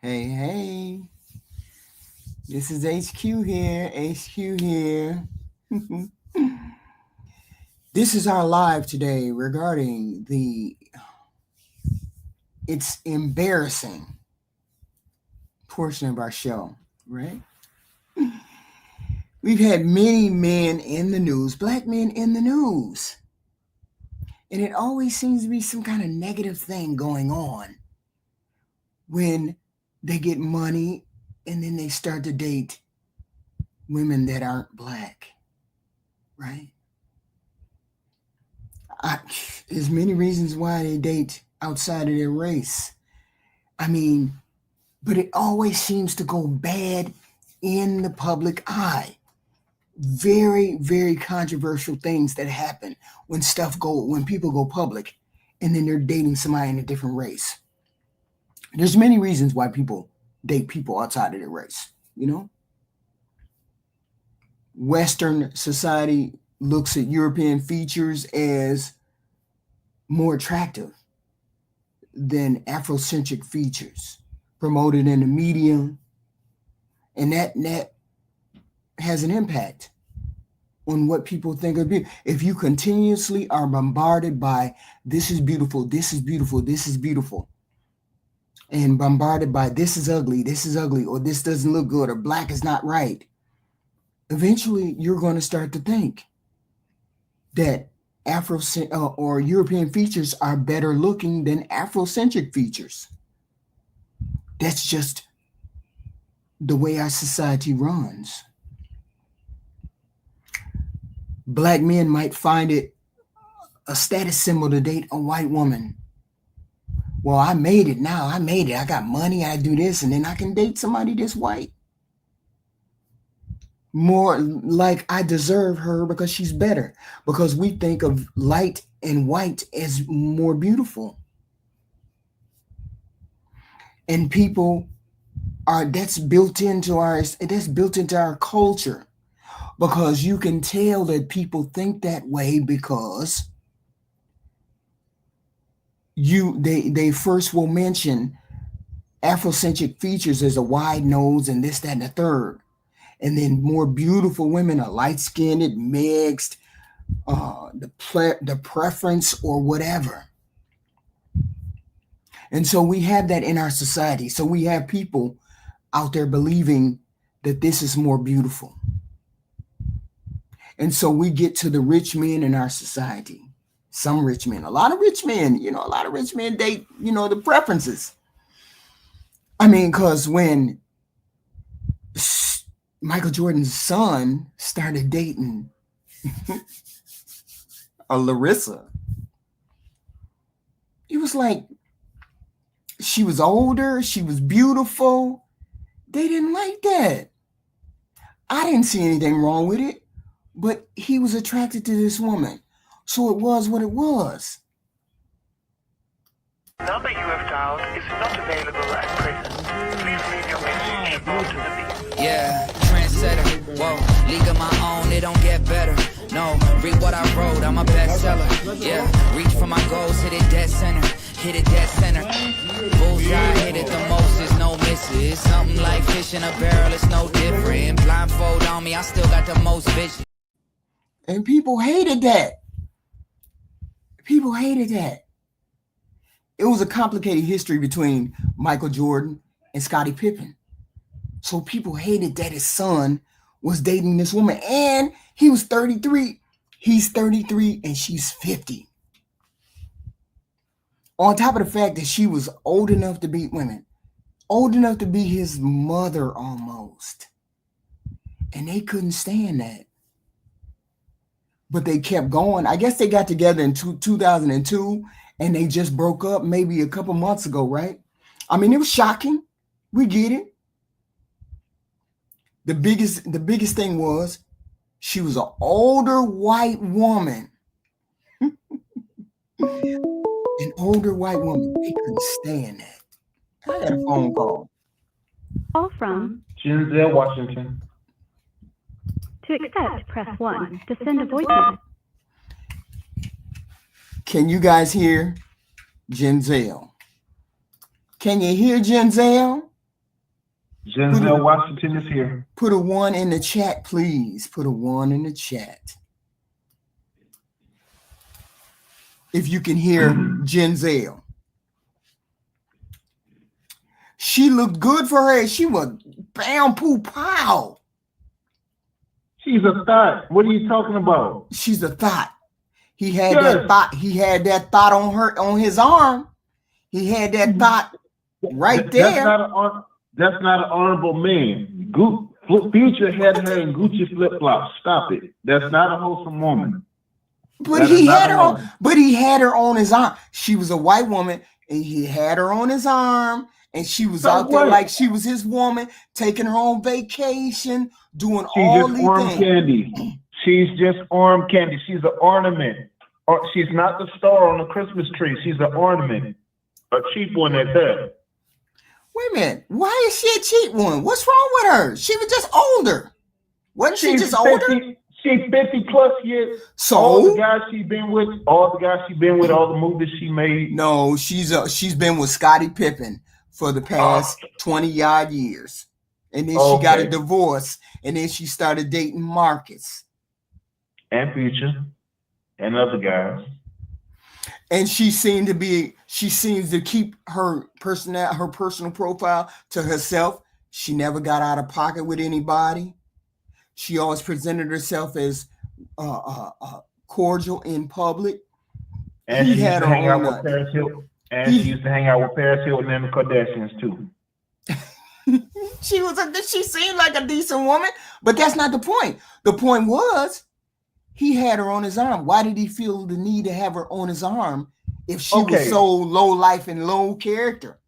Hey, hey, this is HQ here. HQ here. This is our live today regarding the it's embarrassing portion of our show, right? We've had many men in the news, black men in the news, and it always seems to be some kind of negative thing going on when they get money and then they start to date women that aren't black, right? There's many reasons why they date outside of their race. I mean, but it always seems to go bad in the public eye. Very, very controversial things that happen when people go public and then they're dating somebody in a different race. There's many reasons why people date people outside of their race, you know? Western society looks at European features as more attractive than Afrocentric features promoted in the media, and that has an impact on what people think of beauty. If you continuously are bombarded by this is beautiful, this is beautiful, this is beautiful, and bombarded by this is ugly, or this doesn't look good, or black is not right, eventually you're going to start to think that Afro or European features are better looking than Afrocentric features. That's just the way our society runs. Black men might find it a status symbol to date a white woman. Well, I made it now. I made it. I got money. I do this, and then I can date somebody that's white. More like I deserve her because she's better. Because we think of light and white as more beautiful. And people that's built into our culture. Because you can tell that people think that way because they first will mention Afrocentric features as a wide nose and this, that, and the third. And then more beautiful women are light-skinned, mixed, the preference or whatever. And so we have that in our society. So we have people out there believing that this is more beautiful. And so we get to the rich men in our society. Some rich men, a lot of rich men date, the preferences. I mean, because when Michael Jordan's son started dating a Larissa, it was like she was older, she was beautiful. They didn't like that. I didn't see anything wrong with it, but he was attracted to this woman. So it was what it was. The number you have dialed is not available at present. Please leave your message after the beep. Yeah, trendsetter. Whoa, league of my own, it don't get better. No, read what I wrote, I'm a bestseller. Yeah, reach for my goals, hit it dead center. Hit it dead center. Bullseye, hit it the most, is no misses. Something like fish in a barrel, it's no different. Blindfold on me, I still got the most vision. And people hated that. People hated that. It was a complicated history between Michael Jordan and Scottie Pippen. So people hated that his son was dating this woman. And he was 33. He's 33 and she's 50. On top of the fact that she was old enough to be old enough to be his mother almost. And they couldn't stand that. But they kept going. I guess they got together in 2002 and they just broke up maybe a couple months ago, right? I mean, it was shocking. We get it. The biggest thing was she was an older white woman. An older white woman. They couldn't stand that. I got a phone call. Call from Denzel Washington. To accept, press 1. To send a voicemail. Can you guys hear Denzel? Can you hear Denzel? Denzel Washington is here. Put a 1 in the chat, please. Put a 1 in the chat. If you can hear Denzel. She looked good for her. She was bam, poo, pow. She's a thought. What are you talking about? She's a thought. He had that thought. He had that thought on his arm. He had that thought right there. That's not an honorable man. Future had her in Gucci flip flops. Stop it. That's not a wholesome woman. But he had her on. But he had her on his arm. She was a white woman, and he had her on his arm. And she was out there like she was his woman, taking her on vacation, doing all these things. Candy. She's just arm candy. She's an ornament. Or she's not the star on the Christmas tree. She's an ornament. A cheap one at that. Wait a minute. Why is she a cheap one? What's wrong with her? She was just older. Wasn't she just older? She's 50 plus years. So all the guys she's been with, all the movies she made. No, she's been with Scottie Pippen for the past 20-odd years. And then she got a divorce, and then she started dating Marcus. And Future. And other guys. And she seems to keep her personal profile to herself. She never got out of pocket with anybody. She always presented herself as cordial in public. And she used to hang out with Paris Hilton. And she used to hang out with Paris Hilton and the Kardashians too. She seemed like a decent woman, but that's not the point. The point was he had her on his arm. Why did he feel the need to have her on his arm if she was so low life and low character?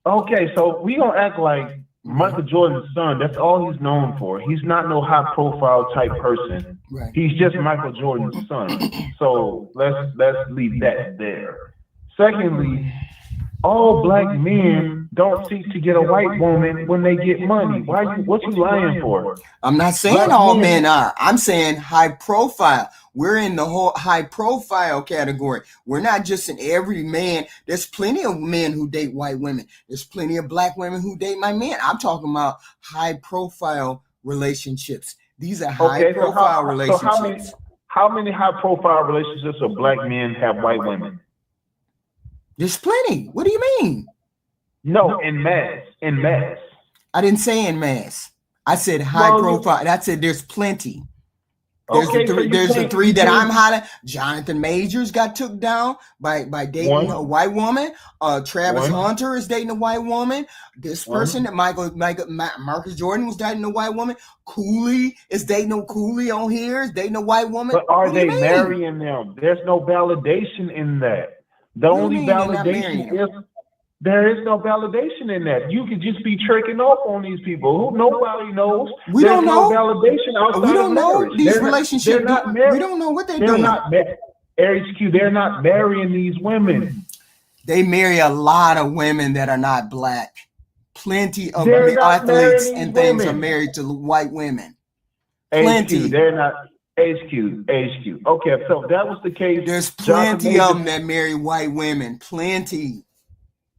Okay, so we gonna act like Michael Jordan's son, that's all he's known for. He's not no high profile type person. Right. He's just Michael Jordan's son. So let's leave that there. Secondly, all black men don't seek to get a white woman when they get money. What you lying for? I'm not saying all men are. I'm saying high profile. We're in the whole high profile category. We're not just in every man. There's plenty of men who date white women. There's plenty of black women who date my men. I'm talking about high profile relationships. These are high profile relationships. So how many high profile relationships of black men have white women? There's plenty. What do you mean? No, in mass. In mass. I didn't say in mass. I said high profile. I said there's plenty. There's the three that I'm highlighting. Jonathan Majors got took down by dating a white woman. Travis Hunter is dating a white woman. This person that Marcus Jordan was dating a white woman. Cooley is dating on here. Is dating a white woman. But are they marrying them? There's no validation in that. The only validation is there is no validation in that. You could just be tricking off on these people who nobody knows. We don't know. Validation outside we don't know marriage. These relationships. We don't know what they're doing. HQ, they're not marrying these women. They marry a lot of women that are not black. Plenty of athletes and things are married to white women. Plenty. HQ, they're not. HQ. Okay, so if that was the case. There's plenty of them that marry white women. Plenty.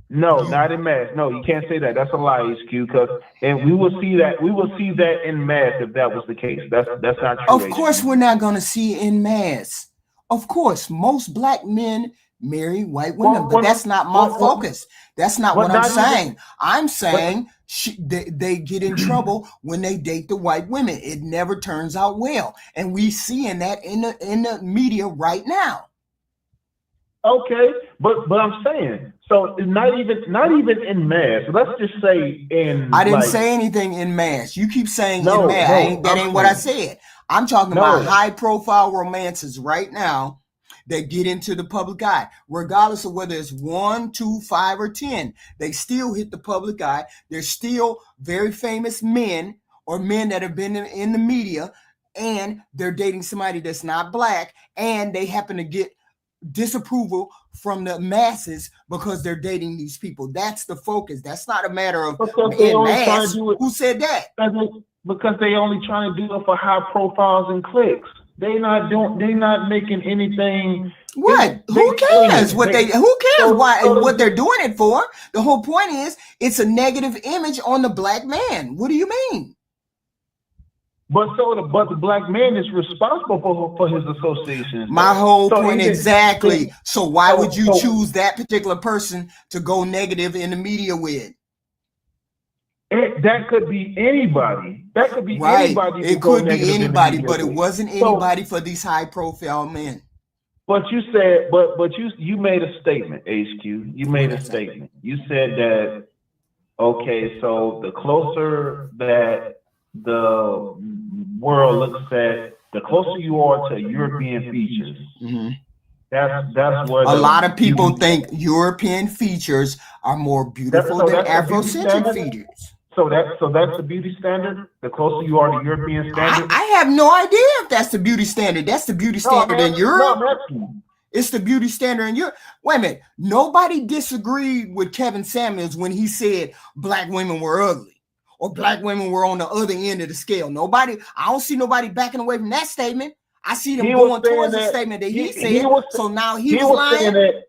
No, not in mass. No, you can't say that. That's a lie, HQ. And we will see that. We will see that in mass if that was the case. That's not true. Of course, we're not going to see it in mass. Of course, most black men marry white women, but that's not my focus. That's not what I'm saying. I'm saying they get in trouble when they date the white women. It never turns out well, and we seeing that in the media right now. Okay, but I'm saying so. Not even in mass. Let's just say in. I didn't say anything in mass. You keep saying in mass. That ain't what I said. I'm talking about high-profile romances right now that get into the public eye, regardless of whether it's 1, 2, 5, or 10. They still hit the public eye. They're still very famous men or men that have been in the media, and they're dating somebody that's not black, and they happen to get disapproval from the masses because they're dating these people. That's the focus. That's not a matter of in mass. Who said that? Because they only trying to do it for high profiles and clicks. They not making anything What? Who cares what they? Who cares why what they're doing it for? The whole point is it's a negative image on the black man. What do you mean? But the black man is responsible for his associations. My whole point even- exactly. So why would you so- choose that particular person to go negative in the media with? That could be anybody. That could be Right. anybody. It could be anybody, but it wasn't anybody for these high profile men. But you said, but you made a statement, HQ. You made a statement. You said that, okay, so the closer that the world looks at, the closer you are to European features. Mm-hmm. That's what a lot of people think European features are more beautiful than Afrocentric features. So that's the beauty standard. The closer you are to European standard. I have no idea if that's the beauty standard. That's the beauty standard in Europe. It's the beauty standard in Europe. Wait a minute. Nobody disagreed with Kevin Samuels when he said black women were ugly or black women were on the other end of the scale. Nobody. I don't see nobody backing away from that statement. I see them going towards the statement that he said. So now he was lying. Saying that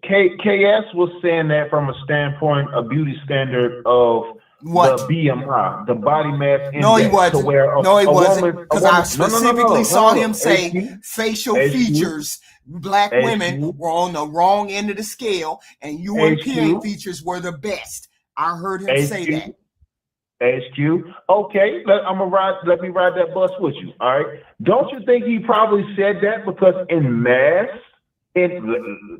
KS was saying that from a standpoint of beauty standard of what? The BMI, the body mass index. No, he wasn't. No, he wasn't. Because I specifically saw him say facial features. Black women were on the wrong end of the scale, and European features were the best. I heard him say that. HQ. Okay, let me ride that bus with you. All right. Don't you think he probably said that because in mass,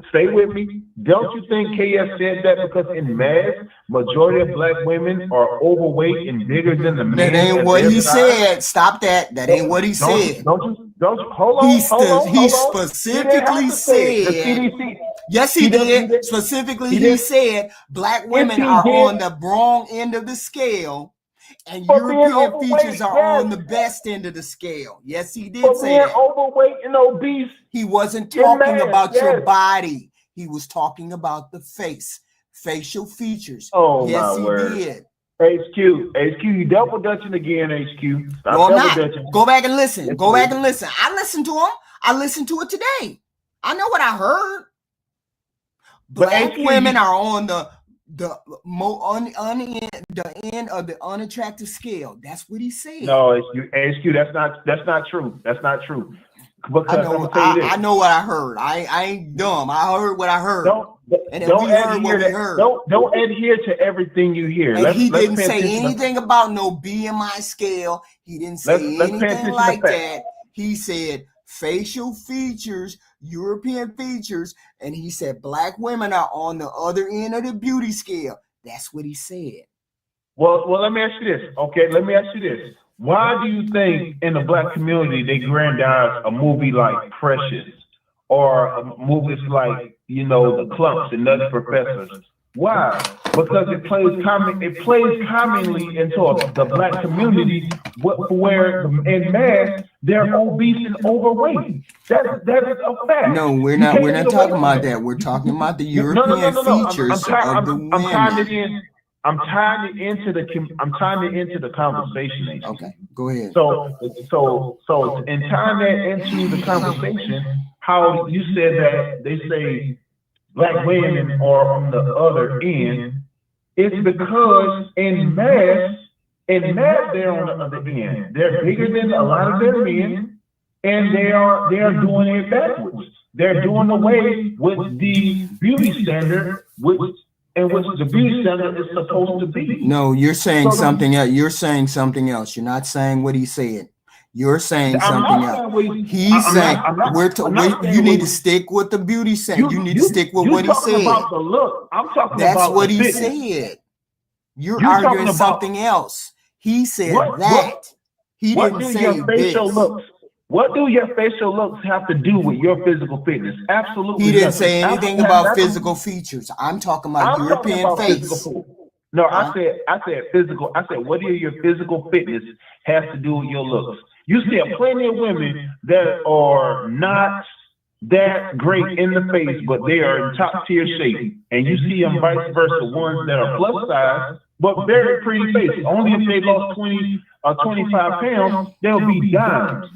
stay with me. Don't you think KS said that because in mass, majority of black women are overweight and bigger than the men? That ain't what he said. Stop that. That ain't what he said. Don't you hold on. He specifically said. Yes, he did. Specifically, he said black women are on the wrong end of the scale, and European features are on the best end of the scale. Yes, he did say that. Overweight and obese. He wasn't talking about your body. He was talking about the face, facial features. Oh, yes, my word. He did. HQ, you double dutching again, HQ. No, I'm not. Go back and listen. Go back and listen. I listened to him. I listened to it today. I know what I heard. Black women are on the end of the unattractive scale. That's what he said. No, HQ, that's not true. That's not true. Because I know what I heard. I ain't dumb. I heard what I heard. Don't adhere to everything you hear. He didn't say anything about no BMI scale. He didn't say anything like that. He said facial features, European features, and he said black women are on the other end of the beauty scale. That's what he said. Well, let me ask you this. Okay, let me ask you this. Why do you think in the black community they grandize a movie like Precious or movies like, The Clumps and Nutty Professors? Why? Because it plays commonly into the black community where in mass they're obese and overweight. That is a fact. No, we're not talking about that. We're talking about the European features of the women. I'm tying it into the conversation. Okay, go ahead. So in tying that into the conversation, how you said that they say black women are on the other end, it's because in mass they're on the other end. They're bigger than a lot of their men, and they are doing it backwards. They're doing away with the beauty standard, which the beauty standard is supposed to be. No, you're saying something else. You're saying something else. You're not saying what he said. You're saying something else. He's saying you need to stick with the beauty standard. You need to stick with what he said. About the look. I'm talking That's about what the he fitness. said. You're arguing something else. He said that. He didn't say this. What do your facial looks have to do with your physical fitness? Absolutely. He didn't say anything about physical features. I'm talking about European face. No, I said physical. I said, what do your physical fitness has to do with your looks? You see plenty of women that are not that great in the face, but they are in top tier shape. And you see them vice versa, ones that are plus size, but very pretty face. Only if they lost 20 or 25 pounds, they'll be dimes.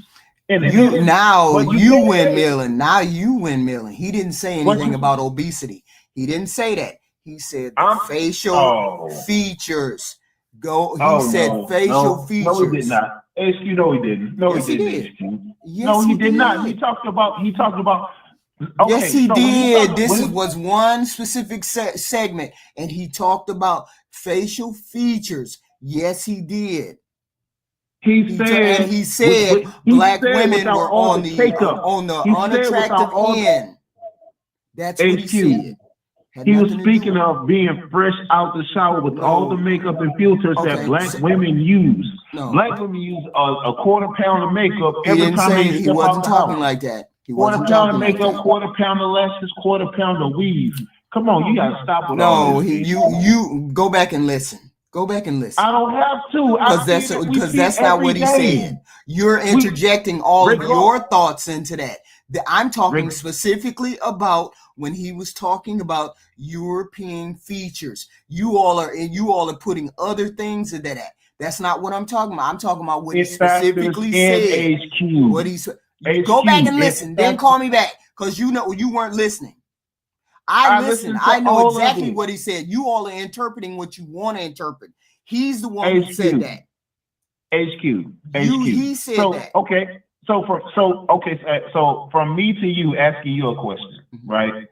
You now But you can't say- windmilling. Now you windmilling. He didn't say But anything you- about obesity. He didn't say that. He said the I'm- facial oh. features. He Oh, said no, facial features. No, he did not. HQ, no, he didn't. No, Yes, he he didn't. did. HQ. Yes, No, he he did not. He did. talked about. Okay, Yes, he so when he did. talked- This when he- was one specific segment, and he talked about facial features. Yes, he did. He said Black said women without were all on the the makeup. He said unattractive without all the- end. That's what he said. Had He was nothing to do speaking with- of being fresh out the shower with all the makeup and filters Okay, that black women use. No. Black women use a quarter pound of makeup He every didn't time say they he step out wasn't the talking house. like that. He Quarter wasn't pound talking of like makeup, that. quarter pound of lashes, quarter pound of weave. Come on, you gotta stop with all No, this. you go back and listen. Go back and listen. I don't have to. Because that's not what he said. You're interjecting all of your thoughts into that. I'm talking specifically about when he was talking about European features. You all are putting other things into that. That's not what I'm talking about. I'm talking about what he specifically said. What he said. Go back and listen. Then call me back because you weren't listening. I listened. I know exactly what he said. You all are interpreting what you want to interpret. He's the one who said that. HQ. He said that. Okay. So from me to you, asking you a question, right?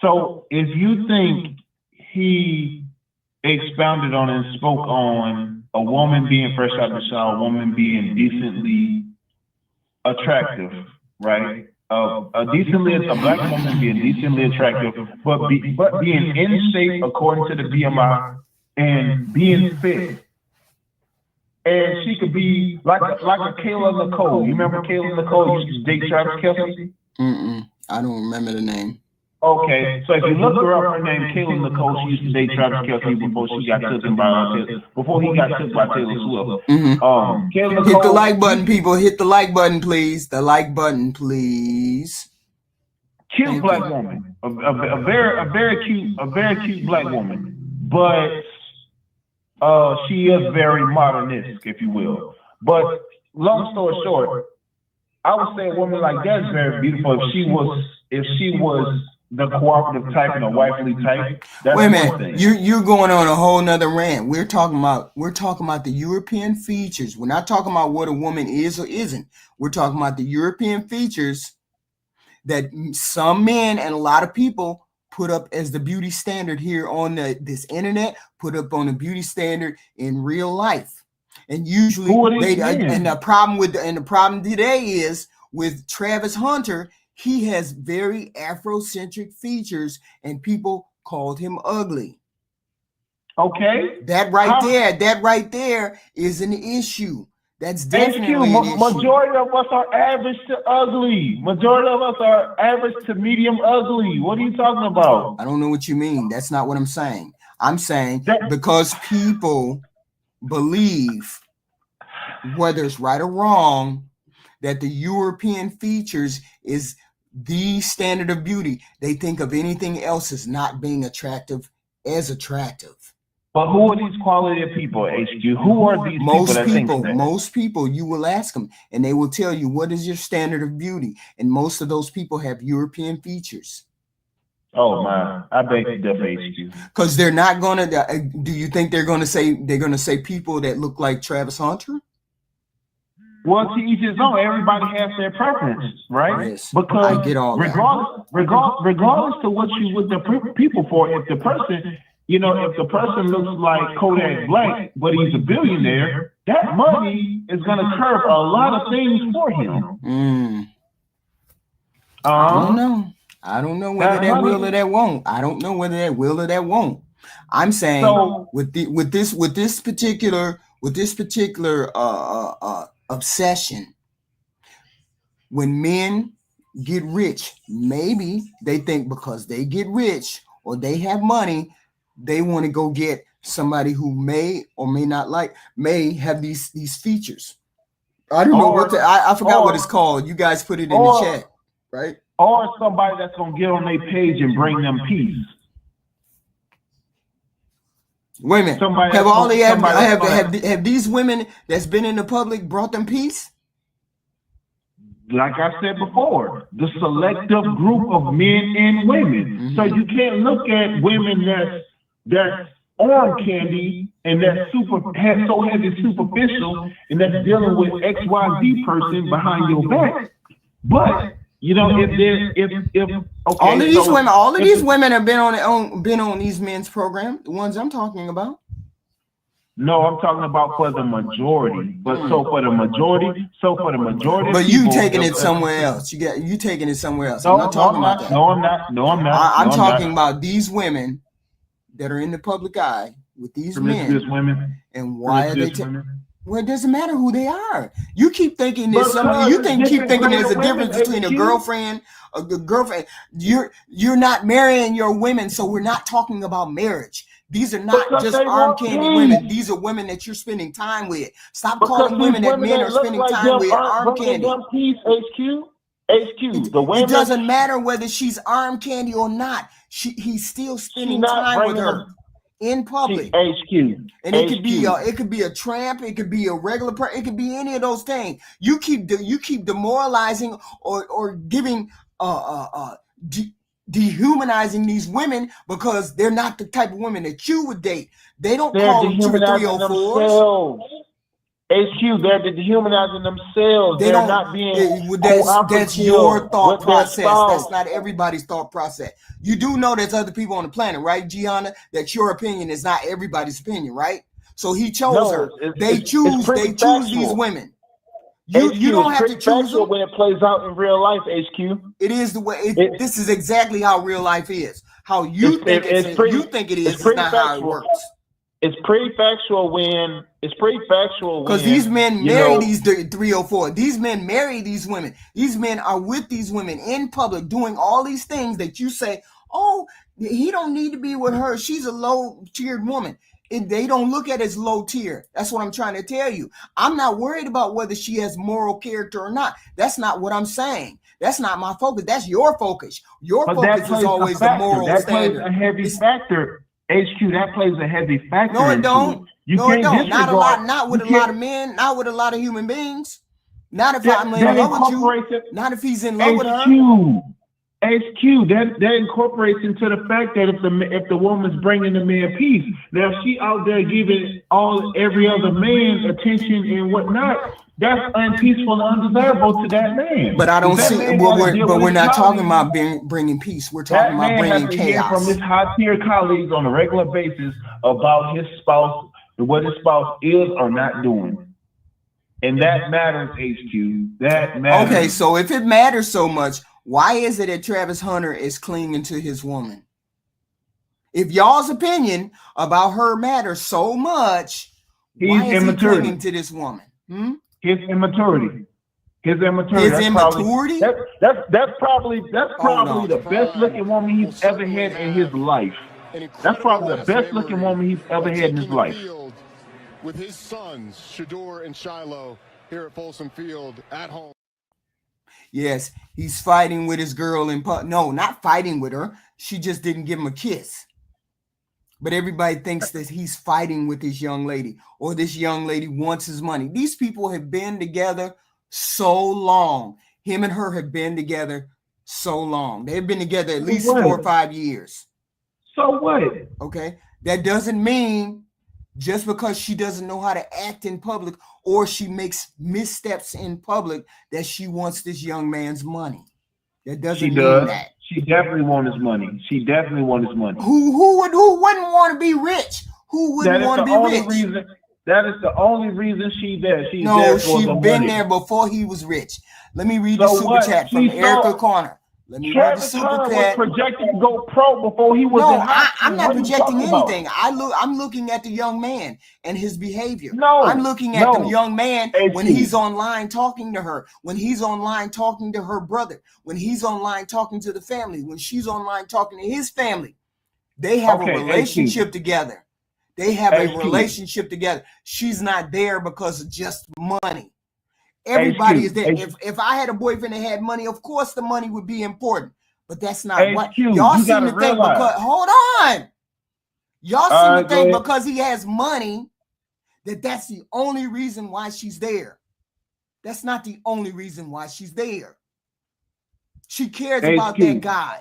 So if you think he expounded on and spoke on a woman being fresh out the shower, a woman being decently attractive, right? A black woman being decently attractive, but being in shape according to the BMI and being fit. And she could be like a Kayla Nicole. You remember Kayla Nicole used to date Travis Kelce? I don't remember the name. Okay, so if you look her up, her name Kayla Nicole. She used to date Travis Kelce before he got took by Taylor Swift. Kayla Nicole, hit the like button, people. Hit the like button, please. The like button, please. Cute black woman, a very cute black woman, but she is very modernist, if you will. But long story short, I would say a woman like that is very beautiful if she was the cooperative type and a wifely type. That's Wait a one minute, thing. you're going on a whole nother rant. We're talking about the European features. We're not talking about what a woman is or isn't. We're talking about the European features that some men and a lot of people put up as the beauty standard here on this internet, put up on the beauty standard in real life. And usually the problem today is with Travis Hunter, he has very Afrocentric features and people called him ugly. Okay. That right there is an issue. That's definitely an issue. Majority of us are average to ugly. Majority of us are average to medium ugly. What are you talking about? I don't know what you mean. That's not what I'm saying. I'm saying because people believe, whether it's right or wrong, that the European features is the standard of beauty. They think of anything else as not being attractive as attractive. But who are these quality of people, HQ? Who are these people that think that? Most people, you will ask them, and they will tell you, what is your standard of beauty? And most of those people have European features. Oh, man. I beg to differ, HQ. Because they're not going to, do you think they're going to say people that look like Travis Hunter? Well, to each his own. Everybody has their preference, right? Yes, because I get all regardless to what you with the people for, if the person looks like Kodak Black, but he's a billionaire, that money is going to curb a lot of things for him. I don't know whether that will or that won't. I don't know whether that will or that won't. I'm saying with this particular obsession, when men get rich, maybe they think because they get rich or they have money, they want to go get somebody who may or may not may have these features. I don't know I forgot what it's called. You guys put it in the chat, right? Or somebody that's gonna get on their page and bring them peace. Wait a minute. Have these women that's been in the public brought them peace? like I said before, the selective group of men and women. So you can't look at women that's arm candy and that's so heavy superficial and that's dealing with XYZ person behind your back. But you know, if all of these women have been on these men's program, the ones I'm talking about. No, I'm talking about for the majority. But for the majority. But you taking it somewhere else. You taking it somewhere else. I'm not talking about that. No, I'm not. I'm talking about these women that are in the public eye with these men. Women. And why are they? Well, it doesn't matter who they are. You keep thinking there's something. Keep thinking there's a difference between a girlfriend. You're not marrying your women, so we're not talking about marriage. These are not just arm candy women. These are women that you're spending time with. Stop calling women that men are spending time with arm candy. HQ. The women. It doesn't matter whether she's arm candy or not. He's still spending time with her in public. HQ. And it could be a tramp. It could be a regular person. It could be any of those things. You keep demoralizing or giving dehumanizing these women because they're not the type of women that you would date. They don't call them to the 304s. HQ, they're dehumanizing themselves. They're not being. That's your thought process. That's not everybody's thought process. You do know there's other people on the planet, right, Gianna? That your opinion is not everybody's opinion, right? So he chose her. They choose these women. You don't have to choose them. When it plays out in real life, HQ. It is the way. This is exactly how real life is. How you think it is. You think it is. It's not how it works. It's pretty factual when because these men marry these 304. These men marry these women. These men are with these women in public doing all these things that you say, oh, he don't need to be with her. She's a low-tiered woman. They don't look at it as low tier. That's what I'm trying to tell you. I'm not worried about whether she has moral character or not. That's not what I'm saying. That's not my focus. That's your focus. Your focus is always the moral standard. That plays a heavy factor. HQ, that plays a heavy factor. No, it don't. No, it don't. Not a lot. Not with a lot of men. Not with a lot of human beings. Not if I'm in love with you. Not if he's in love with her. HQ, that incorporates into the fact that if the woman's bringing the man peace, now if she out there giving every other man attention and whatnot, that's unpeaceful and undesirable to that man. But I don't see. But we're not talking about bringing peace. We're talking about bringing chaos. From his high tier colleagues on a regular basis about his spouse and what his spouse is or not doing, and that matters, HQ. That matters. Okay, so if it matters so much, why is it that Travis Hunter is clinging to his woman? If y'all's opinion about her matters so much, why is he clinging to this woman? His immaturity. His immaturity? That's probably the best looking woman he's ever had in his life. That's probably the best looking woman he's ever had in his life. With his sons, Shador and Shiloh, here at Folsom Field at home. Yes, he's fighting with his girl in public. No, not fighting with her. She just didn't give him a kiss. But everybody thinks that he's fighting with this young lady or this young lady wants his money. These people have been together so long. Him and her have been together so long. They've been together at least 4 or 5 years. So what? Okay. That doesn't mean just because she doesn't know how to act in public or she makes missteps in public that she wants this young man's money. That doesn't mean that. She definitely wants his money. Who wouldn't want to be rich? Who wouldn't want to be rich? That is the only reason she's there. She's been there before he was rich. Let me read the super chat from Erica Corner. Let me read the super chat. Was projected to go pro before he was. No, I'm not projecting anything. I'm looking at the young man and his behavior. I'm looking at the young man when he's online talking to her, when he's online talking to her brother, when he's online talking to the family, when she's online talking to his family. They have a relationship together. They have a relationship together. She's not there because of just money. Everybody is there. If I had a boyfriend that had money, of course the money would be important. But that's not what y'all seem to think. Hold on. Y'all seem to think because he has money that's the only reason why she's there. That's not the only reason why she's there. She cares about that guy.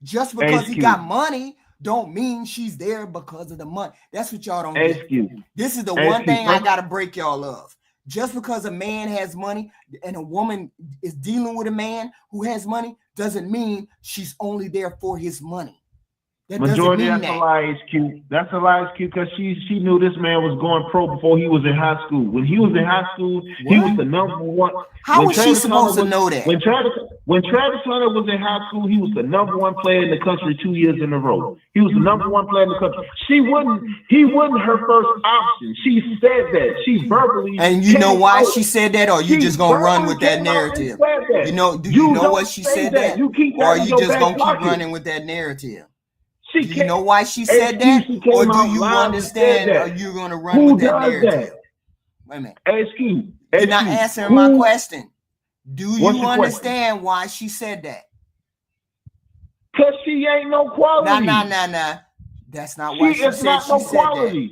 Just because he got money don't mean she's there because of the money. That's what y'all don't get. This is the one thing I got to break y'all of. Just because a man has money and a woman is dealing with a man who has money doesn't mean she's only there for his money. That Majority, that's a lie, HQ. That's a lie, HQ, because she knew this man was going pro before he was in high school. When he was in high school, he was the number one. How was she supposed to know that? When Travis Hunter was in high school, he was the number one player in the country 2 years in a row. He was the number one player in the country. He wasn't her first option. She said that. She verbally. And you know why she said that, or you just gonna run with that narrative? Do you know what she said that? Or are you just gonna keep running with that narrative? Do you know why she said that? Or do you understand or you're going to run with that narrative? Wait a minute. You're not answering my question. Do you understand why she said that? Because she ain't no quality. Nah. That's not why she said that.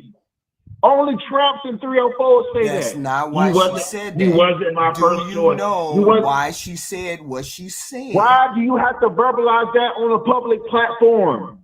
Only Tramps and 304 say that. That's not why she said that. He wasn't my first choice. Do you know why she said what she said? Why do you have to verbalize that on a public platform?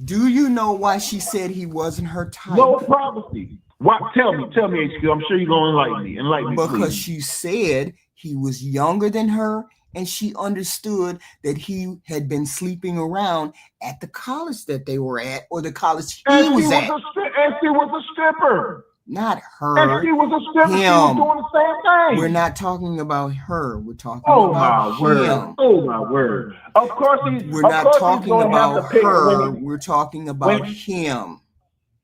Do you know why she said he wasn't her type? No privacy. Why? Tell me, HQ. I'm sure you're going to enlighten me. Because please. she said he was younger than her, and she understood that he had been sleeping around at the college that they were at, or the college he was at. And she was a stripper. Not her. And she was a stripper. She was doing the same thing. We're not talking about her. We're talking about him. Oh my word! Of course, we're not talking about her. We're talking about him.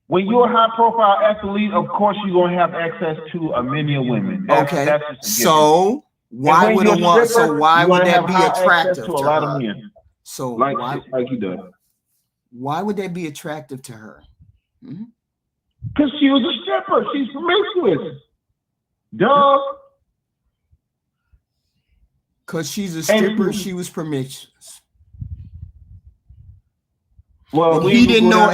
When you're a high-profile athlete, of course you're going to have access to a many women. Okay. So why would that be attractive to a lot of men? So like you do. Why would that be attractive to her? Mm-hmm. Because she was a stripper. She's promiscuous. Duh. Because she's a stripper, she was promiscuous. Well, he didn't know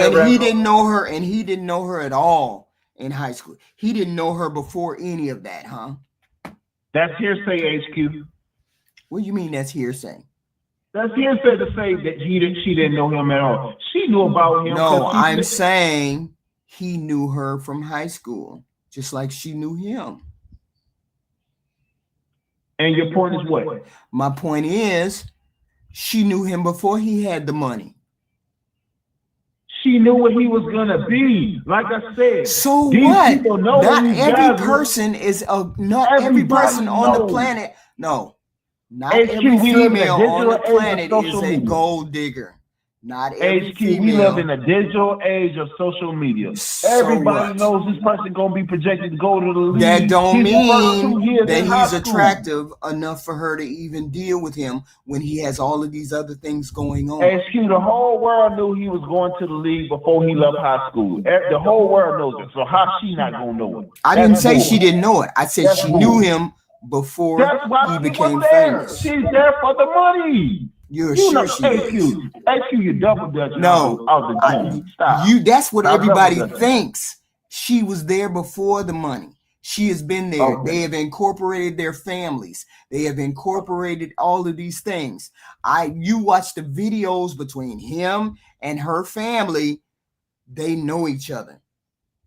her at all in high school. He didn't know her before any of that, huh? That's hearsay, HQ. What do you mean that's hearsay? That's hearsay to say that she didn't know him at all. She knew about him. No, I'm saying he knew her from high school, just like she knew him. And your point is what? My point is, she knew him before he had the money. She knew what he was gonna be. Like I said. So what? Not every person on the planet. No, not every female on the planet is a gold digger. Not every female. We live in a digital age of social media. Everybody knows this person gonna be projected to go to the league. That don't mean that he's attractive enough for her to even deal with him when he has all of these other things going on. HQ, the whole world knew he was going to the league before he left high school. The whole world knows it. So how she not gonna know it? I didn't say she didn't know it. I said she knew him before he became famous. She's there for the money. You're sure she is. HQ, you double dutch. No, that's what everybody thinks. She was there before the money. She has been there. Okay. They have incorporated their families. They have incorporated all of these things. You watch the videos between him and her family. They know each other.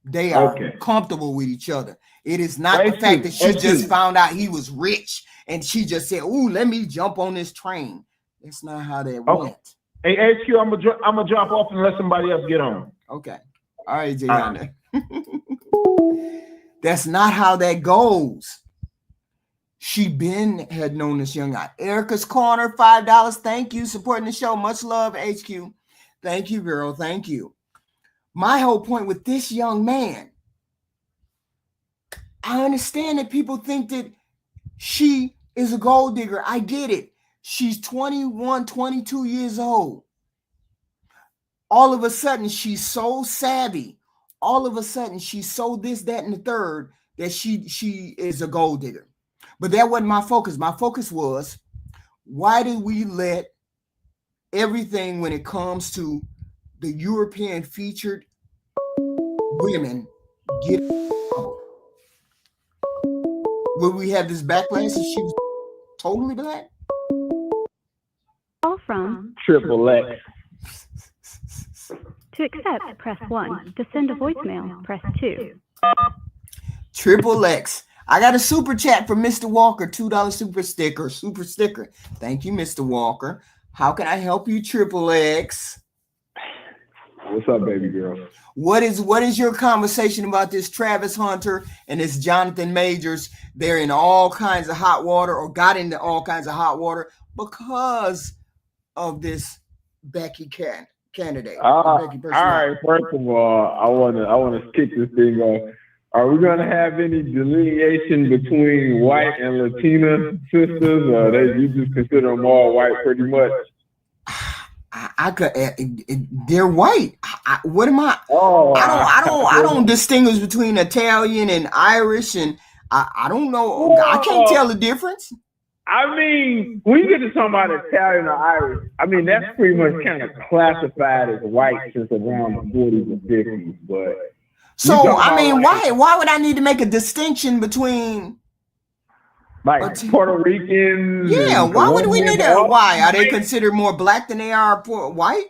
They are comfortable with each other. It is not the fact that she just found out he was rich and she just said, "Ooh, let me jump on this train." That's not how that went. Hey, HQ, I'm gonna drop off and let somebody else get on. Okay. All right, Jayanda. That's not how that goes. She had known this young guy. Erica's Corner, $5. Thank you, supporting the show. Much love, HQ. Thank you, girl. Thank you. My whole point with this young man, I understand that people think that she is a gold digger. I get it. She's 21, 22 years old. All of a sudden, she's so savvy. All of a sudden, she's so this, that, and the third that she is a gold digger. But that wasn't my focus. My focus was, why did we let everything when it comes to the European featured women get would we have this backlash if she was totally black? Call from. Triple X. To accept, press 1. To send a voicemail, press 2. Triple X. I got a super chat from Mr. Walker, $2 super sticker. Thank you, Mr. Walker. How can I help you, Triple X? What's up, baby girl? What is your conversation about this Travis Hunter and this Jonathan Majors? They're in all kinds of hot water, or got into all kinds of hot water because of this Becky candidate. Becky All right. First of all, I wanna kick this thing off. Are we gonna have any delineation between white and Latina sisters, or you just consider them all white pretty much? I could. They're white. What am I? Oh, I don't distinguish between Italian and Irish, and I don't know. I can't tell the difference. I mean, when you get to talking about Italian or Irish, I mean that's pretty much kind of classified as white since around the 40s and 50s. But so I mean, why would I need to make a distinction between? Like Puerto Ricans. Yeah, why would we need that? Why are they considered more black than they are white?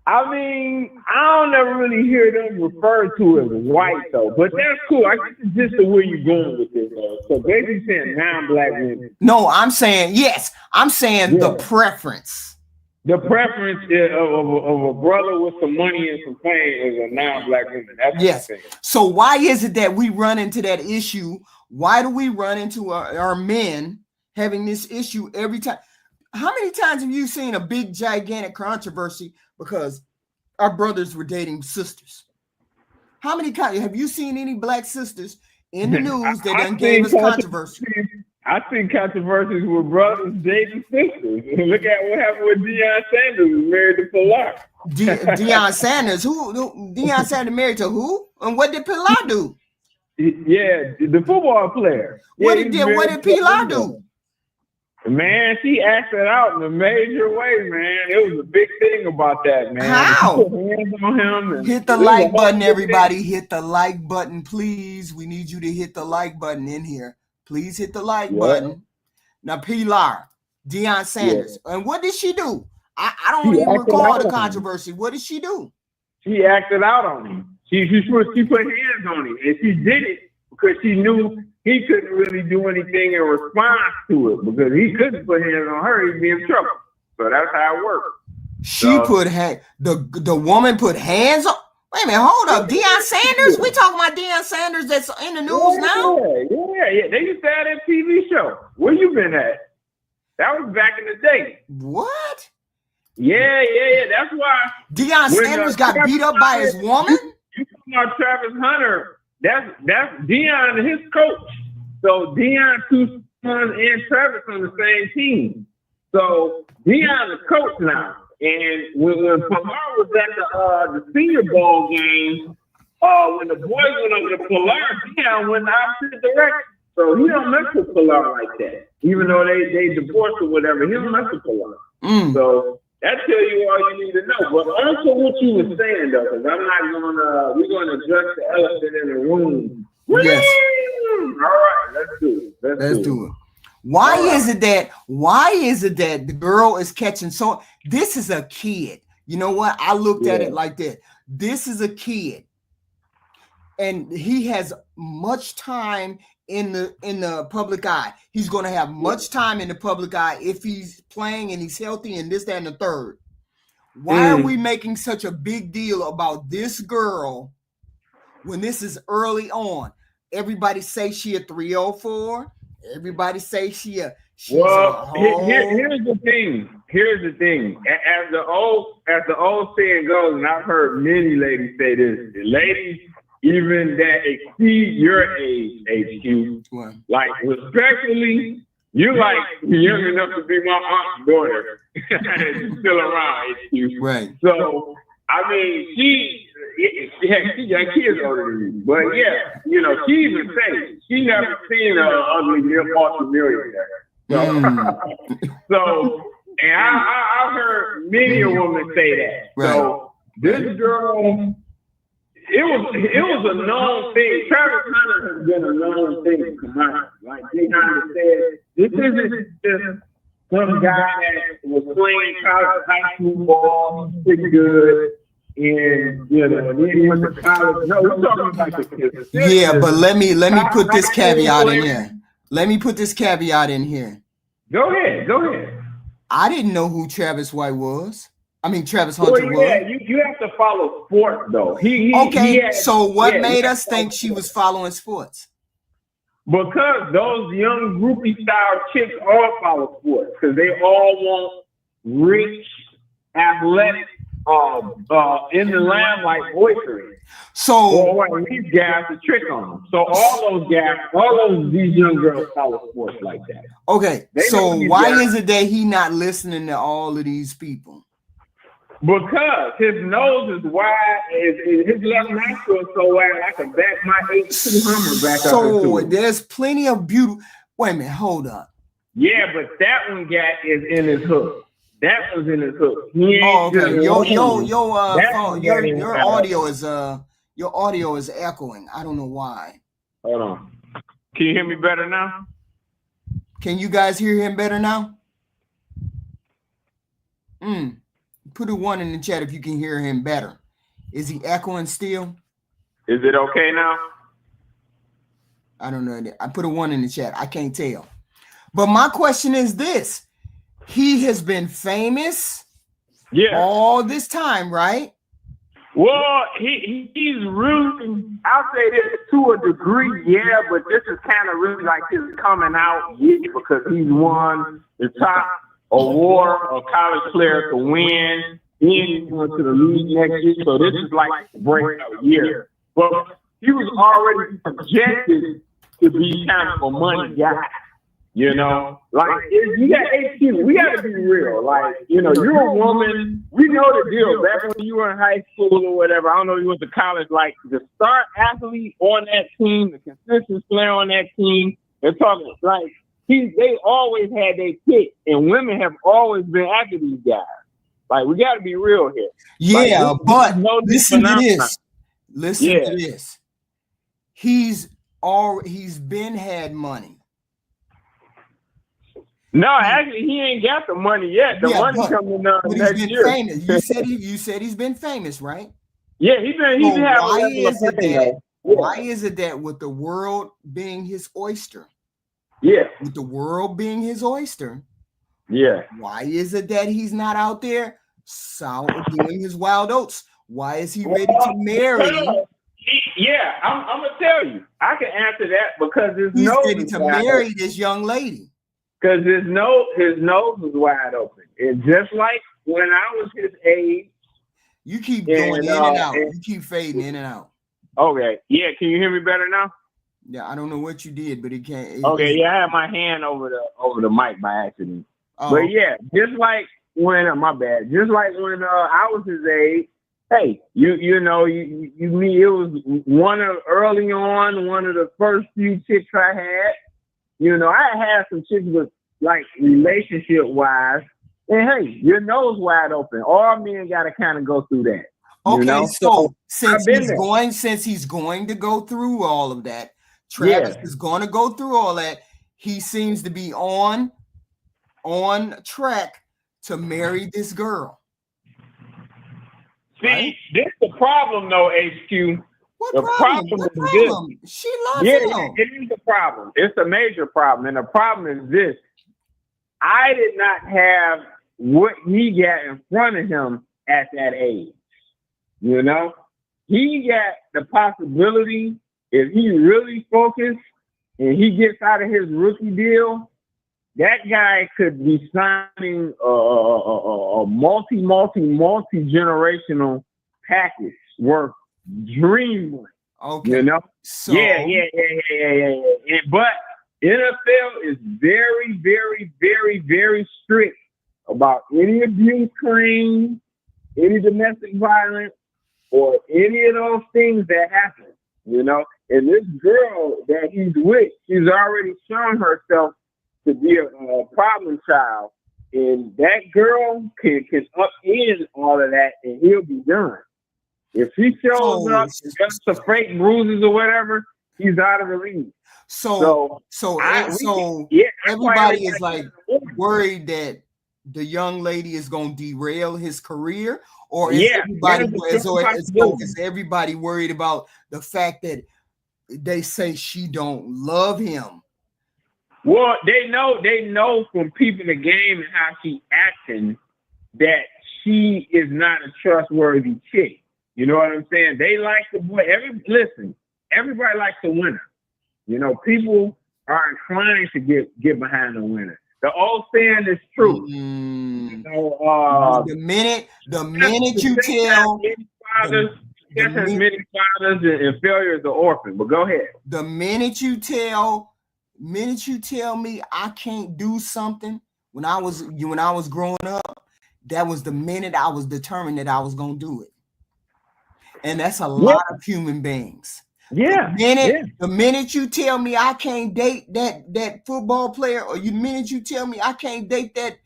I mean, I don't ever really hear them referred to as white though, but that's cool. I guess it's just the way you're going with this though. So basically saying non-black women. No, I'm saying yes. I'm saying the preference. The preference of a brother with some money and some fame is a non-black woman. That's what I'm saying. So why is it that we run into that issue? Why do we run into our men having this issue every time? How many times have you seen a big, gigantic controversy because our brothers were dating sisters? How many times have you seen any black sisters in the news that done gave us controversy? I think controversies with brothers dating sisters. Look at what happened with Deion Sanders who married to Pilar. Deion Sanders? Deion Sanders married to who? And what did Pilar do? Yeah, the football player. What did Pilar do? Man, she acted out in a major way, man. It was a big thing about that, man. How? Put hands on him and hit the like button, everybody. Hit the like button, please. We need you to hit the like button in here. Please hit the like button. Now, Pilar, Deion Sanders. And what did she do? I don't even recall the controversy. What did she do? She acted out on him. She put hands on him, and she did it because she knew he couldn't really do anything in response to it because he couldn't put hands on her. He'd be in trouble. So that's how it worked. The woman put hands on. Wait a minute, hold up. Deion Sanders? We talking about Deion Sanders that's in the news now? Yeah. They used to have that TV show. Where you been at? That was back in the day. What? Yeah. That's why Deion Sanders got beat up by his woman? You talking about Travis Hunter? That's Deion and his coach. So Deion, two sons, and Travis on the same team. So Deion the coach now. And when Pilar was at the Senior Bowl game, when the boys went over to Pilar, Deion went the opposite direction. So he don't mess with Pilar like that. Even though they divorced or whatever, he don't mess with Pilar. So that tells you all you need to know. But also what you were saying though, because we're gonna address the elephant in the room. Yes. All right, let's do it. Let's do it. Why is it that the girl is catching so? This is a kid. You know what? I looked at it like that. This is a kid, and he has much time in the public eye. He's going to have much time in the public eye if he's playing and he's healthy and this, that, and the third. Why are we making such a big deal about this girl when this is early on? Everybody say she a 304. Everybody say she's here's the thing. Here's the thing. As the old saying goes, and I've heard many ladies say this, the ladies even that exceed your age, HQ, like respectfully, you're like young enough to be my aunt's daughter. She's still around, HQ. Right. So I mean, she got kids older than me, but yeah, she even said she never seen an ugly multi-millionaire. So, and I've heard many a woman say that. Right. So this girl, it was a known thing. Travis Hunter has been a known thing in commercial. Like they kind of said, this isn't just some guy that was playing college high school ball, he's pretty good, and then he went to college. No, we're talking about the Yeah, but let me put this caveat in here. Let me put this caveat in here. Go ahead. I didn't know who Travis White was. I mean, Travis Hunter was. Yeah, you have to follow sports, though. So what made us think she was following sports? Because those young groupie-style chicks all follow sports because they all want rich, athletic, in the limelight boyfriend. So these guys to trick on them. So these young girls follow sports like that. Okay, so why is it that he not listening to all of these people? Because his nose is wide, his left nostril is so wide, I can back my 82 Hummer back up into So it. there's plenty of beauty. Wait a minute, hold up. Yeah, but that one is in his hook. That was in his hook. Okay. Your audio is echoing. I don't know why. Hold on. Can you hear me better now? Can you guys hear him better now? Put a 1 in the chat if you can hear him better. Is he echoing still? Is it okay now? I don't know. I put a 1 in the chat. I can't tell. But my question is this. He has been famous all this time, right? Well, he's really, I'll say this to a degree, yeah, but this is kind of really like his coming out year because he's won the top award of college player to win. He's going to the league next year, so this is like the breakout year. But he was already projected to be kind of a money guy. You know, like you got HQ, we got to be real. Like, you know, you're a woman. We know the deal. Back when you were in high school or whatever, I don't know, you went to college. Like the star athlete on that team, the consistent player on that team, they're talking like they always had their pick, and women have always been after these guys. Like we got to be real here. Yeah, like, but listen to this. Listen to this. He's been had money. No, actually, he ain't got the money yet. The money coming next year. Famous. You said he's been famous, right? Yeah, he's been having. Why is it that with the world being his oyster? Yeah. With the world being his oyster. Yeah. Why is it that he's not out there doing his wild oats? Why is he ready to marry? Yeah, I'm gonna tell you. I can answer that because he's ready to marry this young lady. Because his nose is wide open. And just like when I was his age. You keep going in and out. You keep fading in and out. Okay. Yeah, can you hear me better now? Yeah, I don't know what you did, but it can't. Okay, yeah, I had my hand over the mic by accident. Oh. But yeah, just like when I was his age, hey, you know, me, it was one of the first few chicks I had. You know, I had some chicks with like relationship wise, and hey, your nose wide open. All men gotta kind of go through that. Okay, you know? so since he's going to go through all of that, Travis is going to go through all that. He seems to be on track to marry this girl. See, this is the problem, though, HQ. What problem? She loves him. It is a problem. It's a major problem. And the problem is this. I did not have what he got in front of him at that age. You know? He got the possibility, if he really focused and he gets out of his rookie deal, that guy could be signing a multi-generational package worth dream. Okay. You know? So yeah. But NFL is very, very, very, very strict about any abuse claims, any domestic violence, or any of those things that happen. You know? And this girl that he's with, she's already shown herself to be a problem child. And that girl can upend all of that and he'll be done. If he shows So- up and got some fake bruises or whatever, he's out of the league. So everybody is like worried that the young lady is going to derail his career, or is is everybody worried about the fact that they say she don't love him? Well, they know from peeping the game and how she acting that she is not a trustworthy chick. You know what I'm saying? They like the boy. Everybody likes the winner. You know, people are inclined to get behind the winner. The old saying is true. You know, the minute you tell many fathers and failure is the orphan. But go ahead. The minute you tell me I can't do something when I was growing up, that was the minute I was determined that I was gonna do it. And that's a lot of human beings. Yeah. The minute you tell me I can't date that football player, or the minute you tell me I can't date that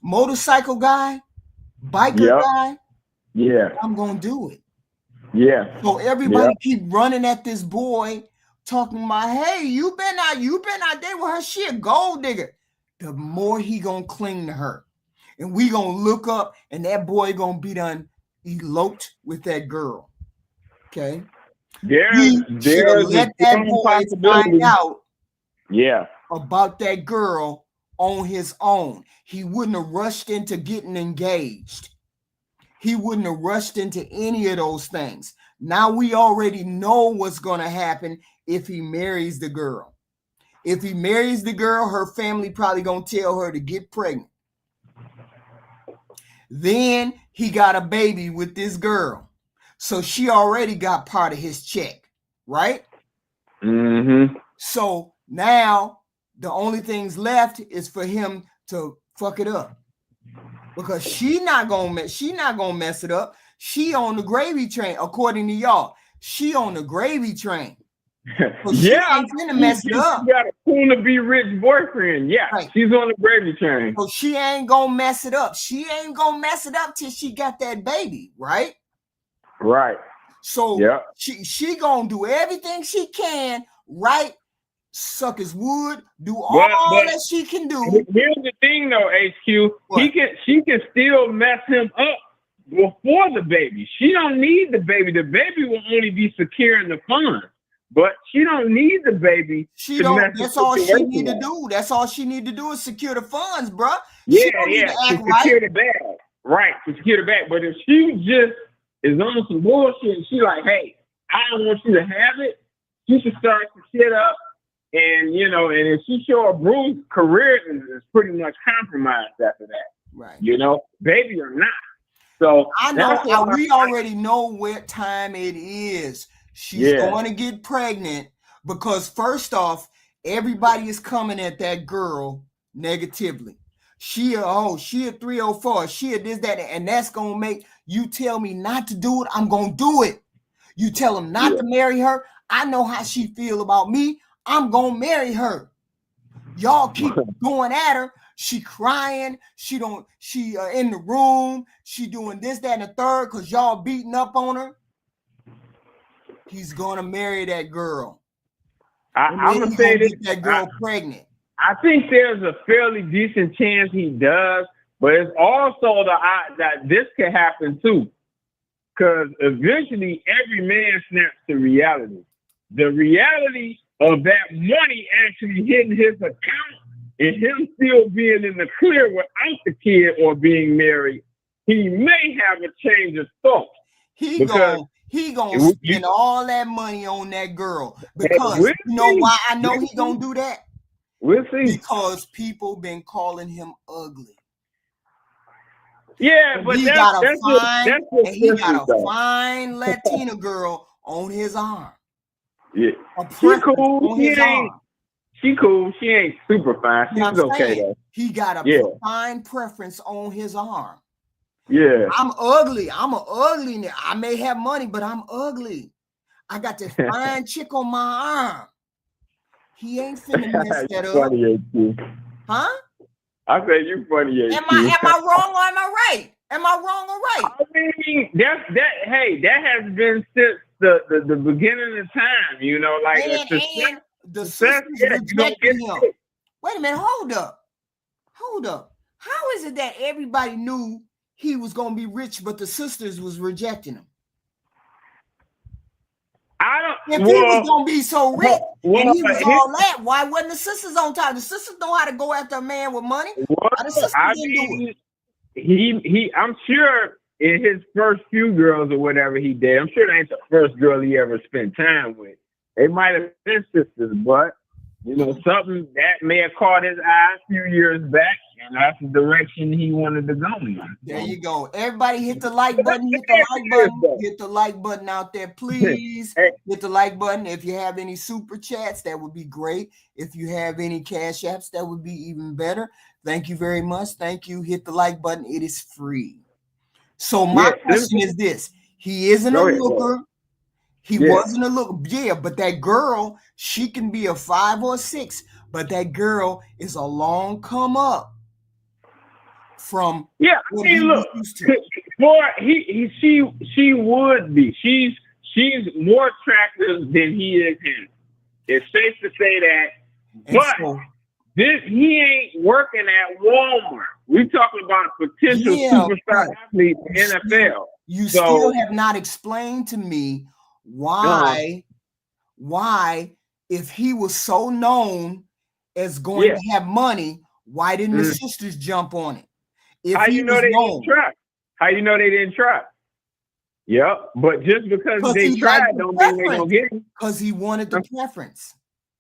motorcycle guy, biker guy, I'm gonna do it. Yeah. So everybody keep running at this boy, talking about, hey, you been out there with her, she a gold digger. The more he gonna cling to her. And we gonna look up, and that boy gonna be done eloped with that girl. Okay. There's let that boy find out about that girl on his own. He wouldn't have rushed into getting engaged. He wouldn't have rushed into any of those things. Now we already know what's going to happen if he marries the girl. If he marries the girl, her family probably going to tell her to get pregnant. Then he got a baby with this girl. So she already got part of his check, right? Mm-hmm. So now the only things left is for him to fuck it up, because she not gonna mess it up. She on the gravy train, according to y'all. She on the gravy train. So she ain't gonna mess it up. She got a soon to be rich boyfriend. Yeah, right. She's on the gravy train. So she ain't gonna mess it up. She ain't gonna mess it up till she got that baby, right? Right. So she gonna do everything she can, right? Suck his wood, do all that she can do. Here's the thing, though, HQ. She can still mess him up before the baby. She don't need the baby. The baby will only be securing the funds, but she don't need the baby. That's all she need to do. That's all she need to do is secure the funds, bro. Yeah. To secure the bag, right? To secure the bag. But if she just is on some bullshit, and she like, hey, I don't want you to have it, she should start to shit up. And, you know, and if she show a bruised career, is pretty much compromised after that. Right. You know, baby or not. So I know we already know what time it is. She's going to get pregnant, because first off, everybody is coming at that girl negatively. She a 304, she a this, that, and that's gonna make you tell me not to do it. I'm gonna do it. You tell him not to marry her. I know how she feel about me. I'm gonna marry her. Y'all keep going at her. She crying. She in the room. She doing this, that, and the third because y'all beating up on her. He's gonna marry that girl. I'm gonna say this: get that girl pregnant. I think there's a fairly decent chance he does, but it's also that this could happen too, because eventually every man snaps to reality. The reality of that money actually hitting his account and him still being in the clear without the kid or being married, he may have a change of thought. He gonna spend all that money on that girl, because you know why I know he gonna do that? We'll see. Because people been calling him ugly. Yeah, but he got a fine Latina girl on his arm. Yeah, she cool. She cool. She ain't super fine. She's okay though. He got a fine preference on his arm. Yeah. I'm ugly. I'm an ugly nigga. I may have money, but I'm ugly. I got this fine chick on my arm. He ain't finna mess that up. Funny, huh? I said you funny. Am I wrong or am I right? Am I wrong or right? I mean, hey, that has been since the beginning of time. You know, like And the success, sisters yeah, you don't rejected get him. it. Wait a minute, hold up. How is it that everybody knew he was gonna be rich, but the sisters was rejecting him? If he was gonna be so rich and he was all that, why wasn't the sisters on top? The sisters know how to go after a man with money. Why the sisters didn't do it? I'm sure in his first few girls or whatever he did, I'm sure that ain't the first girl he ever spent time with. They might have been sisters, but you know, something that may have caught his eye a few years back, and that's the direction he wanted to go in. There you go. Everybody hit the like button, hit the like button out there, please. Hit the like button. If you have any super chats, that would be great. If you have any cash apps, that would be even better. Thank you very much. Thank you. Hit the like button. It is free. So my question is this. He isn't a looker. He wasn't a look. Yeah, but that girl, she can be a 5 or a 6, but that girl is a long come up from what he look, used to. She would be. She's more attractive than he is him. It's safe to say that. And but so, he ain't working at Walmart. We're talking about a potential superstar athlete in the NFL. You still have not explained to me why if he was so known as going to have money, why didn't the sisters jump on it? How you know they didn't try? How you know they didn't try? Yep, but just because they tried don't mean they're gonna get it. Because he wanted the preference.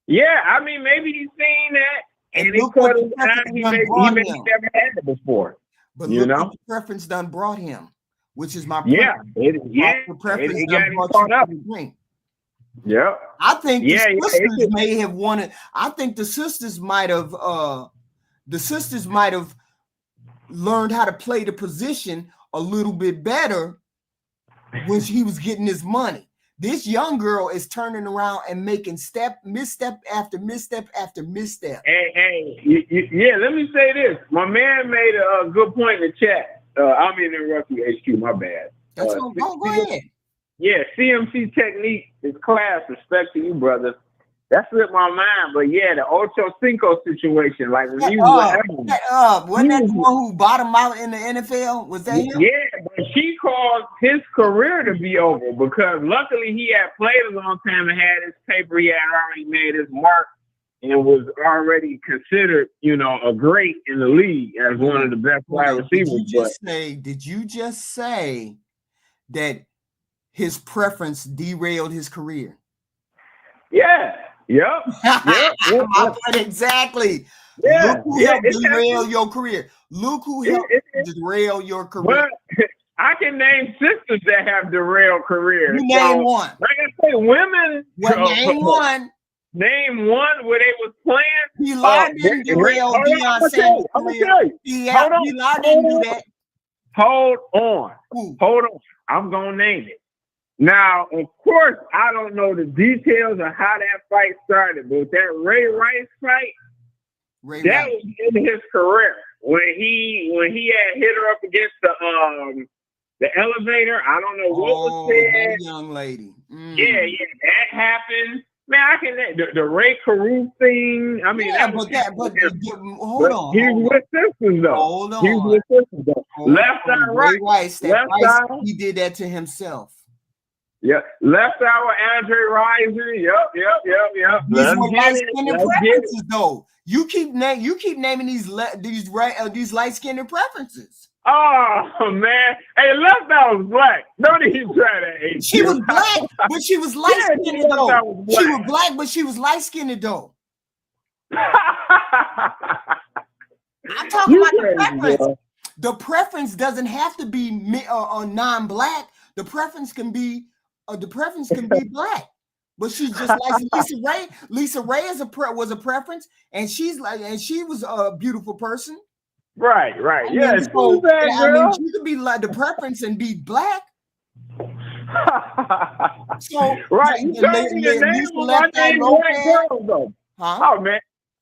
Yeah, I mean maybe he's seen that and he caught his eye. He maybe never had it before. But look what the preference done brought him, which is my point. The preference done brought you. Yeah, I think the sisters may have wanted. I think the sisters might have. Learned how to play the position a little bit better when he was getting his money. This young girl is turning around and making misstep after misstep after misstep. Hey, let me say this. My man made a good point in the chat. I'm interrupting you, HQ, my bad. That's go ahead. Yeah, CMC technique is class. Respect to you, brother. That slipped my mind, but yeah, the Ocho Cinco situation, like when you wasn't that the one who bottomed out in the NFL? Was that him? Yeah, but she caused his career to be over because luckily he had played a long time and had his paper. He had already made his mark and was already considered, a great in the league as one of the best wide receivers. Did you just say that his preference derailed his career? Yeah. Yep. Exactly. Yeah. Look who helped derail your career. Look who helped derail your career. But I can name sisters that have derailed careers. You name one. Like I say, women. Name one. Name one where they was playing. Eli didn't derail Deion Sanders' career. Eli didn't do that. Hold on. I'm gonna name it. Now, of course, I don't know the details of how that fight started, but that Ray Rice fight, that was in his career when he had hit her up against the elevator. I don't know what was said. That young lady. Yeah, that happened. Man, I can the Ray Carew thing. I mean, hold on. He was with sisters though. Hold on. He was with sisters though. Left eye, right. Rice, he did that to himself. Yeah, left hour, Andre Riser. Yep. These were light-skinned preferences, though. You keep naming these light-skinned preferences. Oh man, hey, left hour was black. Don't even try that. She was black, but she was light-skinned though. She was black, but she was light-skinned though. I'm talking about the preference. Bro. The preference doesn't have to be non-black. The preference can be black, but she's just like Lisa Ray. Lisa Ray was a preference, and she was a beautiful person. Right. Yeah, she could be like the preference and be black. So right, you told me the name of my name white girls though. Huh? Oh man,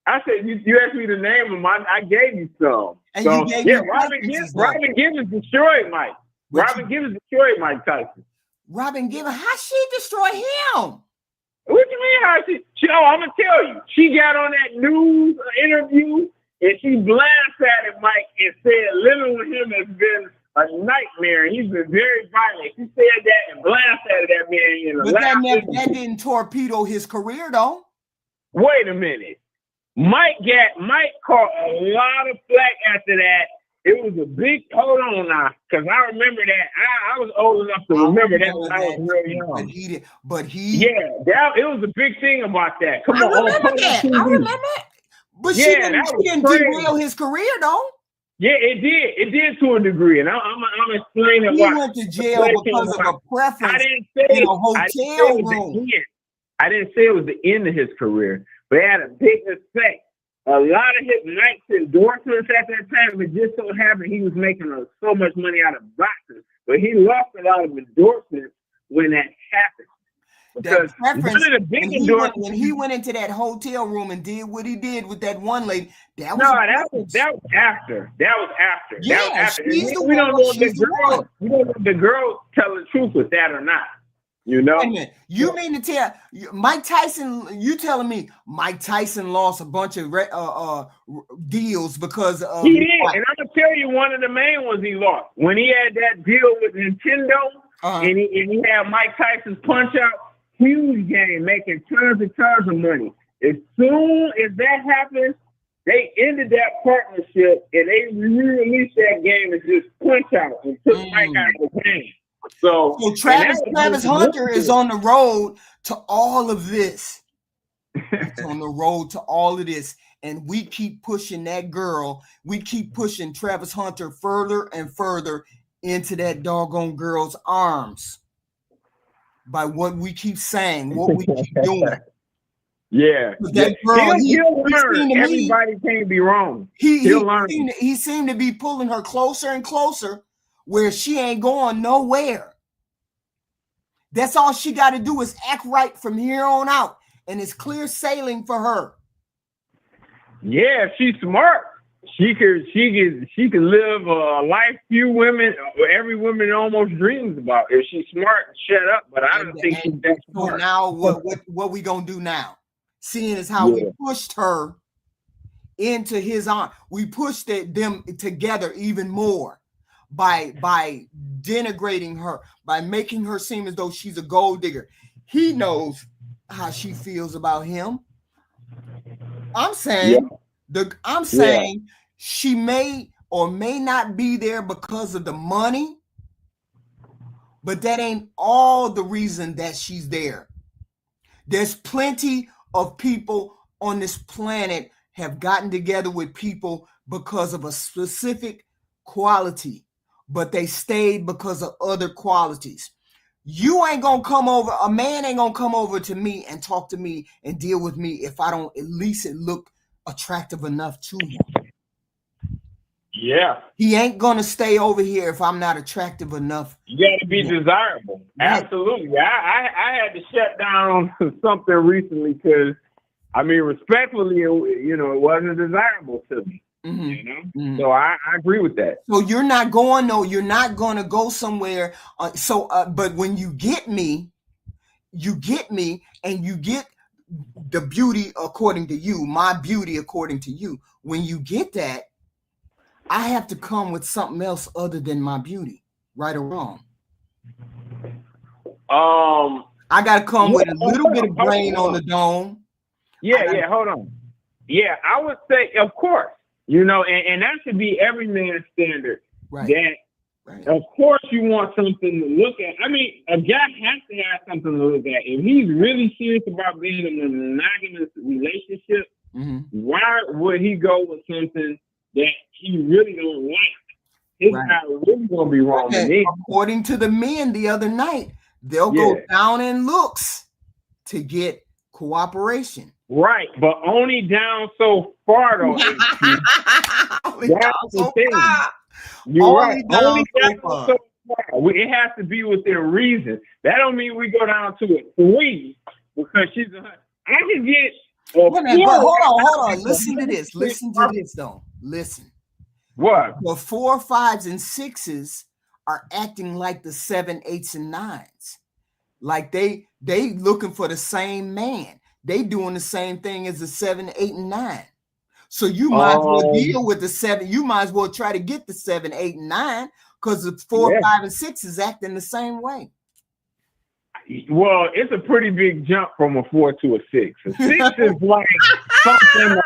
I said you asked me to name them. I gave you some. And So you gave yeah, me Robin Givens destroyed Mike. Robin Givens destroyed Mike Tyson. Robin Givens, how she destroy him? What you mean how she oh, I'm gonna tell you. She got on that news interview and she blasted at Mike and said living with him has been a nightmare. He's been very violent. She said that and blasted at that man in a But that didn't torpedo his career though. Wait a minute. Mike caught a lot of flack after that. It was a big hold on now, because I remember that. I was old enough to remember that when I was real young. It was a big thing about that. Come on, I remember it. But she didn't derail his career though. Yeah, it did. It did to a degree, and I'm explaining why. He went to jail because of a preference in a hotel room. I didn't say it was the end of his career, but it had a big effect. A lot of his Mike's endorsements at that time, it just so happened he was making so much money out of boxing, but he lost a lot of endorsements when that happened. Because one of the big endorsements, when he went into that hotel room and did what he did with that one lady, that was after. Yeah, we don't know if the girl tell the truth with that or not. You know, you mean to tell Mike Tyson? You telling me Mike Tyson lost a bunch of deals because of he did, and I'm gonna tell you one of the main ones he lost when he had that deal with Nintendo, and he had Mike Tyson's Punch Out, huge game, making tons of money. As soon as that happened, they ended that partnership and they re-released that game as just Punch Out and took Mike out of the game. So Travis Hunter is on the road to all of this. It's on the road to all of this. And we keep pushing that girl. We keep pushing Travis Hunter further and further into that doggone girl's arms by what we keep saying, what we keep doing. Yeah. That girl, he'll learn. Everybody can't be wrong. He'll learn. He seemed to be pulling her closer and closer where she ain't going nowhere. That's all she got to do is act right from here on out, and it's clear sailing for her. Yeah, if she's smart, she could live a life every woman almost dreams about. If she's smart, shut up. But I don't think she's that smart. So now, what we gonna do now? Seeing as how we pushed her into his arm, we pushed them together even more. By denigrating her, by making her seem as though she's a gold digger. He knows how she feels about him. I'm saying she may or may not be there because of the money, but that ain't all the reason that she's there. There's plenty of people on this planet have gotten together with people because of a specific quality, but they stayed because of other qualities. You ain't gonna come over, a man ain't gonna come over to me and talk to me and deal with me if I don't at least look attractive enough to him. Yeah. He ain't gonna stay over here if I'm not attractive enough. You gotta be desirable. Absolutely. I had to shut down something recently because, I mean, respectfully, it wasn't desirable to me. Mm-hmm. So I agree with that. So you're not going to go somewhere. But when you get me and you get the beauty according to you, my beauty according to you. When you get that, I have to come with something else other than my beauty, right or wrong. I got to come with a little bit of brain on the dome. Yeah, hold on. Yeah, I would say, of course. And that should be every man's standard. Right. That, of course, you want something to look at. I mean, a guy has to have something to look at. If he's really serious about being in a monogamous relationship, why would he go with something that he really don't like? It's not really going to be wrong with me. According to the men the other night, they'll go down in looks to get cooperation. Right, but only down so far though. That's the thing. You're right. Only down so far. It has to be within reason. That don't mean we go down to a 3 because she's a. I can get. Hold on. Listen to this. Listen. What? The 4, 5s, and 6s are acting like the 7, 8s, and 9s. Like they looking for the same man. They doing the same thing as the 7, 8, and 9. So you might as well deal with the 7. You might as well try to get the 7, 8, and 9 because the 4, 5, and 6 is acting the same way. Well, it's a pretty big jump from a 4 to a 6. A 6 is like something.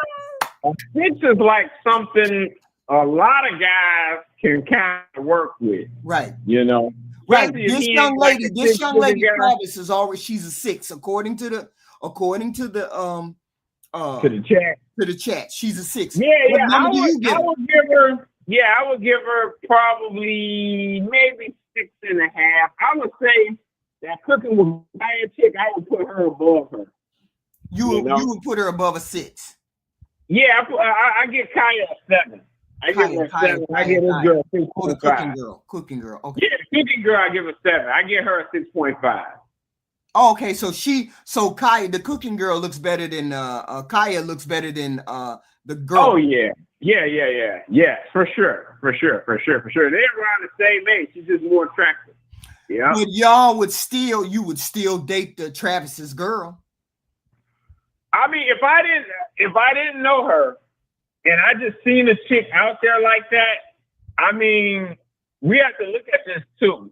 A 6 is like something a lot of guys can kind of work with. Right. You know. Right. This young lady, Travis is already, she's a 6 according to the to the chat. To the chat, she's a 6. Yeah, yeah. I would give her probably maybe 6.5. I would say that cooking with Kaya chick, I would put her above her. You would put her above a 6. Yeah, I get Kaya a 7. I give her a 7. I give this girl a 6.5. Cooking girl. Okay. Yeah, the cooking girl, I give a 7. I get her a 6.5. Oh, okay, so Kaya, the cooking girl looks better than Kaya looks better than the girl. Oh yeah, for sure. They're around the same age. She's just more attractive. Yeah. But you would still date the Travis's girl. I mean, if I didn't know her, and I just seen a chick out there like that, I mean, we have to look at this too.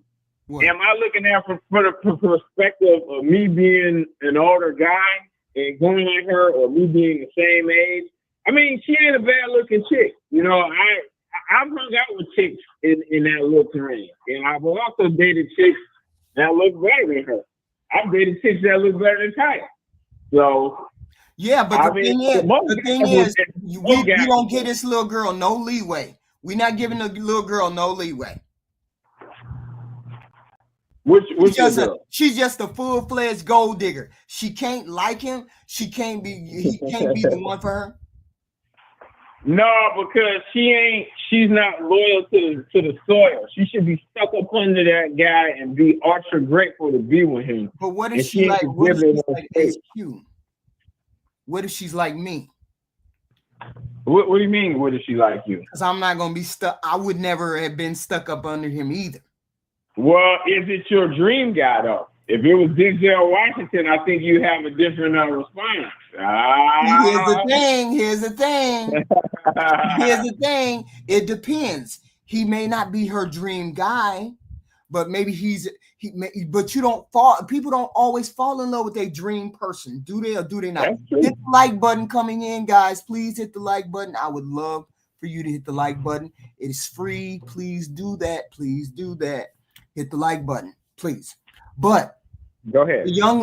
What? Am I looking at from the perspective of me being an older guy and going like her, or me being the same age? I mean, she ain't a bad looking chick. You know, I've hung out with chicks in that look range, and I've also dated chicks that look better than her. I've dated chicks that look better than Kaya. So yeah, but the thing is, we don't give this little girl no leeway. We're not giving the little girl no leeway. She's just a full-fledged gold digger. She can't like him. He can't be the one for her. No, because she's not loyal to the soil. She should be stuck up under that guy and be ultra grateful to be with him. But what if she like HQ? What if she's like me? What do you mean? What if she like you? Because I'm not gonna be stuck. I would never have been stuck up under him either. Well, is it your dream guy though? If it was Denzel Washington, I think you have a different response. Here's the thing. It depends. He may not be her dream guy, but maybe but people don't always fall in love with their dream person. Do they or do they not? Hit the like button coming in, guys. Please hit the like button. I would love for you to hit the like button. It is free. Please do that. Hit the like button, please. But go ahead. The young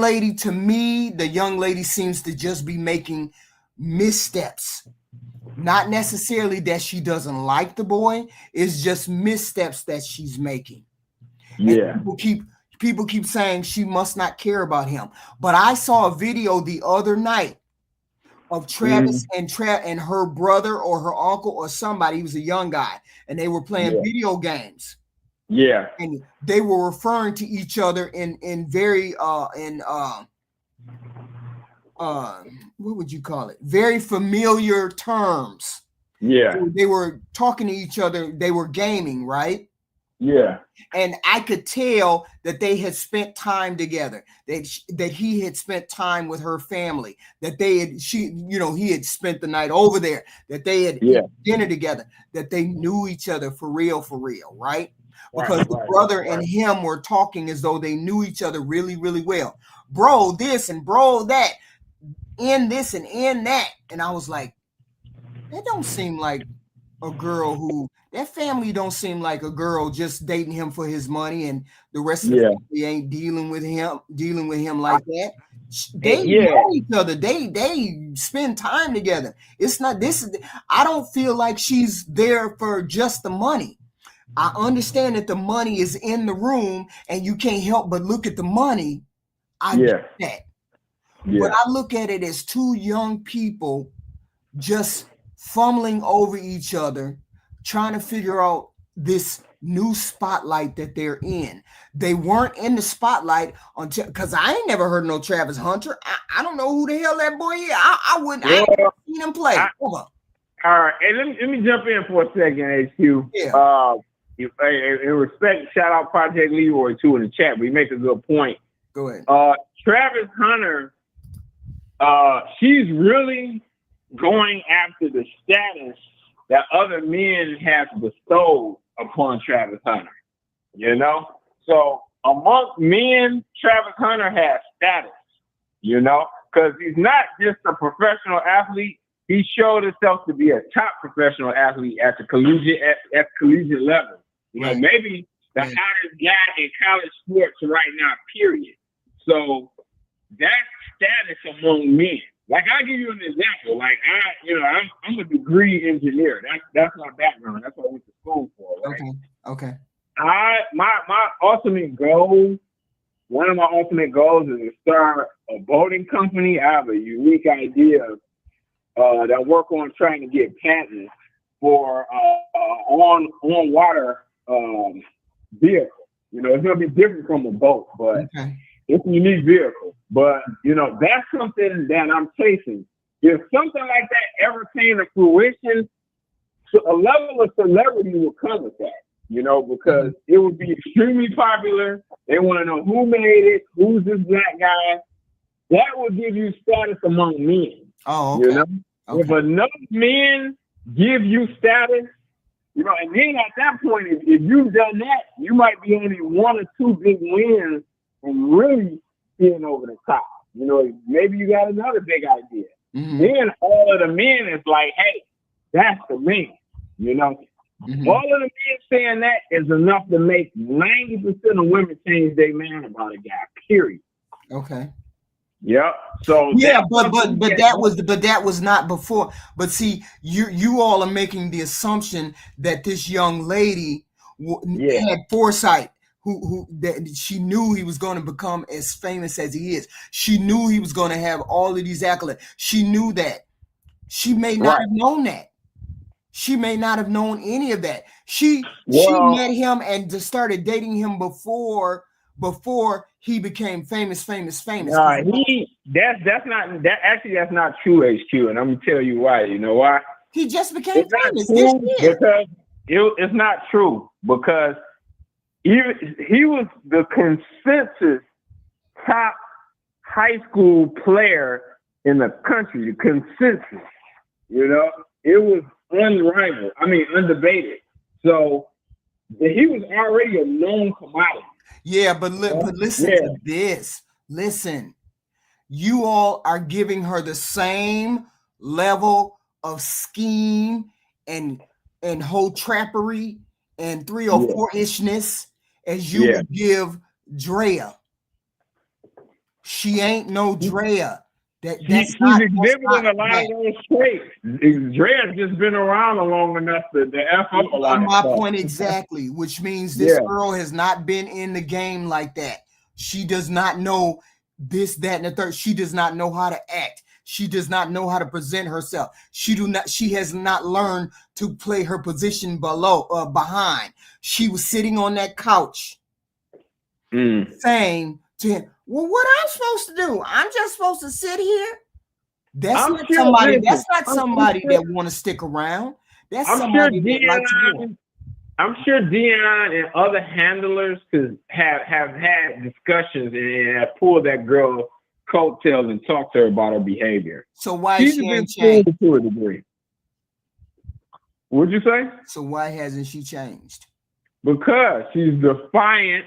lady seems to just be making missteps. Not necessarily that she doesn't like the boy. It's just missteps that she's making. Yeah. And people keep saying she must not care about him. But I saw a video the other night of Travis and her brother or her uncle or somebody. He was a young guy, and they were playing video games. Yeah, and they were referring to each other in very what would you call it? Very familiar terms. Yeah, so they were talking to each other. They were gaming, right? Yeah, and I could tell that they had spent time together. That he had spent time with her family. That he had spent the night over there. That they had eaten dinner together. That they knew each other for real, right? Because the brother and him were talking as though they knew each other really, really well. Bro, this and bro, that, in this and in that. And I was like, that don't seem like a girl that family don't seem like a girl just dating him for his money and the rest of the family ain't dealing with him like that. They know each other. They spend time together. It's not I don't feel like she's there for just the money. I understand that the money is in the room and you can't help but look at the money. I get that. Yeah. But I look at it as two young people just fumbling over each other, trying to figure out this new spotlight that they're in. They weren't in the spotlight until, because I ain't never heard no Travis Hunter. I don't know who the hell that boy is. I ain't seen him play. All right, hey, let me jump in for a second, HQ. Yeah. In respect, shout out Project Leroy too in the chat. We make a good point. Go ahead. Travis Hunter, she's really going after the status that other men have bestowed upon Travis Hunter. You know, so amongst men, Travis Hunter has status. You know, because he's not just a professional athlete. He showed himself to be a top professional athlete at the collegiate level. You know, maybe the hottest guy in college sports right now, period. So that's status among men. Like, I'll give you an example. Like, I'm a degree engineer. That's my background. That's what I went to school for, right? Okay. My ultimate goal, one of my ultimate goals is to start a boating company. I have a unique idea that I work on trying to get patents for on water vehicle. You know, it's gonna be different from a boat, but it's a unique vehicle. But you know, that's something that I'm chasing. If something like that ever came to fruition, so a level of celebrity will come with that. You know, because it would be extremely popular. They want to know who made it, who's this black guy. That would give you status among men. Oh, okay. You know, if enough men give you status, you know, and then at that point, if you've done that, you might be only one or two big wins and really being over the top. You know, maybe you got another big idea. Then all of the men is like, hey, that's the man. You know, all of the men saying that is enough to make 90% of women change their man about a guy. Period. Okay. Yeah. So but that was not before. But see, you all are making the assumption that this young lady had foresight, who that she knew he was going to become as famous as he is. She knew he was going to have all of these accolades. She knew that. She may not have known that. She may not have known any of that. She met him and just started dating him before he became famous. That's not true, HQ, and I'm gonna tell you why. You know why? He just became famous this year. Because it's not true, because he was the consensus top high school player in the country. The consensus, you know, it was unrivaled. I mean, undebated. So he was already a known commodity. Yeah, but listen to this. Listen, you all are giving her the same level of scheme and whole trappery and 304-ishness as you would give Drea. She ain't no Drea. She's exhibiting a lot of those traits. Drea's just been around long enough to F up a lot. My point exactly, which means this girl has not been in the game like that. She does not know this, that, and the third. She does not know how to act. She does not know how to present herself. She has not learned to play her position behind. She was sitting on that couch saying to him, well, what I'm supposed to do? I'm just supposed to sit here. That's not somebody that want to stick around. That's somebody that likes to do. I'm sure Dion and other handlers have had discussions and have pulled that girl coattails and talked to her about her behavior. So why is she ain't changed to a degree? What'd you say? So why hasn't she changed? Because she's defiant.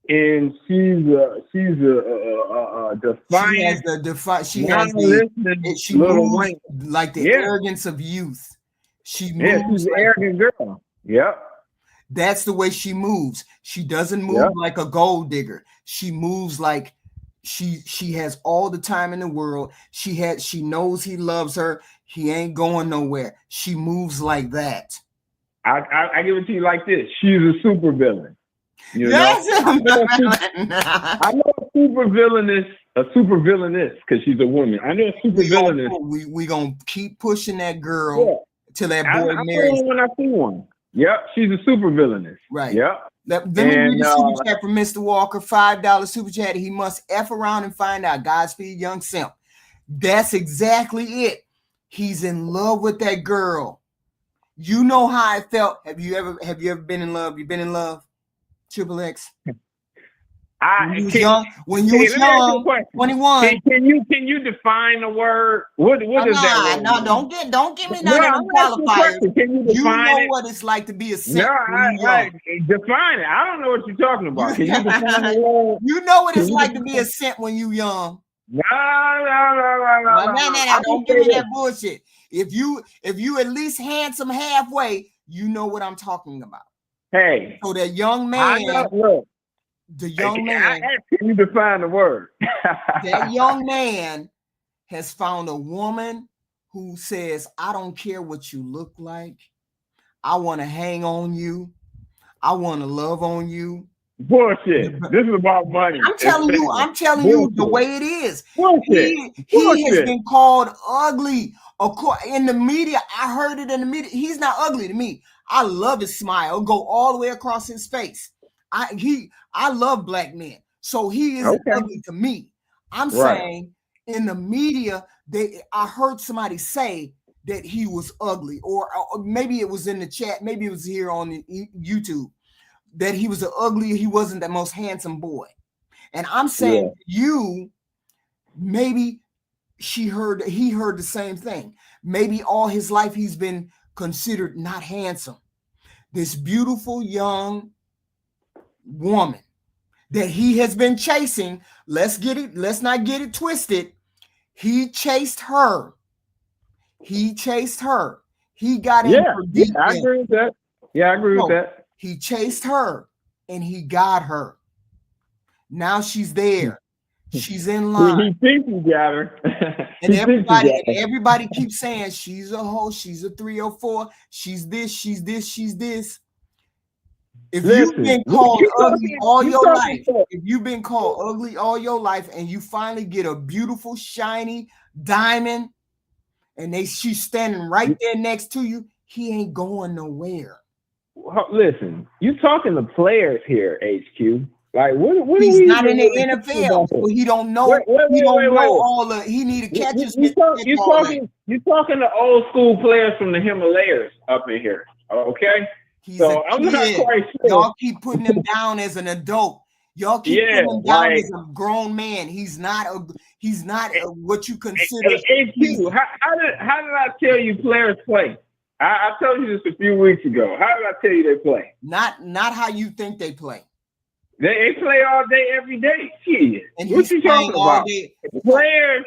And she's a defiant. She moves like the arrogance of youth. She moves. She's an arrogant girl. Yep. That's the way she moves. She doesn't move like a gold digger. She moves like she has all the time in the world. She knows he loves her. He ain't going nowhere. She moves like that. I give it to you like this. She's a super villain. You know? I know a super villainess because she's a woman. I know a super villainess. We gonna keep pushing that girl till that boy marries. When I see one. Yep, she's a super villainess. Right. Yep. Let me read the super chat from Mr. Walker. $5 super chat. He must F around and find out. Godspeed, young simp. That's exactly it. He's in love with that girl. You know how I felt. Have you ever been in love? You been in love, Triple X? When you was young, 21. Can you define the word? What does that word No, mean? don't give me none of them qualifiers. Can you define it? What it's like to be a simp. No, I define it. I don't know what you're talking about. Can you define the word? You know what it's like to be a simp when you young. No. Don't give me that bullshit. If you at least handsome halfway, you know what I'm talking about. Hey. So that young man, can you define the word? That young man has found a woman who says, I don't care what you look like. I want to hang on you. I want to love on you. Bullshit. This is about money. I'm telling you the way it is. Bullshit. He has been called ugly. In the media, I heard it in the media. He's not ugly to me. I love his smile. Go all the way across his face. I love black men. So he isn't ugly to me. I'm saying in the media, I heard somebody say that he was ugly, or maybe it was in the chat, maybe it was here on YouTube, that he was he wasn't the most handsome boy. And I'm saying maybe he heard the same thing. Maybe all his life he's been considered not handsome. This beautiful young woman that he has been chasing, let's not get it twisted. He chased her. He got in her deep. I agree with that. Yeah, I agree with that. He chased her and he got her. Now she's there. She's in line. He thinks he got her. And everybody keeps saying she's a hoe, she's a 304, she's this, she's this, she's this. If you've been called ugly all your life, and you finally get a beautiful, shiny diamond, and she's standing right there next to you, he ain't going nowhere. Well, listen, you talking to players here, HQ. Like, what he's not in the NFL, so he don't know. He don't know all the. He need to catch his. You talking to old school players from the Himalayas up in here, okay? I'm not quite sure. Y'all keep putting him down as an adult. Y'all keep putting him down as a grown man. He's not what you consider. HQ, how did I tell you players play? I told you this a few weeks ago. How did I tell you they play? Not how you think they play. They play all day, every day. Shit. And what you talking about? Players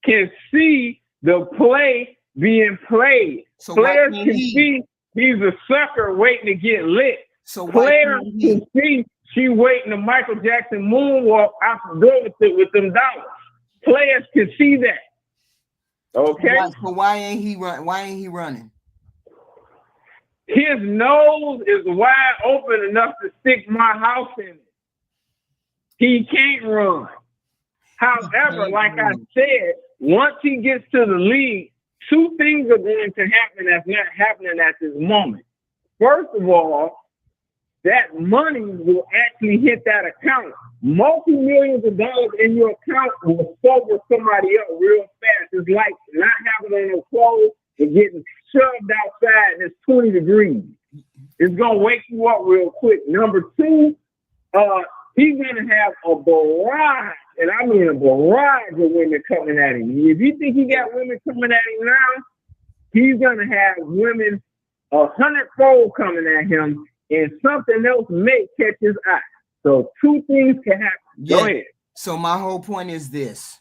can see the play being played. So players can see he's a sucker waiting to get lit. So players can see she waiting to Michael Jackson moonwalk out the door with them dollars. Players can see that. Okay. So why ain't he running? His nose is wide open enough to stick my house in it. He can't run. However, like I said, once he gets to the league, two things are going to happen that's not happening at this moment. First of all, that money will actually hit that account. Multi-millions of dollars in your account will sober somebody up real fast. It's like not having on no clothes and getting shoved outside and it's 20 degrees. It's going to wake you up real quick. Number two, he's going to have a barrage, and I mean a barrage of women coming at him. If you think he got women coming at him now, he's going to have women 100-fold coming at him, and something else may catch his eye. So two things can happen. Go ahead. So my whole point is this.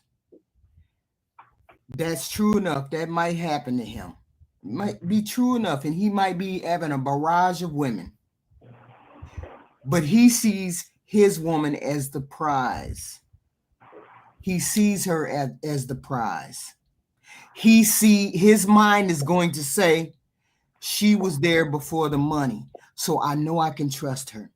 That's true enough. That might happen to him. It might be true enough, and he might be having a barrage of women. But he sees his woman as the prize. He sees her as the prize. His mind is going to say, she was there before the money, so I know I can trust her.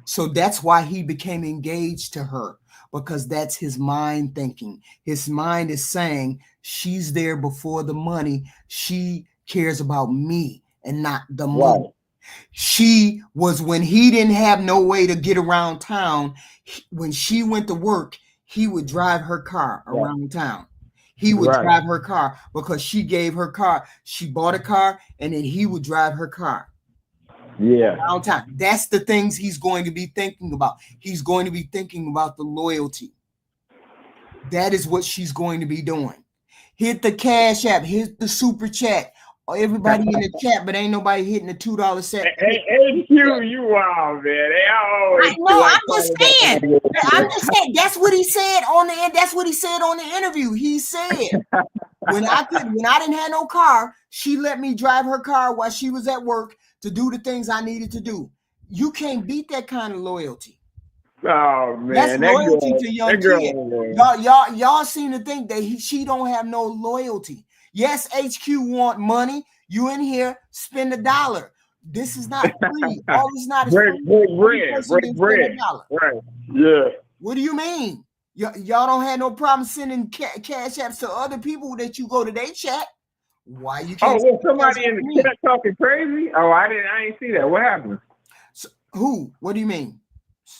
So that's why he became engaged to her, because that's his mind thinking. His mind is saying, she's there before the money. She cares about me and not the money. Wow. She was, when he didn't have no way to get around town, when she went to work, he would drive her car around town. He would drive her car because she gave her car. She bought a car, and then he would drive her car. Yeah. All time. That's the things he's going to be thinking about. He's going to be thinking about the loyalty. That is what she's going to be doing. Hit the Cash App. Hit the Super Chat. Everybody in the chat, but ain't nobody hitting the $2 set. Hey, you wild, man. They always. I'm just saying. That's what he said on the end. That's what he said on the interview. He said when I didn't have no car, she let me drive her car while she was at work to do the things I needed to do. You can't beat that kind of loyalty. Oh man, that's loyalty to young kids. Y'all seem to think that she don't have no loyalty. Yes, HQ want money. You in here, spend $1. This is not free. All this not is break bread. Right. Yeah. What do you mean? Y'all don't have no problem sending cash apps to other people that you go to their chat. Why you can't? Oh, somebody in the chat talking crazy? Oh, I ain't see that. What happened? So, who? What do you mean?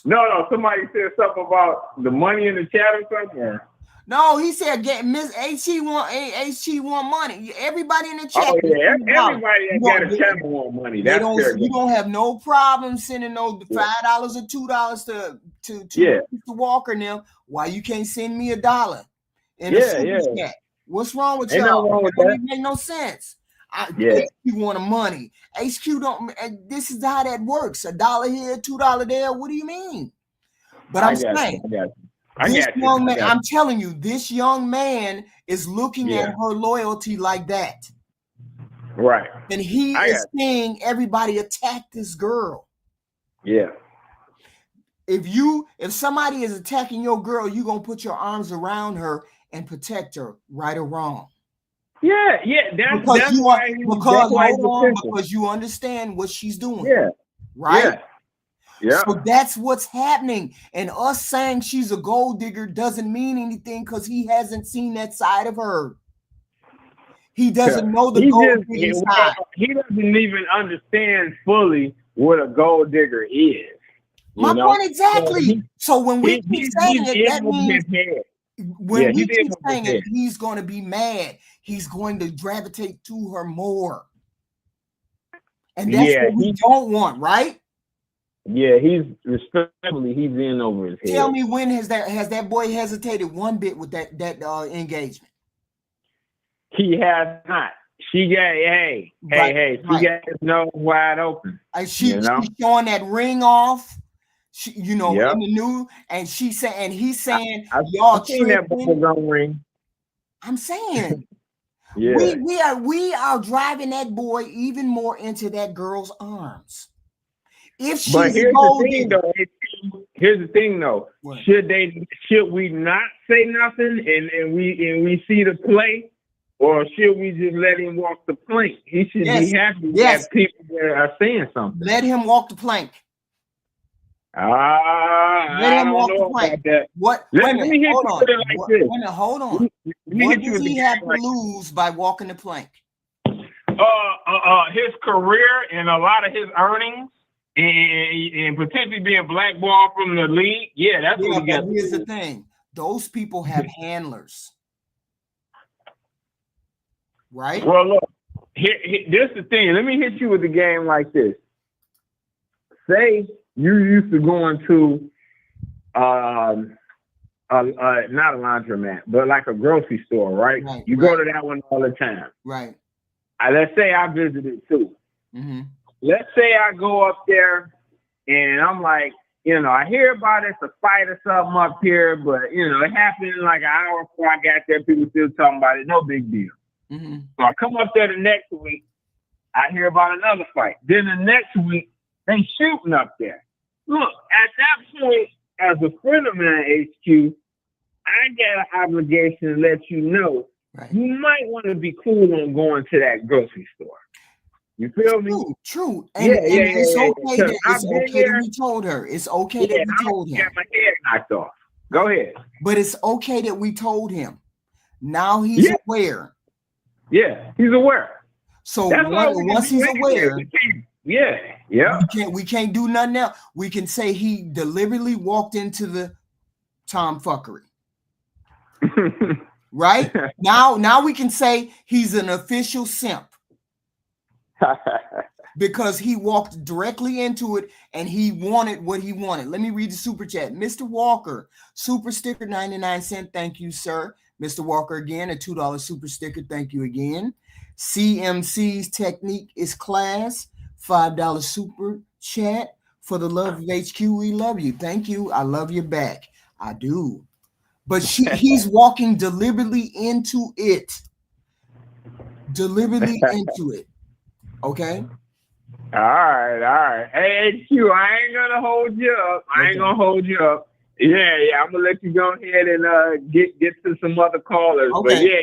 No. Somebody said something about the money in the chat or something. No, he said get Miss HG want money. Everybody in the chat. Oh yeah, everybody that got a channel want money. That's you don't have no problem sending no $5 or $2 to Walker now. Why you can't send me $1 in a super chat? What's wrong with y'all? Wrong with that. It make no sense. HQ want the money. HQ don't. This is how that works. $1 here, $2 there. What do you mean? But I'm saying. This young man, I'm telling you, this young man is looking at her loyalty like that. Right. And he is seeing everybody attack this girl. Yeah. If somebody is attacking your girl, you're going to put your arms around her and protect her, right or wrong. Yeah. Because you understand what she's doing. Yeah. Right? Yeah. Yeah. So that's what's happening. And us saying she's a gold digger doesn't mean anything because he hasn't seen that side of her. He doesn't know the gold digger side. He doesn't even understand fully what a gold digger is. My point exactly. So when we keep saying it, that means when we keep saying it, he's going to be mad. He's going to gravitate to her more. And that's what we don't want, right? Yeah, he's in over his head. Tell me, when has that boy hesitated one bit with that engagement? He has not. She got she got his nose wide open. She's showing that ring off. She, in the new, and he's saying, y'all seen that bubblegum ring. I'm saying, we are driving that boy even more into that girl's arms. If she's here's the thing though. What? Should we not say nothing and we see the play, or should we just let him walk the plank? He should be happy that people that are saying something. Let him walk the plank. Let him walk the plank. What? Let me hit you with it like this. Hold on. What does he have to lose by walking the plank? His career and a lot of his earnings. And potentially being blackballed from the league, that's what he got. Here's the thing: those people have handlers, right? Well, look, this is the thing. Let me hit you with a game like this. Say you used to going to, not a laundromat, but like a grocery store, right? You go to that one all the time, right? Let's say I visited too. Mm-hmm. Let's say I go up there and I'm like, I hear about it's a fight or something up here, but it happened in like an hour before I got there. People still talking about it. No big deal. Mm-hmm. So I come up there the next week. I hear about another fight. Then the next week, they shooting up there. Look, at that point, as a friend of mine, HQ, I got an obligation to let you know you might want to be cool on going to that grocery store. You feel me? True. And it's okay that we told her. It's okay that we told him. Got my head knocked off. Go ahead. But it's okay that we told him. Now he's aware. Yeah, he's aware. So once he's aware, we can't do nothing else. We can say he deliberately walked into the tomfuckery. right? Now we can say he's an official simp because he walked directly into it and he wanted what he wanted. Let me read the super chat. Mr. Walker, super sticker 99¢. Thank you, sir. Mr. Walker again, a $2 super sticker. Thank you again. CMC's technique is class. $5 super chat. For the love of HQ, we love you. Thank you. I love you back. I do. But he's walking deliberately into it. Deliberately into it. Okay? All right. Hey, HQ, I ain't gonna hold you up. I ain't gonna hold you up. Yeah, I'm gonna let you go ahead and get to some other callers. Okay. But yeah,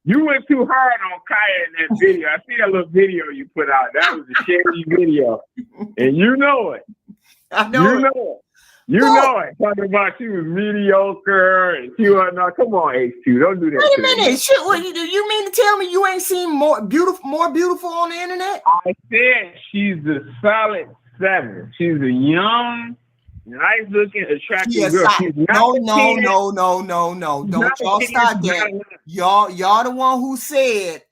you went too hard on Kaya in that video. I see that little video you put out. That was a shady video, and you know it. I know you know it. You know it. Talking about she was mediocre and she was not. Come on, HQ, don't do that. Wait a minute. Shit, what, you mean to tell me you ain't seen more beautiful on the internet? I said she's a solid 7. She's a young, nice looking, attractive girl. She's not No. Don't y'all start that. Y'all the one who said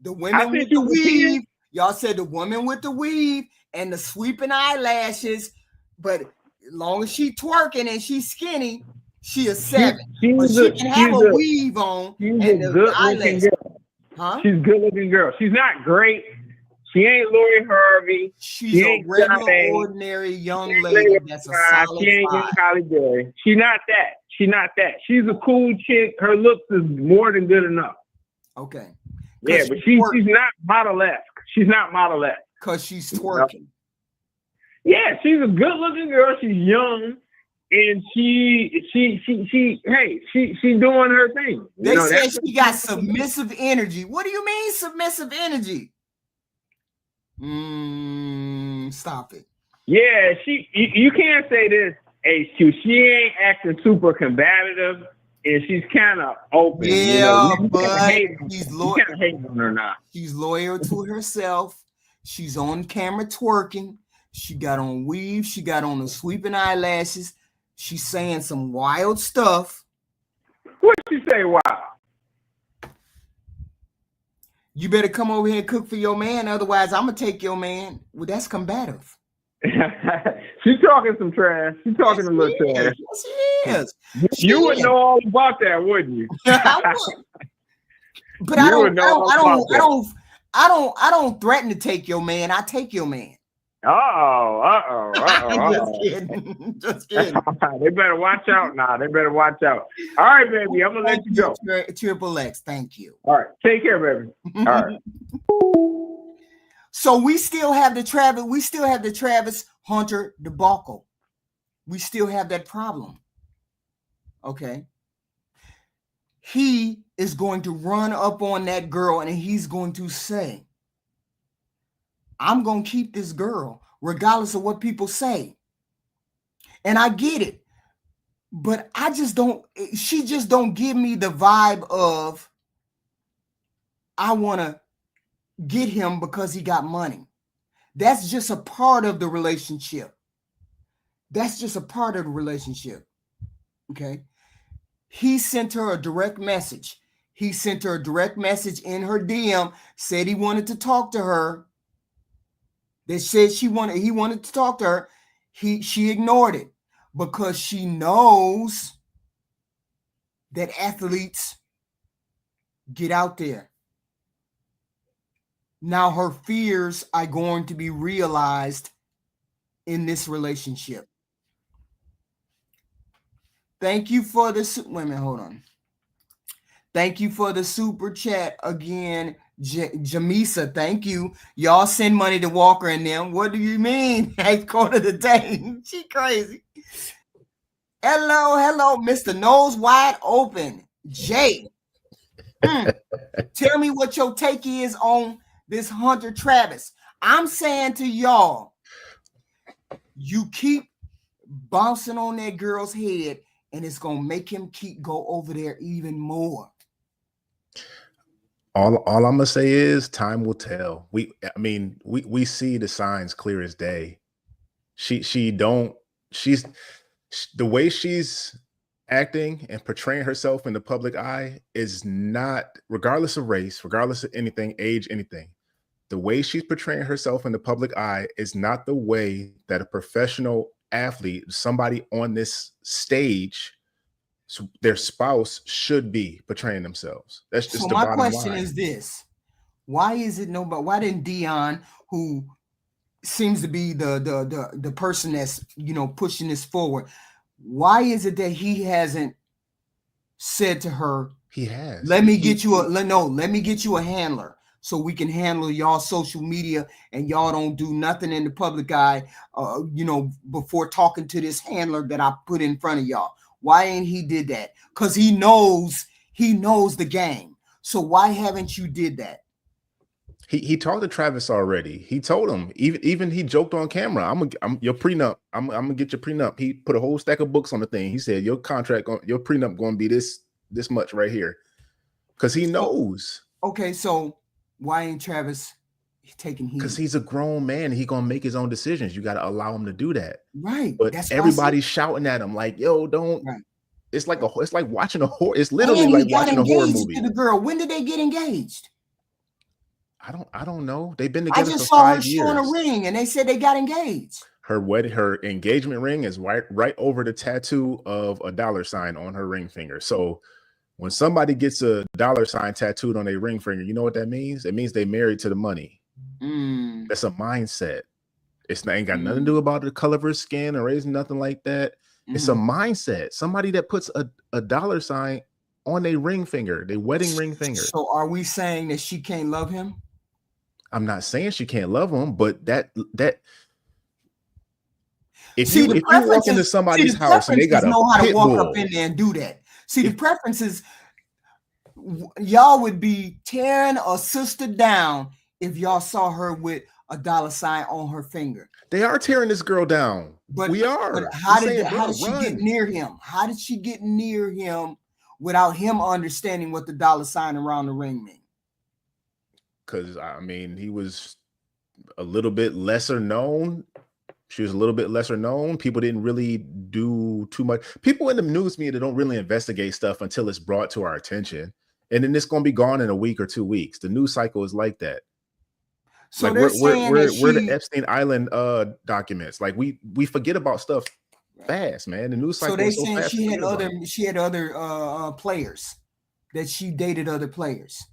the women with the weave. Y'all said the woman with the weave and the sweeping eyelashes, but as long as she twerking and she's skinny, she a 7. But she can have a weave on and the eyelashes. Huh? She's a good looking girl. She's not great. She ain't Lori Harvey. She's a regular, ordinary young lady that's a solid She ain't 5. Halle Berry. She's not that. She's a cool chick. Her looks is more than good enough. Okay. Yeah, but she's not model-esque. She's not model-esque. Because she's twerking. Yeah, she's a good looking girl. She's young. And she's doing her thing. They said she got submissive energy. What do you mean submissive energy? Stop it. Yeah, you can't say this, HQ. She ain't acting super combative, and she's kind of open. Yeah, but she's loyal. You can't hate on her now. She's loyal to herself. She's on camera twerking. She got on weave. She got on the sweeping eyelashes. She's saying some wild stuff. What'd she say wild? You better come over here and cook for your man. Otherwise, I'm going to take your man. Well, that's combative. She's talking some trash. She's talking a little trash. Yes, you would know all about that, wouldn't you? I would. But I don't threaten to take your man. I take your man. Just kidding. They better watch out now. They better watch out. All right, baby. I'm gonna let you go. Triple X. Thank you. All right. Take care, baby. All right. So we still have the Travis Hunter debacle. We still have that problem. Okay. He is going to run up on that girl and he's going to say, I'm going to keep this girl regardless of what people say. And I get it. But she just don't give me the vibe of I want to get him because he got money. That's just a part of the relationship. Okay. He sent her a direct message. He sent her a direct message in her DM, said he wanted to talk to her. They said he wanted to talk to her. She ignored it because she knows that athletes get out there. Now her fears are going to be realized in this relationship. Thank you for the wait a minute, hold on. Thank you for the super chat again, Jamisa. Thank you. Y'all send money to Walker and them. What do you mean? 8th quarter of the day. She crazy. Hello, Mr. Nose Wide Open. Jay. Tell me what your take is on this Hunter Travis. I'm saying to y'all, you keep bouncing on that girl's head and it's going to make him go over there even more. All I'm gonna say is time will tell. We see the signs clear as day. She's the way she's acting and portraying herself in the public eye is not, regardless of race, regardless of anything, age, anything. The way she's portraying herself in the public eye is not the way that a professional athlete, somebody on this stage, their spouse should be portraying themselves. That's just So the my bottom question line. is this: why is it nobody? Why didn't Dion, who seems to be the person that's pushing this forward, why is it that he hasn't said to her, He has. let me get you a handler so we can handle y'all social media and y'all don't do nothing in the public eye, before talking to this handler that I put in front of y'all. Why ain't he did that? Because he knows the game. So why haven't you did that? He talked to Travis already. He told him, even he joked on camera, I'm your prenup. I'm gonna get your prenup. He put a whole stack of books on the thing. He said your prenup gonna be this much right here. Because he knows. Okay, so why ain't Travis taking heat? Because he's a grown man. He gonna make his own decisions. You got to allow him to do that. Right. But everybody's shouting at him like, "Yo, don't." Right. It's like watching a horror. It's literally like watching a horror movie. To the girl. When did they get engaged? I don't know. They've been together for 5 years. I just saw her showing a ring, and they said they got engaged. Her engagement ring is right over the tattoo of a $sign on her ring finger. So when somebody gets a $sign tattooed on their ring finger, you know what that means? It means they married to the money. That's a mindset. Ain't got nothing to do about the color of her skin or race, nothing like that. It's a mindset. Somebody that puts a $sign on their ring finger, their wedding ring finger. So are we saying that she can't love him? I'm not saying she can't love him, but that if you walk into somebody's house and they got know how to walk bull up in there and do that. See, the preferences, y'all would be tearing a sister down if y'all saw her with a $sign on her finger. They are tearing this girl down. But we are. But how did she get near him? How did she get near him without him understanding what the $sign around the ring means? Because I mean, he was a little bit lesser known. She was a little bit lesser known. People didn't really do too much. People in the news media don't really investigate stuff until it's brought to our attention. And then it's going to be gone in a week or 2 weeks. The news cycle is like that. So like we're the Epstein Island documents. Like we forget about stuff fast, man. The news cycle. So they saying she had other players, that she dated other players.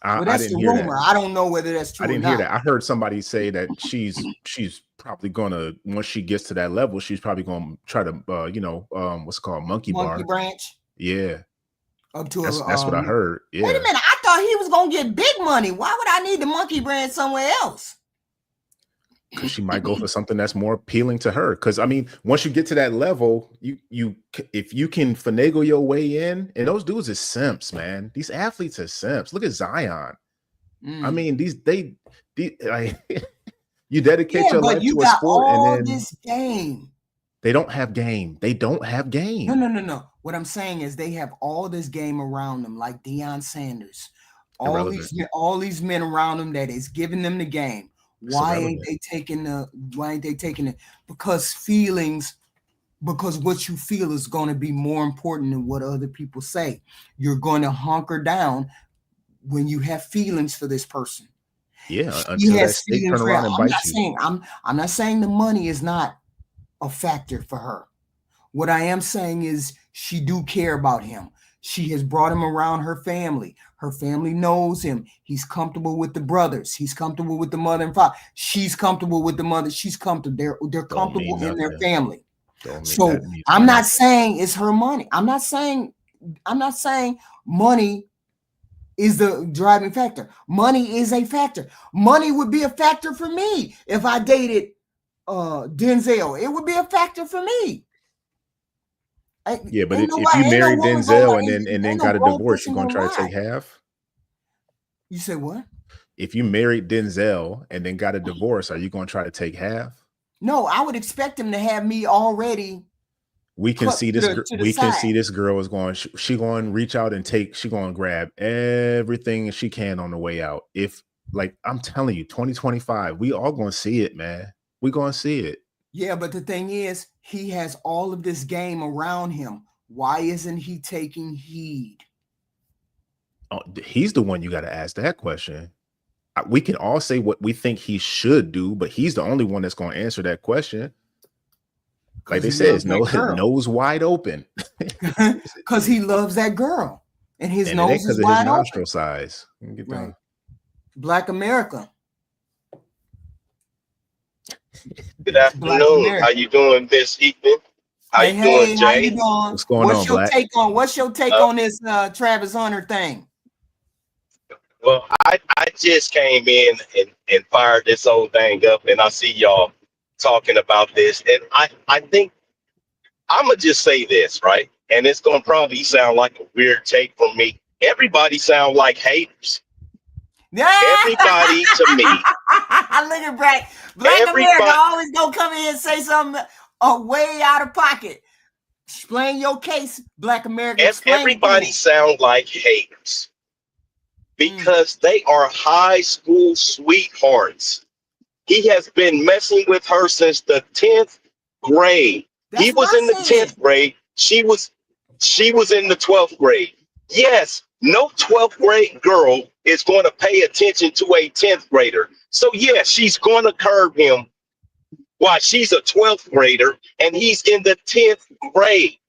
Well, that's the rumor. That. I don't know whether that's true. I didn't hear that. I heard somebody say that she's probably gonna, once she gets to that level, she's probably gonna try to what's it called, monkey branch. Yeah. Up to that's what I heard. Yeah. Wait a minute, I thought he was gonna get big money. Why would I need the monkey branch somewhere else? Because she might go for something that's more appealing to her. Because I mean, once you get to that level, you if you can finagle your way in, and those dudes are simps, man. These athletes are simps. Look at Zion. I mean, they you dedicate your life to a sport, and then this game. They don't have game. They don't have game. No. What I'm saying is they have all this game around them, like Deion Sanders. All these men around them that is giving them the game. Why ain't they taking it? Because what you feel is going to be more important than what other people say. You're going to hunker down when you have feelings for this person. Yeah, until that state turn around and bite you. I'm not saying the money is not a factor for her. What I am saying is she do care about him. She has brought him around her family. Her family knows him. He's comfortable with the brothers. He's comfortable with the mother and father. She's comfortable with the mother. She's comfortable. They're comfortable in their family. So I'm not saying it's her money. I'm not saying money is the driving factor. Money is a factor. Money would be a factor for me if I dated Denzel. It would be a factor for me. But if you married Denzel and then got a divorce, you're gonna try to take half? You said what? If you married Denzel and then got a divorce, are you gonna try to take half? No, I would expect him to have me already. We can see this. We can see this girl is going. She going to reach out and take. She going to grab everything she can on the way out. If, like, I'm telling you, 2025, we all going to see it, man. We going to see it. Yeah, but the thing is, he has all of this game around him. Why isn't he taking heed? Oh, he's the one you got to ask that question. We can all say what we think he should do, but he's the only one that's going to answer that question. Like they said, nose wide open. Because he loves that girl. And his and nose is of wide his nostril open. size. Right. Black America. Good afternoon. How you doing this evening? How you doing, Jay? How you doing? What's going on, Black? What's your take on this Travis Hunter thing? Well, I just came in and fired this whole thing up, and I see y'all talking about this, and I think I'm gonna just say this, right? And it's gonna probably sound like a weird take from me. Everybody sound like haters. Yeah. Everybody to me. Look at Black America always gonna come in and say something way out of pocket. Explain your case, Black America. Everybody sound like haters because they are high school sweethearts. He has been messing with her since the 10th grade. He was in the 10th grade. She was in the 12th grade. Yes, no 12th grade girl is going to pay attention to a 10th grader. So yes, she's going to curb him while she's a 12th grader and he's in the 10th grade.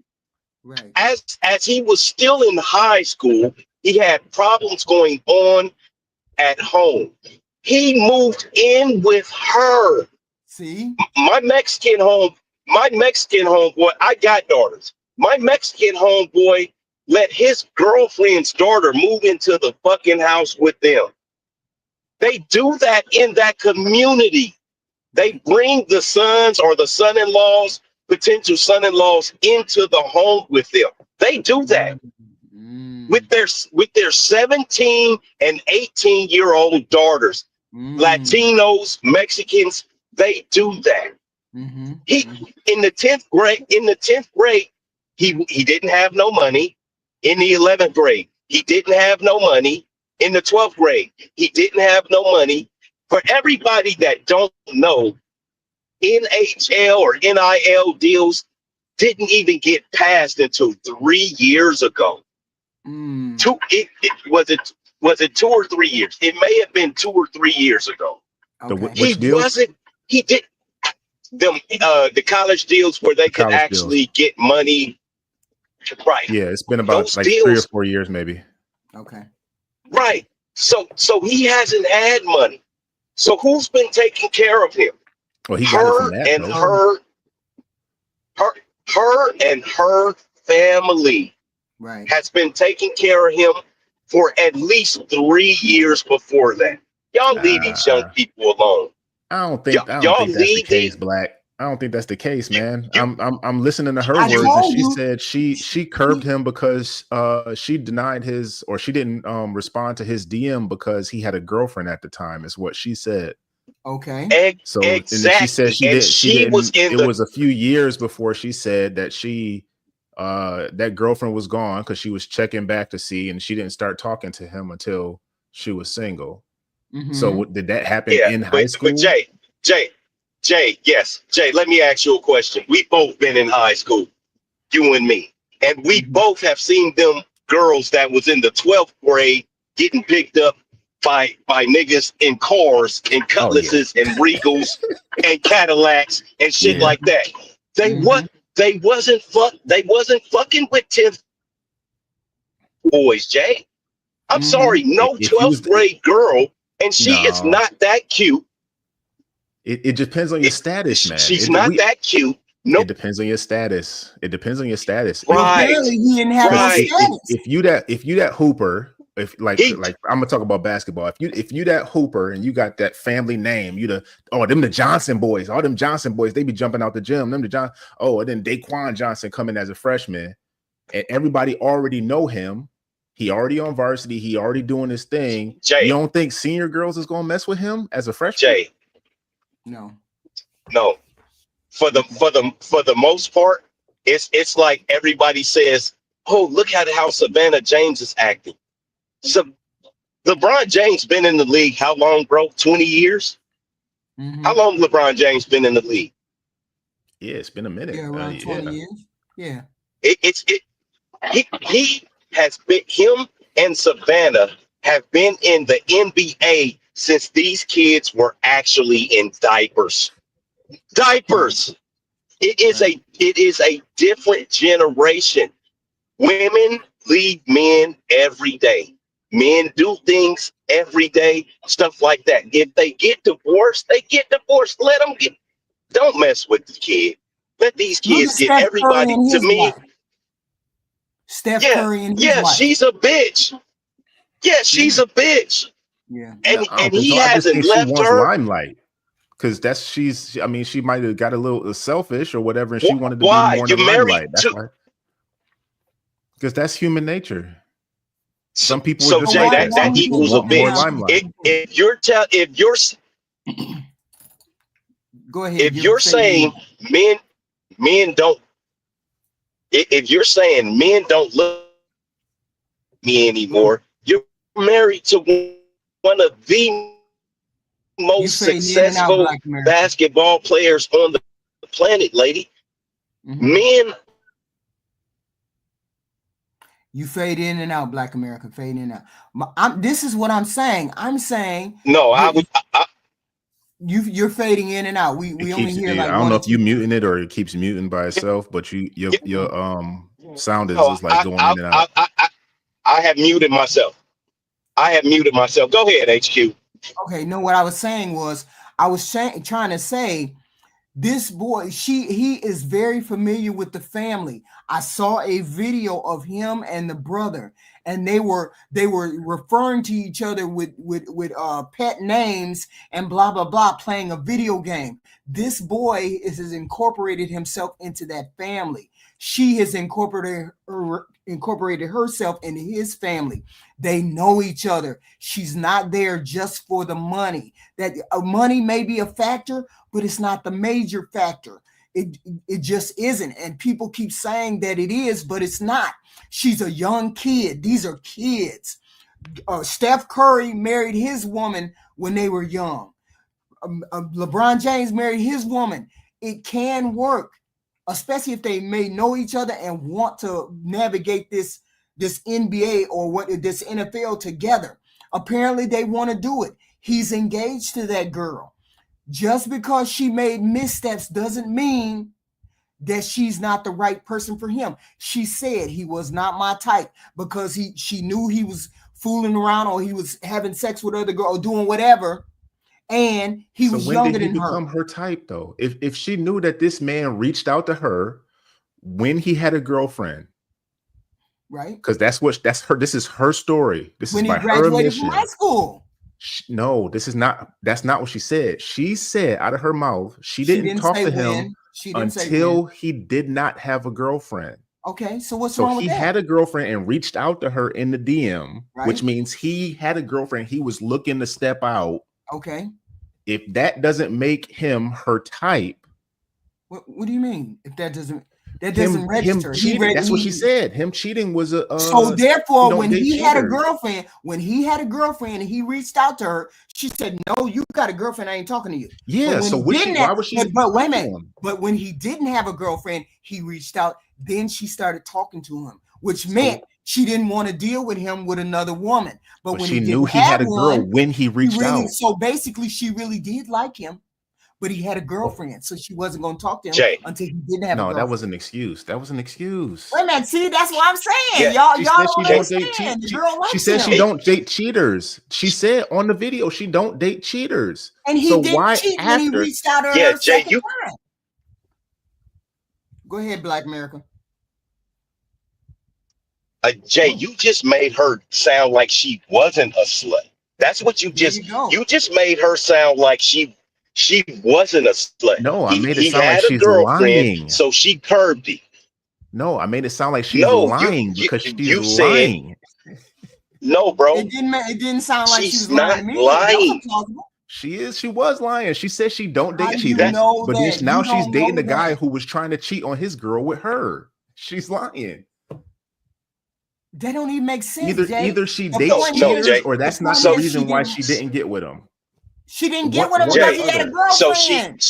Right. As he was still in high school, he had problems going on at home. He moved in with her. See? My Mexican homeboy, I got daughters. My Mexican homeboy let his girlfriend's daughter move into the fucking house with them. They do that in that community. They bring the sons or the son-in-laws, potential son-in-laws into the home with them. They do that with their 17 and 18-year-old daughters. Latinos, Mexicans, they do that. He in the 10th grade, he didn't have no money. In the 11th grade, he didn't have no money. In the 12th grade, he didn't have no money. For everybody that don't know, NHL or NIL deals didn't even get passed until 3 years ago. Was it 2 or 3 years? It may have been 2 or 3 years ago. Okay. He did them the college deals where they could actually get money. Right. Yeah, it's been about like 3 or 4 years, maybe. Okay. Right. So he hasn't had money. So who's been taking care of him? Well, he got it from that, and her and her family has been taking care of him for at least 3 years before that. Y'all leave these young people alone. I don't think that's the case, Black. I don't think that's the case, man. I'm listening to her words, and she said she curbed him because she denied his, or she didn't respond to his DM because he had a girlfriend at the time, is what she said. Okay. So exactly. And then she said it was a few years before she said that that girlfriend was gone because she was checking back to see, and she didn't start talking to him until she was single. So did that happen in high school? But Jay, yes. Jay, let me ask you a question. We've both been in high school, you and me. And we both have seen them girls that was in the 12th grade getting picked up by niggas in cars and Cutlasses and Regals and Cadillacs and shit like that. They wasn't fucking with 10th boys, Jay. I'm sorry, no 12th grade girl, and she is not that cute. It depends on your status, man. She's not that cute. No, it depends on your status. It depends on your status. Right. He didn't have no status. If you that hooper, if like I'm gonna talk about basketball. If you that hooper and you got that family name, them the Johnson boys, all them Johnson boys, they be jumping out the gym. And then Daquan Johnson coming as a freshman, and everybody already know him. He already on varsity. He already doing his thing. Jay, you don't think senior girls is gonna mess with him as a freshman? Jay. No. For the most part, it's like everybody says, "Oh, look at how Savannah James is acting." So LeBron James been in the league how long, bro? 20 years? How long LeBron James been in the league? Yeah, it's been a minute. Yeah, around 20 years. Yeah. He has been, him and Savannah have been in the NBA since these kids were actually in diapers. Diapers. It is a different generation. Women lead men every day. Men do things every day, stuff like that. If they get divorced, they get divorced. Let them get. Don't mess with the kid. Let these kids get Steph everybody. Curry and To his me, wife. Steph Curry and his wife. she's a bitch. Yeah, she's a bitch. Yeah, and I don't think he so. I just hasn't think she left wants her. limelight because I mean, she might have got a little selfish or whatever, and she wanted to be Why? more in You're the married limelight. That's to. why. Because that's human nature. Some people So are just Jay, like that. Some that people equals a want more bitch. limelight. If you're go ahead. if you're saying men don't, if you're saying men don't love me anymore, you're married to one of the most successful basketball players on the planet, lady. Men. You fade in and out, Black America, fade in and out. This is what I'm saying. I'm saying no, I would. You're fading in and out. We only hear like I don't know if you muting it or it keeps muting by itself, but your sound is just like going in and out. I have muted myself. Go ahead, HQ. Okay, no, what I was saying was trying to say this boy, he is very familiar with the family. I saw a video of him and the brother, and they were referring to each other with pet names and blah blah blah, playing a video game. This boy has incorporated himself into that family. She has incorporated herself into his family. They know each other. She's not there just for the money. That money may be a factor, but it's not the major factor. It just isn't. And people keep saying that it is, but it's not. She's a young kid. These are kids. Steph Curry married his woman when they were young. LeBron James married his woman. It can work, especially if they may know each other and want to navigate this NBA or this NFL together. Apparently they want to do it. He's engaged to that girl. Just because she made missteps doesn't mean that she's not the right person for him. She said he was not my type because she knew he was fooling around or he was having sex with other girl or doing whatever. And he was younger than her. Become her type though? If she knew that this man reached out to her when he had a girlfriend, right? Because that's her. This is her story. This when is by he graduated her from high school. No, that's not what she said. She said out of her mouth, she didn't talk to him until he did not have a girlfriend. Okay, so what's wrong with that? He had a girlfriend and reached out to her in the DM, right? Which means he had a girlfriend. He was looking to step out. Okay. If that doesn't make him her type. What do you mean? If that doesn't register. That's what she said. Him cheating was a so therefore when he had a girlfriend and he reached out to her, she said, "No, you got a girlfriend. I ain't talking to you." Yeah. So why was she? But wait a minute. But when he didn't have a girlfriend, he reached out. Then she started talking to him, which meant she didn't want to deal with him with another woman. But when she knew he had a girl when he reached out. So basically, she really did like him. But he had a girlfriend, so she wasn't going to talk to him until he didn't have a girlfriend. No, that was an excuse. That was an excuse. Wait a minute, see, that's what I'm saying. Y'all don't understand. She said she don't date cheaters. She said on the video she don't date cheaters. And he didn't cheat when he reached out to her second time. Go ahead, Black America. Jay, you just made her sound like she wasn't a slut. That's what you just made her sound like she wasn't a slut. No, I made it sound like she's lying. So she curbed it. No, I made it sound like she's lying because she's lying. No, bro. It didn't sound like she was lying. Lying. She was lying. She said she don't date cheaters. But now she's dating the guy who was trying to cheat on his girl with her. She's lying. That don't even make sense. Either she dates cheaters or that's not the reason why she didn't get with him. She didn't get with him because he had a girlfriend.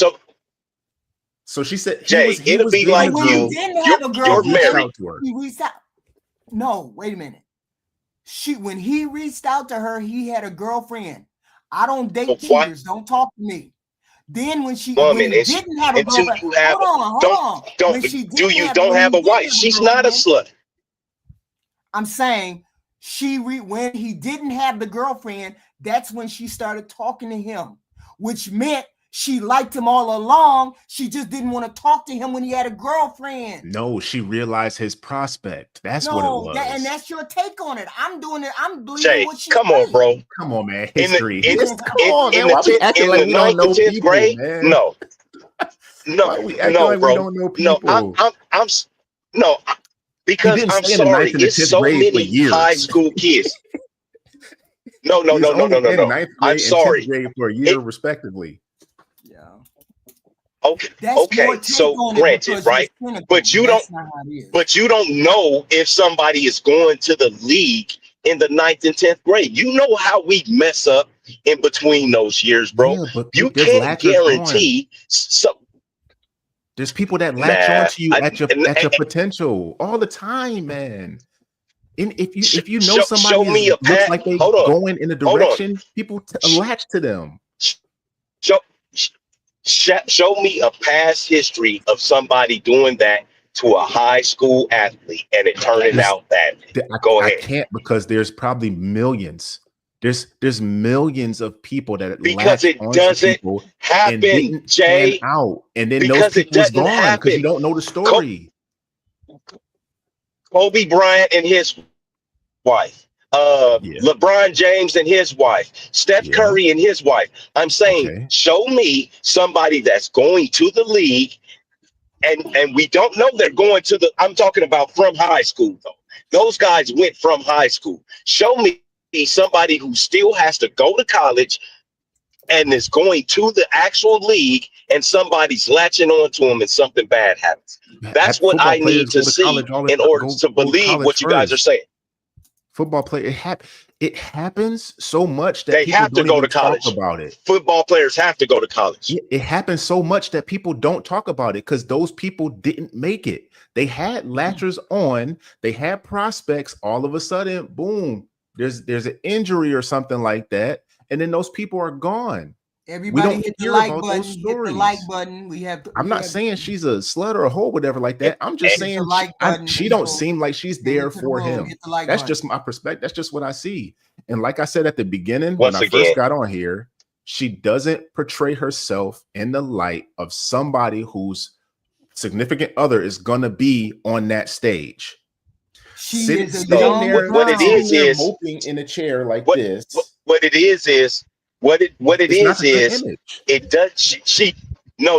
So she said Jay, he was be dating like a when girl. he didn't have a You're girlfriend, reached married. out to her. he reached out. No, wait a minute. When he reached out to her, he had a girlfriend. I don't date But why- cheaters. Don't talk to me. Then when he Woman, didn't have a until girlfriend, you have, hold on. When she don't when have he a wife. didn't have She's not a girlfriend, slut. I'm saying when he didn't have the girlfriend, that's when she started talking to him, which meant she liked him all along. She just didn't want to talk to him when he had a girlfriend. No, she realized his prospect. That's what it was. And that's your take on it. I'm doing it. I'm believing Jay, what she come on, bro. Come on, man. In History. the, Come on, man. Why we acting like we don't know people, man? No, Why we acting like bro. we don't know people? No, because didn't I'm stay in the ninth sorry. and the It's 10th so grade for many years. high school kids. No. In ninth grade I'm and sorry. 10th grade for a year, respectively. Yeah. Okay. So granted, right? But you don't. But you don't know if somebody is going to the league in the 9th and 10th grade. You know how we mess up in between those years, bro. Yeah, but you there's can't latchers guarantee. There's people that latch on to you at your potential all the time, man. And if you know somebody looks like they going in a direction, people latch to them. Show me a past history of somebody doing that to a high school athlete and it turning out badly. Go ahead. I can't, because there's probably millions. There's millions of people that because it doesn't happen, Jay. Out, and then those people is gone because you don't know the story. Kobe Bryant and his wife, LeBron James and his wife, Steph Curry and his wife. I'm saying, show me somebody that's going to the league, and we don't know they're going to the. I'm talking about from high school though. Those guys went from high school. Show me somebody who still has to go to college and is going to the actual league, and somebody's latching on to him and something bad happens. That's what I need to see in order to believe what you guys are saying. Football player, it happens so much that they have to go to college. Talk about it. Football players have to go to college. It happens so much that people don't talk about it because those people didn't make it. They had latchers on, they had prospects. All of a sudden, boom, there's an injury or something like that, and then those people are gone. Everybody hit the like button. Hit the like button. I'm not saying she's a slut or a hoe, whatever like that. I'm just saying she don't seem like she's there for him. That's just my perspective. That's just what I see. And like I said at the beginning, when I first got on here, she doesn't portray herself in the light of somebody whose significant other is gonna be on that stage. Sitting there moping in a chair like this. What it is it does she no.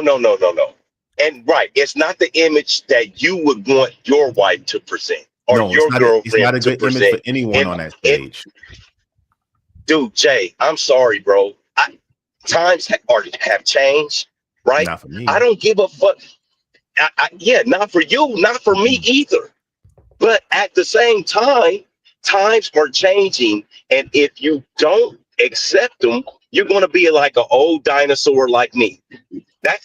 And right, it's not the image that you would want your wife to present or your girlfriend it's not a good to present image for anyone on that stage. Dude, Jay, I'm sorry, bro. Times have changed, right? Not for me. I don't give a fuck. Not for you, not for me either. But at the same time, times are changing, and if you don't accept them, you're going to be like an old dinosaur like me.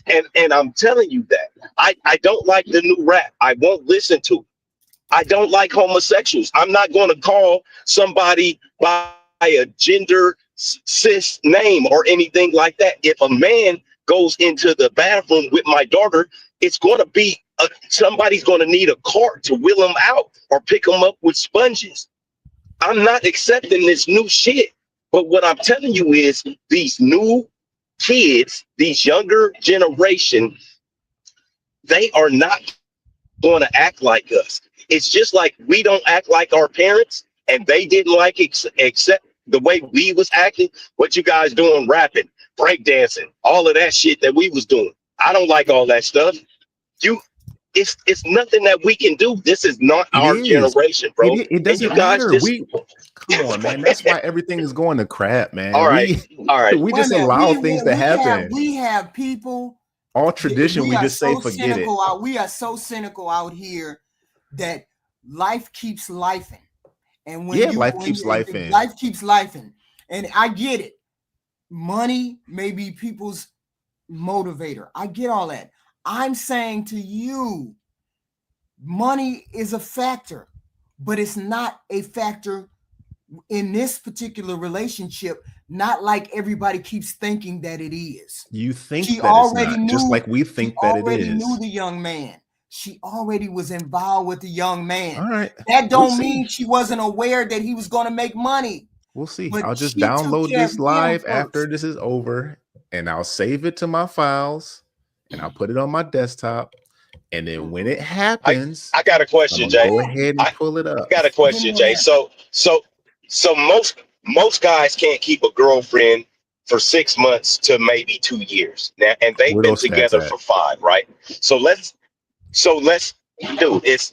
And I'm telling you that I don't like the new rap. I won't listen to it. I don't like homosexuals. I'm not going to call somebody by a gender cis name or anything like that. If a man goes into the bathroom with my daughter, it's going to be somebody's going to need a cart to wheel them out or pick them up with sponges. I'm not accepting this new shit. But what I'm telling you is these new kids, these younger generation, they are not going to act like us. It's just like we don't act like our parents, and they didn't like except the way we was acting. What you guys doing, rapping, breakdancing, all of that shit that we was doing. I don't like all that stuff. It's nothing that we can do. This is not our generation, bro. It doesn't matter. Come on, man. That's why everything is going to crap, man. All right. We just allow things to happen. We have people. All tradition, we just say forget it. We are so cynical out here that life keeps lifing. And life keeps lifing. And I get it. Money may be people's motivator. I get all that. I'm saying to you, money is a factor, but it's not a factor in this particular relationship, not like everybody keeps thinking that it is. You think She that it's already not, just knew, like we think that it already knew is. the young man. She already was involved with the young man. All right. That We'll don't mean see. she wasn't aware that he was going to make money. We'll see. But I'll just she took download care of this him live first. after this is over, and I'll save it to my files, and I'll put it on my desktop. And then when it happens, I got a question, I'm Jay. gonna go ahead and pull it I up. got a question, Jay. So most guys can't keep a girlfriend for 6 months to maybe 2 years now, and they've Where been those stats together at? for 5, right? So let's dude, it's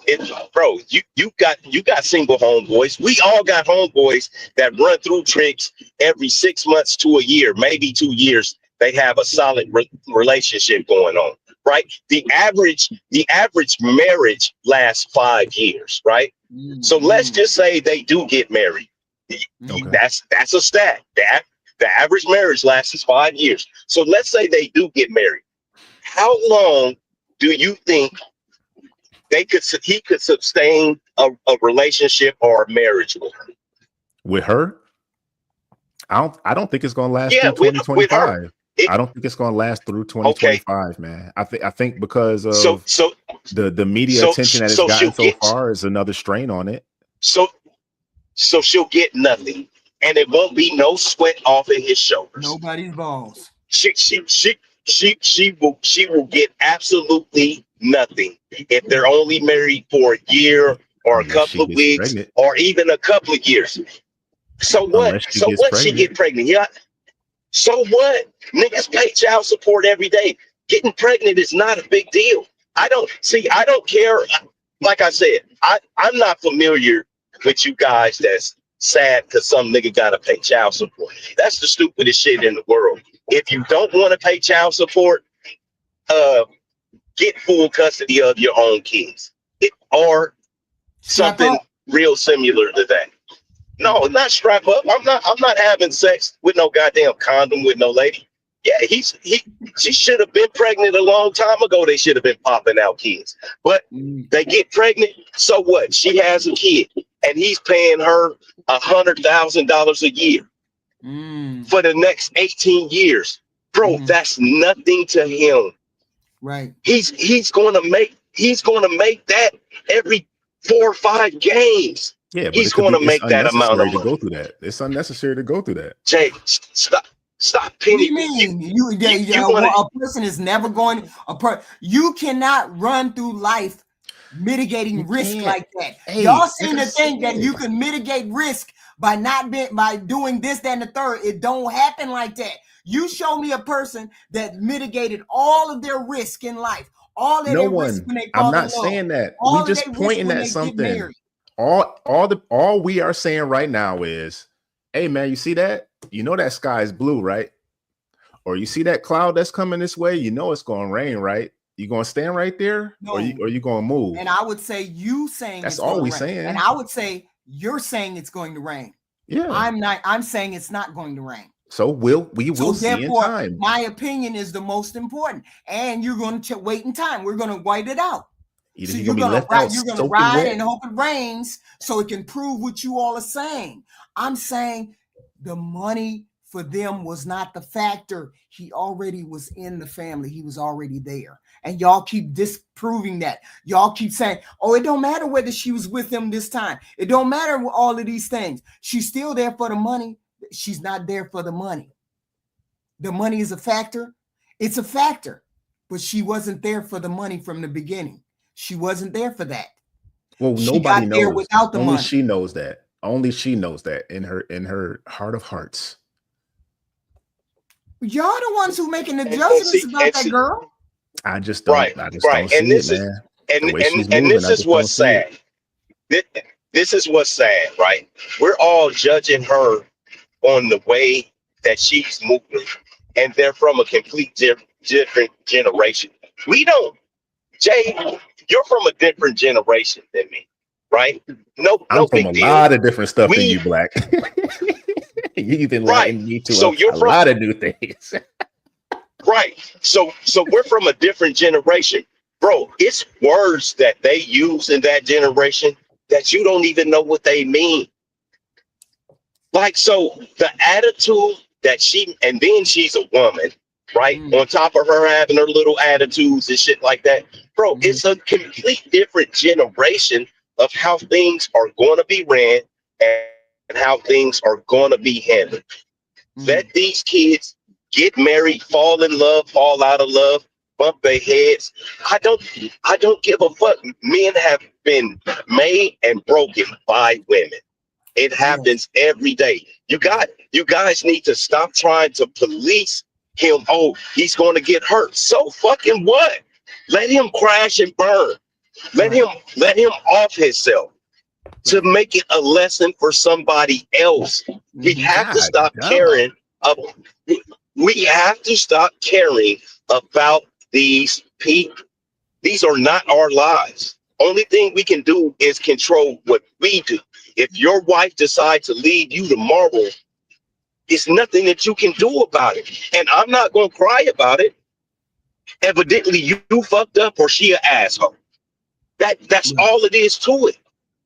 bro, you got single homeboys. We all got homeboys that run through tricks every 6 months to a year, maybe 2 years. They have a solid relationship going on, right? The average marriage lasts 5 years, right? So let's just say they do get married. Okay. That's a stat. That the average marriage lasts 5 years. So let's say they do get married. How long do you think he could sustain a relationship or a marriage with her? With her? I don't think it's gonna last Yeah, through with 2025. her. I don't think it's gonna last through 2025, man. I think because of So the media attention that it's gotten so far is another strain on it. So she'll get nothing, and it won't be no sweat off of his shoulders. Nobody's balls. She will get absolutely nothing if they're only married for a year or a couple of weeks or even a couple of years. So what? She get pregnant? Yeah. So what? Niggas pay child support every day. Getting pregnant is not a big deal. I don't care. Like I said, I'm not familiar with you guys that's sad because some nigga gotta pay child support. That's the stupidest shit in the world. If you don't want to pay child support, get full custody of your own kids, or something real similar to that. No, not strap up. I'm not having sex with no goddamn condom with no lady. Yeah, she should have been pregnant a long time ago. They should have been popping out kids. But they get pregnant, so what? She has a kid, and he's paying her $100,000 a year for the next 18 years. Bro, that's nothing to him. Right. He's gonna make that every 4 or 5 games. Yeah, but he's going to make that amount of money. To go through that. It's unnecessary to go through that. Jay, stop pinning me. A person is never going. You cannot run through life mitigating risk like that. Hey, y'all seem to think that you can mitigate risk by doing this, that, and the third. It don't happen like that. You show me a person that mitigated all of their risk in life. All of their risk when they fall in love. I'm not saying that. We just pointing at something. All we are saying right now is, hey man, you see that? You know that sky is blue, right? Or you see that cloud that's coming this way? You know it's going to rain, right? You going to stand right there, or you going to move? And I would say you saying that's all we saying. And I would say you're saying it's going to rain. Yeah, I'm not. I'm saying it's not going to rain. So we will see in time. My opinion is the most important, and you're going to wait in time. We're going to wait it out. Either so you're going to ride and hope it rains so it can prove what you all are saying. I'm saying the money for them was not the factor. He already was in the family. He was already there. And y'all keep disproving that. Y'all keep saying, oh, it don't matter whether she was with him this time. It don't matter all of these things. She's still there for the money. She's not there for the money. The money is a factor. It's a factor. But she wasn't there for the money from the beginning. She wasn't there for that. Well, nobody knows. There without the Only money. She knows that. Only she knows that in her heart of hearts. Y'all the ones who making the judgments about that girl. I just don't. Right. I just don't see it, man. And this is what's sad. This is what's sad, right? We're all judging her on the way that she's moving, and they're from a complete different generation. We don't. Jay, you're from a different generation than me, right? No big deal. A lot of different stuff than you, Black. You've been lying me to a lot of new things. Right. So we're from a different generation. Bro, it's words that they use in that generation that you don't even know what they mean. Like, so the attitude that and then she's a woman, right? On top of her having her little attitudes and shit like that. Bro, it's a complete different generation of how things are going to be ran and how things are going to be handled. Let these kids get married, fall in love, fall out of love, bump their heads. I don't give a fuck. Men have been made and broken by women. It happens every day. You guys need to stop trying to police him. Oh, he's going to get hurt. So fucking what? Let him crash and burn. Let him off himself to make it a lesson for somebody else. We have to stop caring. We have to stop caring about these people. These are not our lives. Only thing we can do is control what we do. If your wife decides to leave you tomorrow, it's nothing that you can do about it. And I'm not going to cry about it. Evidently, you fucked up or she an asshole. That's all it is to it.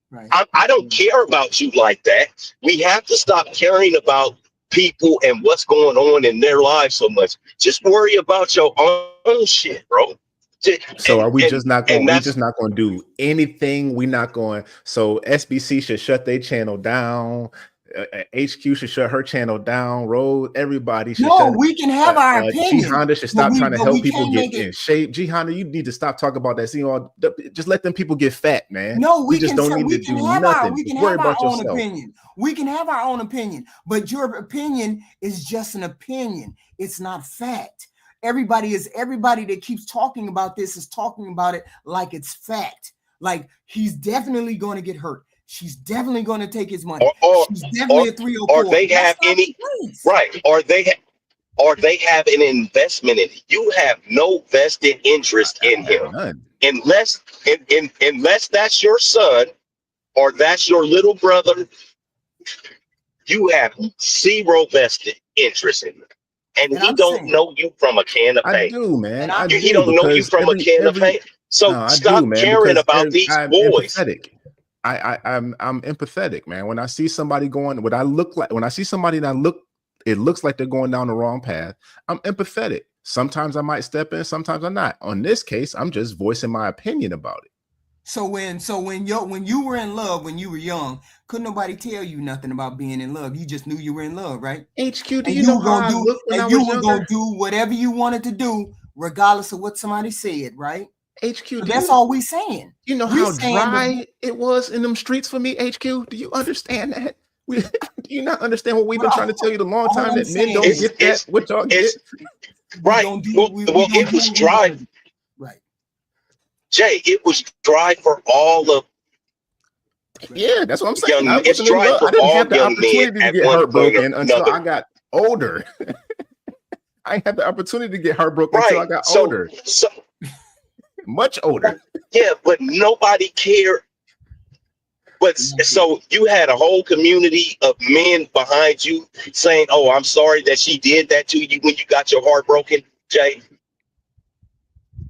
Right. I don't care about you like that. We have to stop caring about people and what's going on in their lives so much. Just worry about your own shit, bro. So are we just not going? We just not going to do anything. We not going. So SBC should shut their channel down. HQ should shut her channel down. Road, everybody should. No, we can have our opinion. G Honda should stop trying to help people get in shape. G Honda, you need to stop talking about that. See, just let them people get fat, man. No, we just can, don't need we to can do have nothing. our, we can Worry have our about own yourself. opinion. We can have our own opinion, but your opinion is just an opinion. It's not fact. Everybody that keeps talking about this is talking about it like it's fact. Like he's definitely going to get hurt. She's definitely going to take his money. She's definitely a 304. Or they have any right, or they have an investment in it. You have no vested interest in him. Unless that's your son or that's your little brother, you have zero vested interest in him. And he don't know you from a can of paint. I do, man. He don't know you from a can of paint. So stop caring about these boys. Empathetic. I'm empathetic, man. When I see somebody going, when I see somebody that it looks like they're going down the wrong path, I'm empathetic. Sometimes I might step in, sometimes I'm not. On this case, I'm just voicing my opinion about it. So when you were in love, when you were young, couldn't nobody tell you nothing about being in love. You just knew you were in love, right? HQ, do you know how I looked when I was younger? You were gonna do whatever you wanted to do, regardless of what somebody said, right? HQ, so that's all we saying. You know how dry it was in them streets for me, HQ? Do you understand that? Do you not understand what we've been trying to tell you the long time that men don't get that? What y'all get? Right. Well, it was dry. Right. Jay, it was dry for all of. Yeah, that's what I'm saying. It's dry for all young men to get heartbroken until I got older. I had the opportunity to get heartbroken until I got older. Much older. Yeah, but nobody cared. But so you had a whole community of men behind you saying, "Oh, I'm sorry that she did that to you when you got your heart broken," Jay.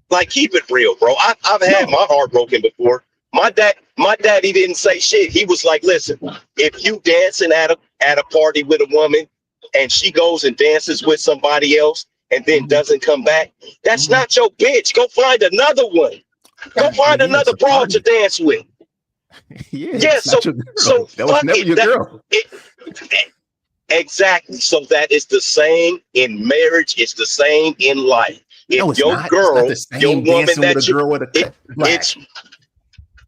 Like, keep it real, bro. I've had my heart broken before. My daddy didn't say shit. He was like, "Listen, if you dancing at a party with a woman and she goes and dances with somebody else and then doesn't come back, that's not your bitch. Go find another one. Go find another broad to dance with." Yeah, so that was never your girl. Exactly. So that is the same in marriage. It's the same in life. If your girl, your woman that you,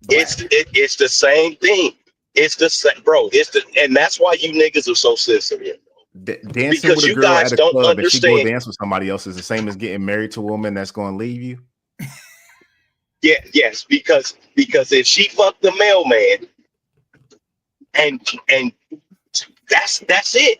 it's the same thing. It's the same, bro. And that's why you niggas are so sensitive. Dancing because with a you girl guys at a don't club understand. And she go dance with somebody else is the same as getting married to a woman that's going to leave you. Yeah, yes, because if she fucked the mailman, and that's it.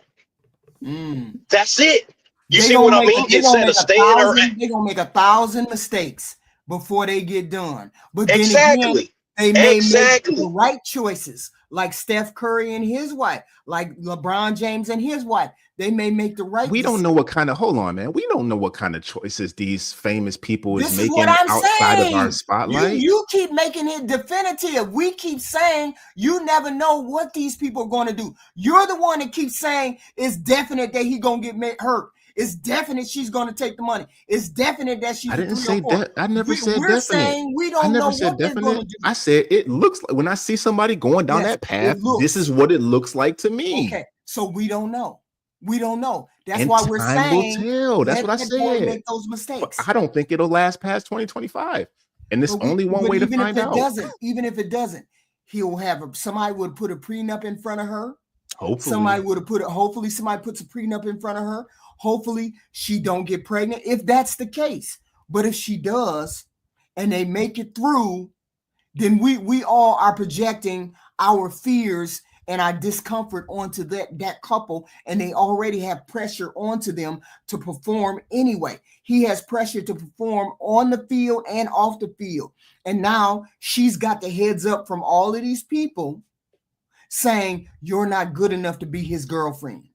That's it. You see what I mean? Instead of staying around, they're gonna make 1,000 mistakes before they get done. But then exactly, again, they may make the right choices like Steph Curry and his wife, like LeBron James and his wife. They may make the right We don't decision. know what kind of, hold on, man. We don't know what kind of choices these famous people is This is what making I'm outside of our saying. spotlight. You keep making it definitive. We keep saying you never know what these people are going to do. You're the one that keeps saying it's definite that he's going to get hurt. It's definite she's going to take the money. It's definite that she's I didn't 3 say or 4. that. I never said We're definite. saying we I don't never know said what they're going to definite. do. I said it looks like, when I see somebody going down Yes, that path, it looks. this is what it looks like to me. Okay, so we don't know. We don't know. That's And why we're time will saying tell. That's let what I that boy said. make those But mistakes. I don't think it'll last past 2025. And there's But only one way to even find if it out. doesn't, even if it doesn't, he'll have somebody would put a prenup in front of her. Hopefully. Somebody would have hopefully somebody puts a prenup in front of her. Hopefully she don't get pregnant if that's the case. But if she does and they make it through, then we all are projecting our fears and our discomfort onto that couple, and they already have pressure onto them to perform anyway. He has pressure to perform on the field and off the field. And now she's got the heads up from all of these people saying you're not good enough to be his girlfriend.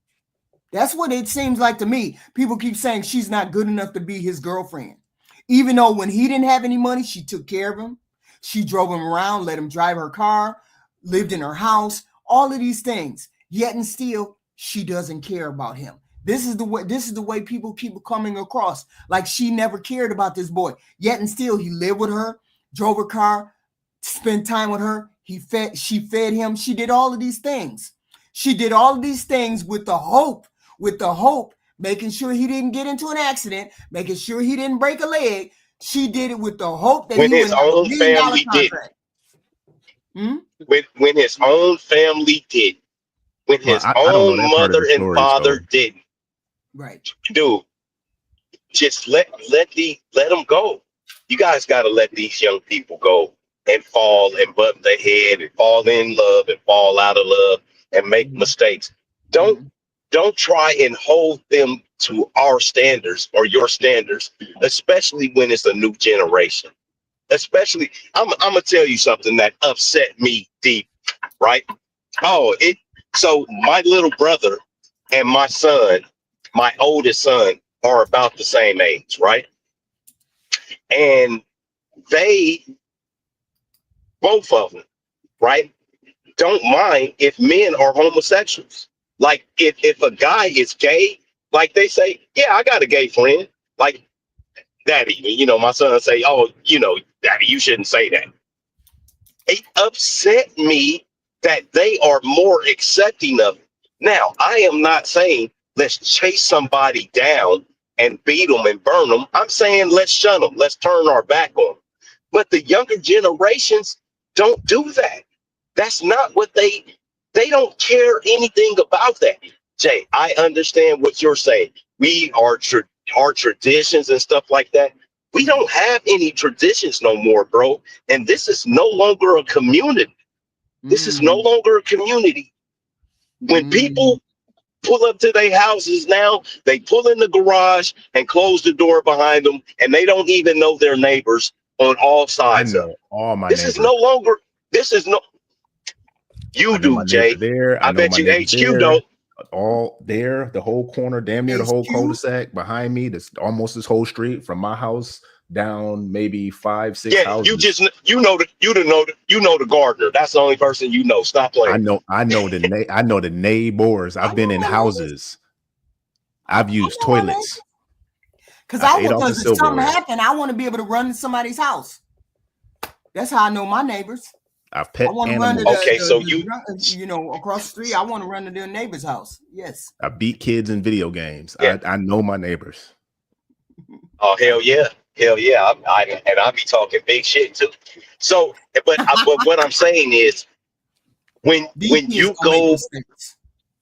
That's what it seems like to me. People keep saying she's not good enough to be his girlfriend. Even though when he didn't have any money, she took care of him. She drove him around, let him drive her car, lived in her house, all of these things. Yet and still, she doesn't care about him. This is the way people keep coming across. Like she never cared about this boy. Yet and still, he lived with her, drove her car, spent time with her. She fed him. She did all of these things. She did all of these things with the hope, making sure he didn't get into an accident, making sure he didn't break a leg. She did it with the hope that when he his would have own $1 million family did. contract. When his own family did. When his I don't know own that part of mother the and story, father so. didn't. Right. Dude, just let them go. You guys got to let these young people go and fall and butt their head and fall in love and fall out of love and make mistakes. Don't try and hold them to our standards or your standards, especially when it's a new generation. Especially, I'm gonna tell you something that upset me deep, right? So my little brother and my son, my oldest son, are about the same age, right? And they, both of them, right, don't mind if men are homosexuals. Like if a guy is gay, like they say, yeah, I got a gay friend. Like daddy, my son say, oh, daddy, you shouldn't say that. It upset me that they are more accepting of it. Now, I am not saying let's chase somebody down and beat them and burn them. I'm saying let's shun them. Let's turn our back on them. But the younger generations don't do that. That's not what they don't care anything about that. Jay, I understand what you're saying. We are our traditions and stuff like that. We don't have any traditions no more, bro. And this is no longer a community. This is no longer a community. When people pull up to their houses now, they pull in the garage and close the door behind them, and they don't even know their neighbors on all sides of it. All my This neighbors. is no longer, you do, Jay. There. I bet you HQ don't. All there, the whole corner, damn near the whole cul-de-sac behind me. That's almost this whole street from my house down maybe 5-6 houses. You know the gardener. That's the only person you know. Stop playing. I know the neighbors. I've been in houses. I've used toilets. Because if something happened, I want to be able to run to somebody's house. That's how I know my neighbors. I've pet animals. Across the street, I want to run to their neighbor's house. Yes. I beat kids in video games. Yeah. I know my neighbors. Oh, hell yeah. I'll be talking big shit too. So, but what I'm saying is when you go,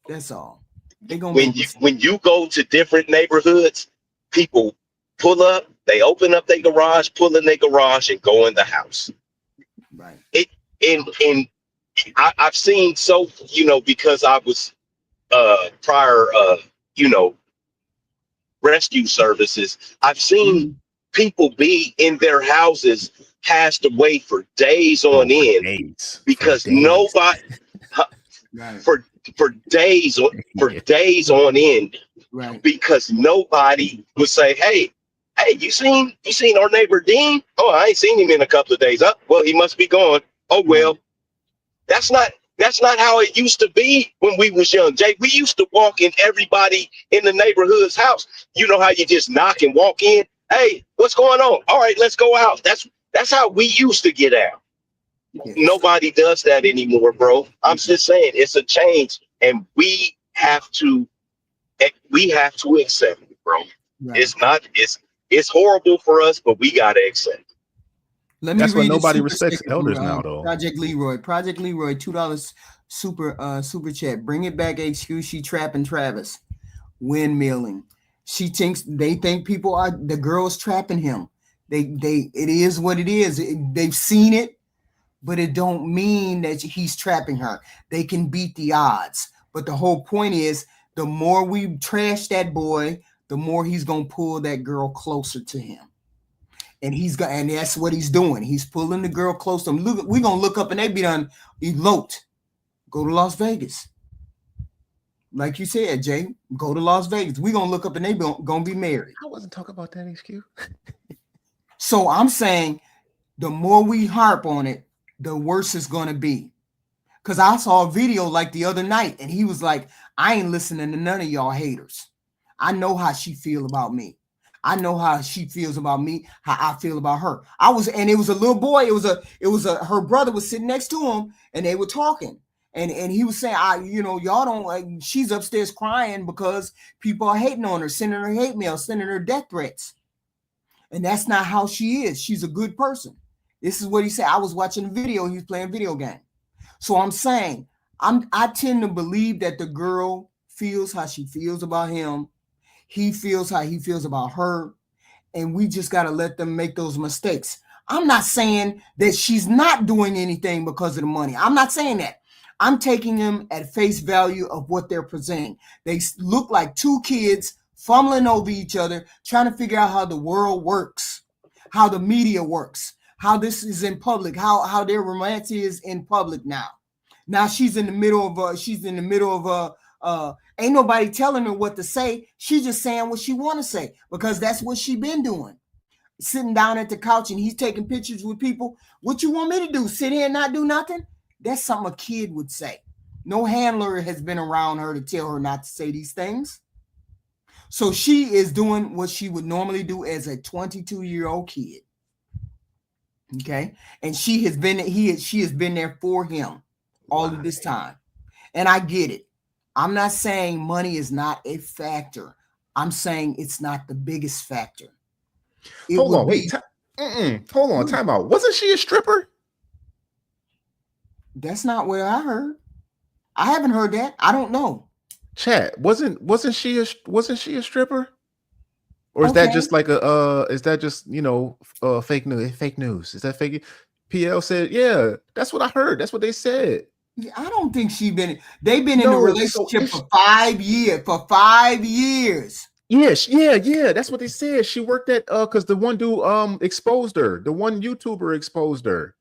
that's all. When you go to different neighborhoods, people pull up, they open up their garage, pull in their garage, and go in the house. Right. I've seen because I was prior rescue services, I've seen people be in their houses passed away for days on end because for days on end, because nobody would say, hey, you seen our neighbor Dean? Oh, I ain't seen him in a couple of days. Oh, well, he must be gone. Oh, well, that's not how it used to be when we was young, Jay. We used to walk in everybody in the neighborhood's house. You know how you just knock and walk in? Hey, what's going on? All right, let's go out. That's how we used to get out. Nobody does that anymore, bro. I'm just saying it's a change, and we have to accept it, bro. It's horrible for us, but we gotta accept it. That's why nobody respects elders now, though. Project Leroy, $2 super chat. Bring it back, HQ. She trapping Travis. Windmilling. They think people are the girls trapping him. It is what it is. They've seen it, but it don't mean that he's trapping her. They can beat the odds. But the whole point is, the more we trash that boy, the more he's gonna pull that girl closer to him. And and that's what he's doing. He's pulling the girl close to him. Look, we're gonna look up and they be done eloped. Go to Las Vegas. Like you said, Jay, go to Las Vegas. We're gonna look up and they gonna be married. I wasn't talking about that, HQ. So I'm saying the more we harp on it, the worse it's gonna be. Because I saw a video like the other night, and he was like, I ain't listening to none of y'all haters. I know how she feel about me. I know how she feels about me, how I feel about her. And it was a little boy. Her brother was sitting next to him, and they were talking. And he was saying, y'all don't like, she's upstairs crying because people are hating on her, sending her hate mail, sending her death threats. And that's not how she is. She's a good person. This is what he said. I was watching a video. He was playing a video game. So I'm saying, I tend to believe that the girl feels how she feels about him. He feels how he feels about her. And we just got to let them make those mistakes. I'm not saying that she's not doing anything because of the money. I'm not saying that. I'm taking them at face value of what they're presenting. They look like two kids fumbling over each other, trying to figure out how the world works, how the media works, how this is in public, how their romance is in public now. Now she's in the middle of ain't nobody telling her what to say. She's just saying what she want to say because that's what she been doing. Sitting down at the couch and he's taking pictures with people. What you want me to do? Sit here and not do nothing? That's something a kid would say. No handler has been around her to tell her not to say these things. So she is doing what she would normally do as a 22-year-old kid. Okay. And she has been there for him all of this time. And I get it. I'm not saying money is not a factor. I'm saying it's not the biggest factor. Hold on, time out. Wasn't she a stripper? That's not what I heard. I haven't heard that. I don't know. Chat, wasn't she a stripper? Or is that just like fake news? Is that fake? PL said, yeah, that's what I heard. That's what they said. I don't think they've been in a relationship for 5 years. For 5 years. Yes, yeah. That's what they said. She worked at because the one dude exposed her. The one YouTuber exposed her.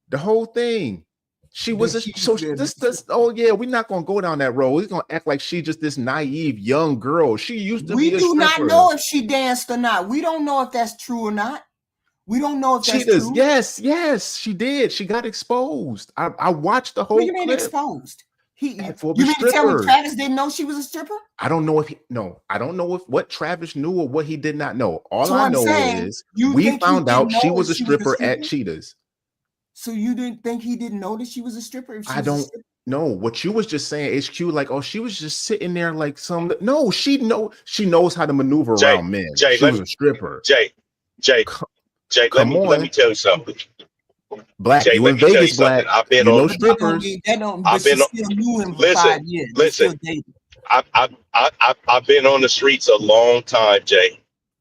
The whole thing. She was we're not gonna go down that road. We're gonna act like she just this naive young girl. She used to be a stripper. We do not know if she danced or not. We don't know if that's true or not. We don't know if that's true. Yes, she did. She got exposed. I watched the whole clip. What do you mean exposed? You mean to tell me Travis didn't know she was a stripper? I don't know if what Travis knew or what he did not know. All I know is we found out she was a stripper at Cheetahs. So you didn't think he didn't know that she was a stripper? I don't know what you was just saying, HQ. Like, oh, she was just sitting there like some. No, she knows how to maneuver around men. She was a stripper. Jay, let me tell you something. Black, Jay, you in Vegas, Black. I've been on strippers. I've been on. Listen, 5 years. Listen. I've been on the streets a long time, Jay,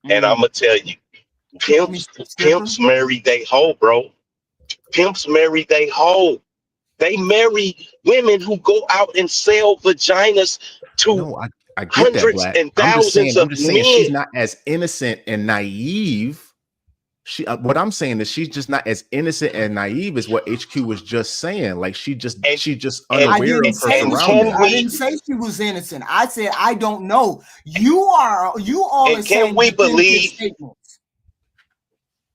and I'm gonna tell you, pimps marry they hoe, bro. Pimps marry they hoe. They marry women who go out and sell vaginas to I get hundreds that, and thousands of men. She's not as innocent and naive. What I'm saying is she's just not as innocent and naive as what HQ was just saying. Like she's just unaware of her surroundings. I didn't say she was innocent. I said I don't know. You all are saying we believe statements.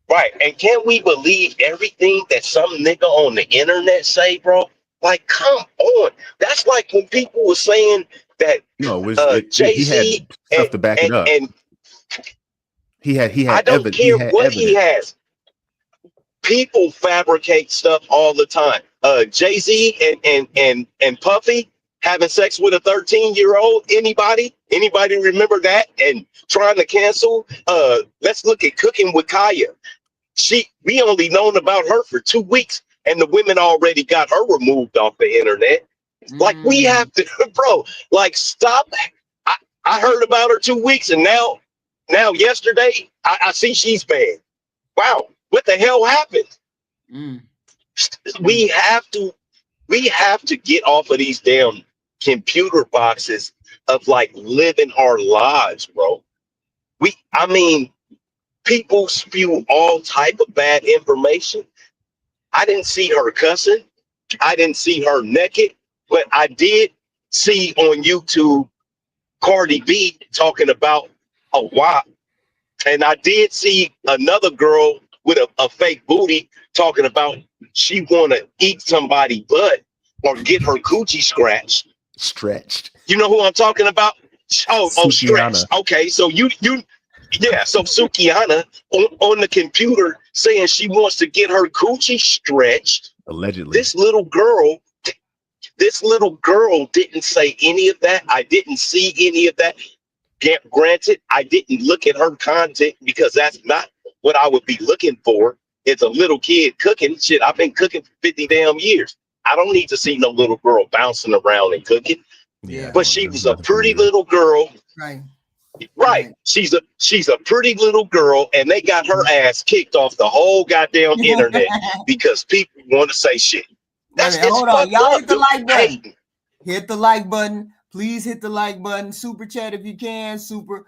Right? And can we believe everything that some nigga on the internet say, bro? Like, come on. That's like when people were saying that Jay-Z he had stuff to back it up. And he had I don't care what he has. People fabricate stuff all the time. Jay-Z and Puffy having sex with a 13-year-old. Anybody remember that? And trying to cancel. Let's look at Cooking with Kaya. We only known about her for 2 weeks, and the women already got her removed off the internet. Like, we have to, bro, like, stop. I heard about her 2 weeks, and now yesterday I see she's banned. Wow, what the hell happened? We have to get off of these damn computer boxes of like living our lives, bro. People spew all type of bad information. I didn't see her cussing. I didn't see her naked, but I did see on YouTube Cardi B talking about a WAP. And I did see another girl with a fake booty talking about she want to eat somebody's butt or get her coochie stretched. You know who I'm talking about? Oh, stretched. Okay, so so Sukiana on the computer saying she wants to get her coochie stretched. Allegedly. This little girl didn't say any of that. I didn't see any of that. Granted, I didn't look at her content because that's not what I would be looking for. It's a little kid cooking. Shit, I've been cooking for 50 damn years. I don't need to see no little girl bouncing around and cooking. Yeah. But she was a pretty little girl. Right. She's a pretty little girl, and they got her ass kicked off the whole goddamn internet because people want to say shit. Hold on, y'all hit the like button. Hit the like button. Please hit the like button. Super chat if you can. Super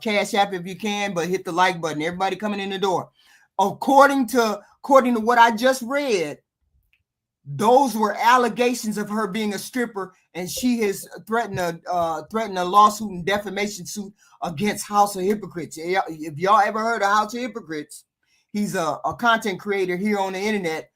cash app if you can. But hit the like button. Everybody coming in the door. According to what I just read, those were allegations of her being a stripper, and she has threatened a lawsuit and defamation suit against House of Hypocrites. If y'all ever heard of House of Hypocrites, he's a content creator here on the internet.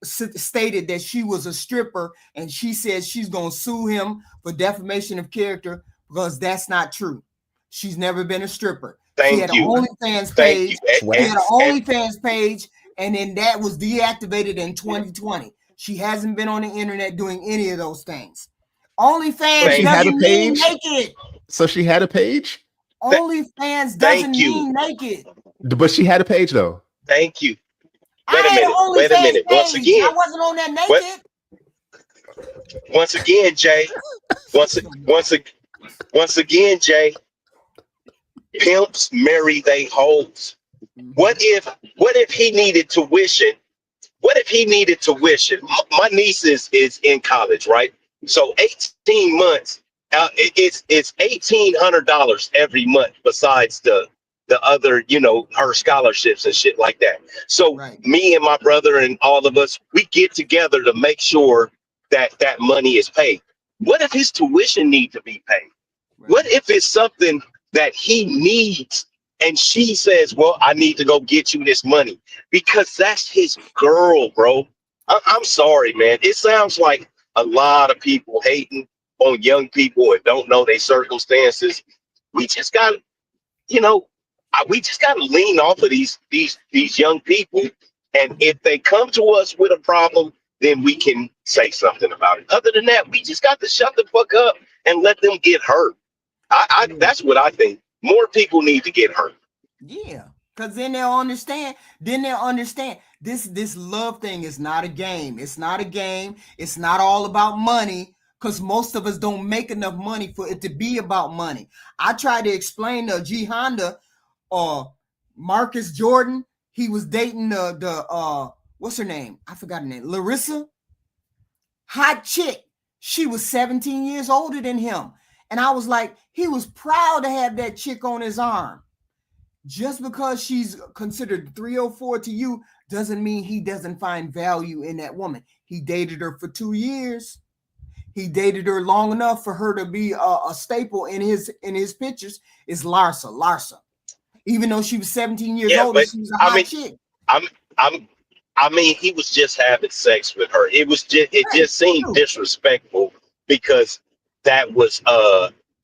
Stated that she was a stripper, and she says she's going to sue him for defamation of character because that's not true. She's never been a stripper. She had an OnlyFans page. She had an OnlyFans page, and then that was deactivated in 2020. She hasn't been on the internet doing any of those things. OnlyFans doesn't mean naked. So she had a page? OnlyFans doesn't mean naked. But she had a page though. Thank you. Wait a minute. Once again, I wasn't on that naked. Once again, Jay. Once again, Jay. Pimps marry they hoes. What if he needed tuition? What if he needed tuition? My niece is in college, right? So 18 months. It's $1,800 every month besides the other, her scholarships and shit like that. So me and my brother and all of us, we get together to make sure that money is paid. What if his tuition needs to be paid? What if it's something that he needs and she says, well, I need to go get you this money because that's his girl, bro. I'm sorry, man. It sounds like a lot of people hating on young people and don't know their circumstances. We just got to, we just got to lean off of these young people. And if they come to us with a problem, then we can say something about it. Other than that, we just got to shut the fuck up and let them get hurt. That's what I think. More people need to get hurt. Yeah, because then they'll understand. This love thing is not a game. It's not a game. It's not all about money. Because most of us don't make enough money for it to be about money. I tried to explain to G Honda or Marcus Jordan. He was dating the what's her name? I forgot her name. Larissa. Hot chick. She was 17 years older than him. And I was like, he was proud to have that chick on his arm. Just because she's considered 304 to you doesn't mean he doesn't find value in that woman. He dated her for 2 years. He dated her long enough for her to be a staple in his pictures. Is Larsa. Even though she was 17 years old, but she was a hot chick. I mean, he was just having sex with her. It just seemed disrespectful because that was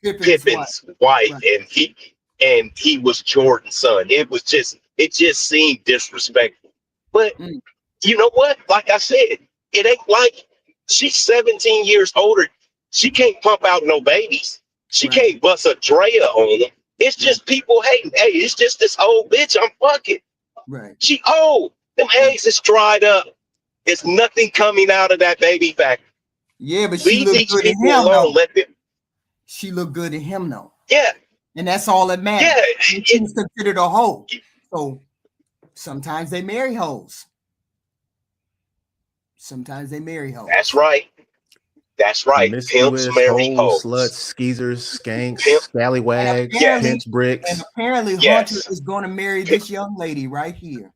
Pippen's wife, right. and he was Jordan's son. It just seemed disrespectful. But you know what? Like I said, it ain't like she's 17 years older. She can't pump out no babies. She can't bust a Drea on them. It's just people hating. Hey, it's just this old bitch I'm fucking. Right. She old. Them eggs is dried up. There's nothing coming out of that baby factory. Yeah, but she looked good in him, though. She looked good in him, though. Yeah. And that's all that matters. Yeah. She was considered a hoe. So sometimes they marry hoes. That's right. That's right. Pimps marry hoes. Sluts, skeezers, skanks, scallywags, pinch bricks. And apparently Hunter is going to marry this young lady right here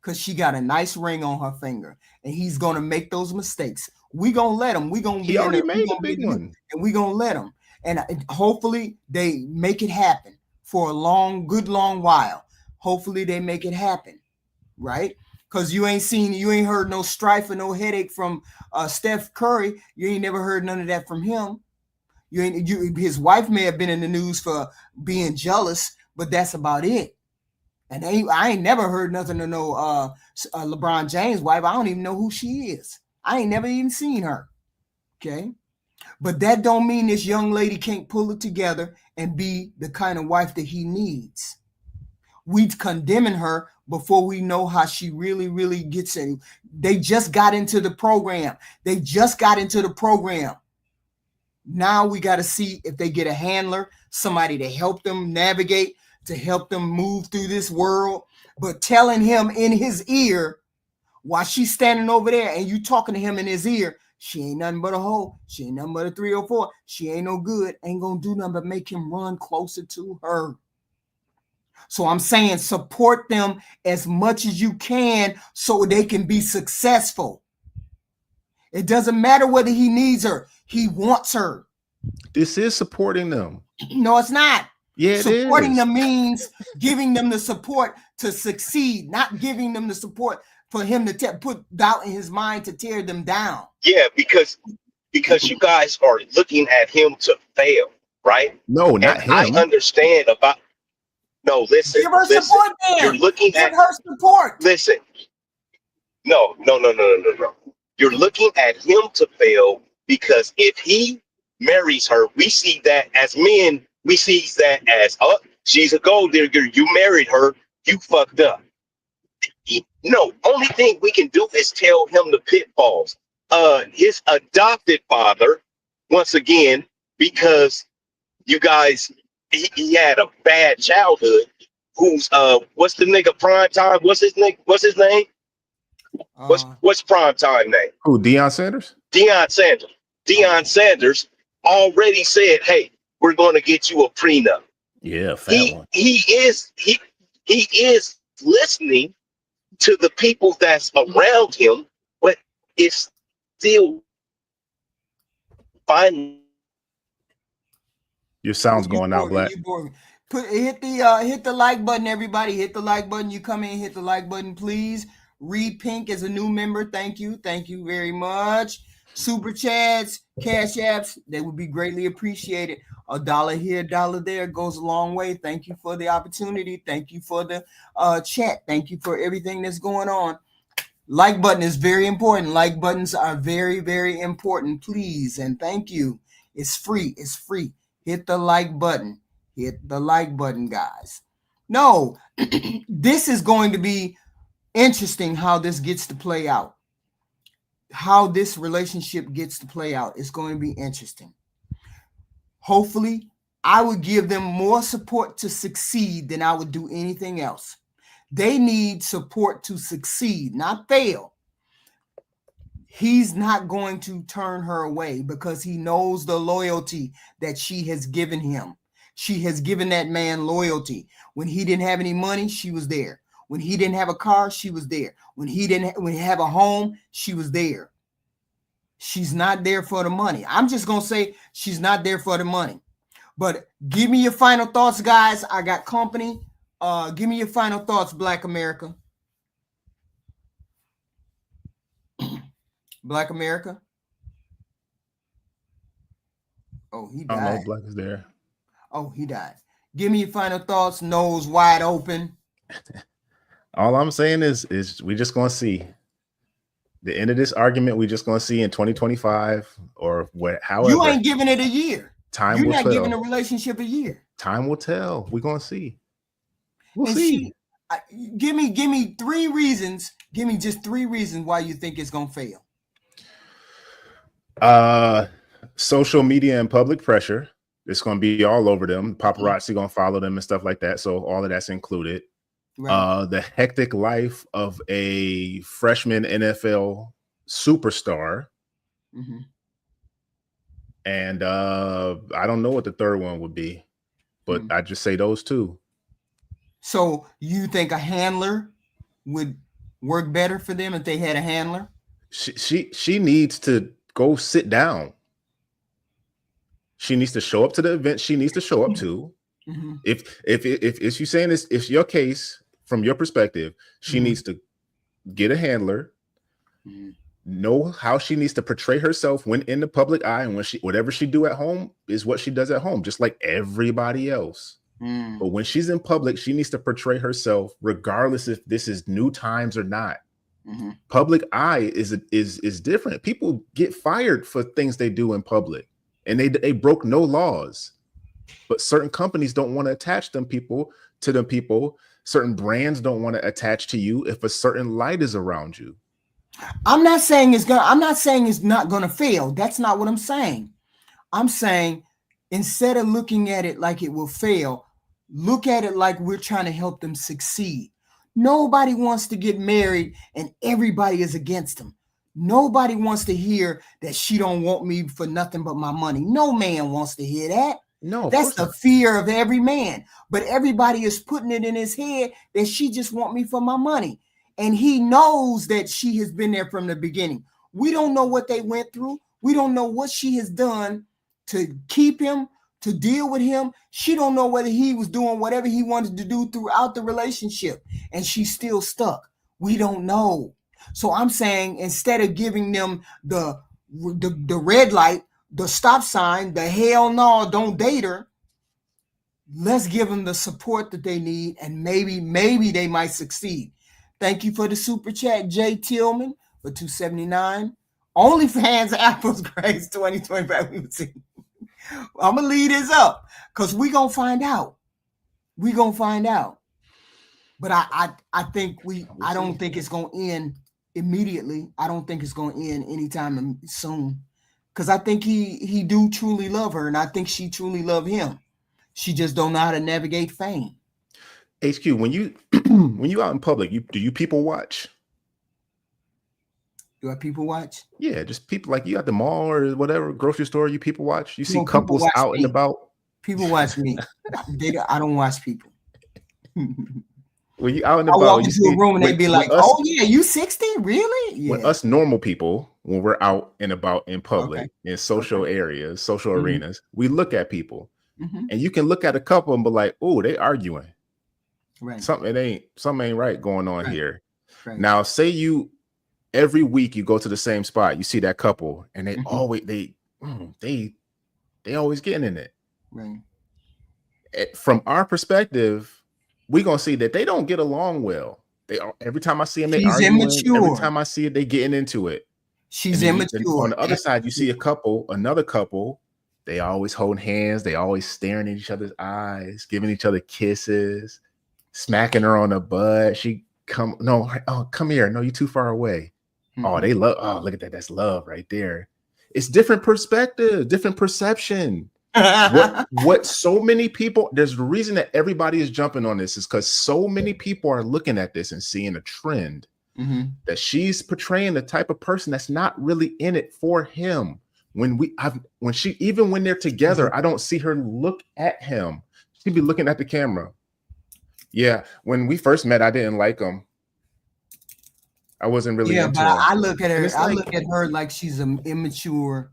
because she got a nice ring on her finger, and he's going to make those mistakes. We going to let him. We going to be already made a big one, and we going to let him. And hopefully they make it happen for a good long while. Hopefully they make it happen, right? Because you ain't heard no strife or no headache from Steph Curry. You ain't never heard none of that from him. His wife may have been in the news for being jealous, but that's about it. And I ain't never heard nothing to no LeBron James' wife. I don't even know who she is. I ain't never even seen her. Okay. But that don't mean this young lady can't pull it together and be the kind of wife that he needs. We condemning her before we know how she really, really gets in. They just got into the program. Now we got to see if they get a handler, somebody to help them navigate, to help them move through this world. But telling him in his ear while she's standing over there and you talking to him in his ear, she ain't nothing but a hoe. She ain't nothing but a 304. She ain't no good. Ain't going to do nothing but make him run closer to her. So I'm saying support them as much as you can so they can be successful. It doesn't matter whether he needs her. He wants her. This is supporting them. No, it's not. Yeah, supporting them means giving them the support to succeed, not giving them the support for him to put doubt in his mind to tear them down. Yeah, because you guys are looking at him to fail, right? No, not him. I understand about. No, listen. Give her support, man. You're looking at her support. Listen. No. You're looking at him to fail because if he marries her, we see that as men. We see that as, oh, she's a gold digger. You married her. You fucked up. No, only thing we can do is tell him the pitfalls. His adopted father, once again, because you guys, he had a bad childhood. Who's what's the nigga prime time? What's his name? What's prime time name? Who? Deion Sanders? Deion Sanders already said, "Hey, we're going to get you a prenup." Yeah, fat one. He is listening to the people that's around him, but it's still fine. Your sound's going out, Black. Hit the like button, everybody. Hit the like button. You come in, hit the like button, please. Reed Pink is a new member. Thank you very much. Super chats, cash apps, they would be greatly appreciated. $1 here, $1 there goes a long way. Thank you for the opportunity. Thank you for the chat. Thank you for everything that's going on. Like button is very important. Like buttons are very, very important. Please and thank you. It's free. Hit the like button. Hit the like button, guys. No, this is going to be interesting how this gets to play out. How this relationship gets to play out. It's going to be interesting. Hopefully, I would give them more support to succeed than I would do anything else. They need support to succeed, not fail. He's not going to turn her away because he knows the loyalty that she has given him. She has given that man loyalty. When he didn't have any money, she was there. When he didn't have a car, she was there. When he have a home, she was there. She's not there for the money. I'm just going to say she's not there for the money. But give me your final thoughts, guys. I got company. Give me your final thoughts, Black America. Black America. Oh, he died. I don't know. Black is there. Oh, he died. Give me your final thoughts. Nose wide open. All I'm saying is we just gonna see the end of this argument. We just gonna see in 2025 or what. However, you ain't giving it a year. You're not giving a relationship a year. Time will tell. We're gonna see. We'll see. Give me 3 reasons. Give me just 3 reasons why you think it's gonna fail. Social media and public pressure. It's going to be all over them. Paparazzi going to follow them and stuff like that. So all of that's included. Right. The hectic life of a freshman NFL superstar. Mm-hmm. And I don't know what the third one would be, but I just say those 2. So you think a handler would work better for them if they had a handler? She needs to go sit down. She needs to show up to the event she needs to show up to. Mm-hmm. If you're saying this, if your case from your perspective, she needs to get a handler, know how she needs to portray herself when in the public eye, and when whatever she do at home is what she does at home, just like everybody else. But when she's in public, she needs to portray herself regardless if this is new times or not. Public eye is different. People get fired for things they do in public. And they broke no laws, but certain companies don't want to attach them people. Certain brands don't want to attach to you if a certain light is around you. I'm not saying it's not gonna fail. That's not what I'm saying. I'm saying instead of looking at it like it will fail, look at it like we're trying to help them succeed. Nobody wants to get married and everybody is against them. Nobody wants to hear that she don't want me for nothing but my money. No man wants to hear that. No, that's the fear of every man. But everybody is putting it in his head that she just want me for my money. And he knows that she has been there from the beginning. We don't know what they went through. We don't know what she has done to keep him, to deal with him. She don't know whether he was doing whatever he wanted to do throughout the relationship. And she's still stuck. We don't know. So I'm saying instead of giving them the red light, the stop sign, the hell no, don't date her, let's give them the support that they need, and maybe they might succeed. Thank you for the super chat, Jay Tillman, for $2.79. OnlyFans Apple's Grace 2025. We will see. I'm gonna leave this up because we're gonna find out. We're gonna find out. But I don't think it's gonna end immediately. I don't think it's going to end anytime soon, because I think he do truly love her, and I think she truly love him. She just don't know how to navigate fame. HQ, when you out in public, do you people watch? Do I people watch? Yeah, just people like you at the mall or whatever grocery store. You people watch. You see couples out and about. People watch me. I don't watch people. When you out and I about, walk into a room and they be like, "Oh yeah, you 60? Really?" Yeah. When us normal people, when we're out and about in public, in social areas, social arenas, we look at people, and you can look at a couple and be like, "Oh, they arguing. Right. Something ain't right going on here." Right. Now, say you every week you go to the same spot, you see that couple, and they always they always getting in it. Right. From our perspective, we're gonna see that they don't get along well. Every time I see them, they arguing. Immature. Every time I see it, they getting into it. She's immature. On the other side, you see another couple. They always holding hands. They always staring at each other's eyes, giving each other kisses, smacking her on the butt. Come here. No, you too far away. Oh, they love. Oh, look at that. That's love right there. It's different perspective, different perception. what so many people, there's the reason that everybody is jumping on this is because so many people are looking at this and seeing a trend that she's portraying the type of person that's not really in it for him. When they're together, I don't see her look at him. She'd be looking at the camera. Yeah, when we first met, I didn't like him. I wasn't really into him. I look at her. It's I like, look at her like she's an immature.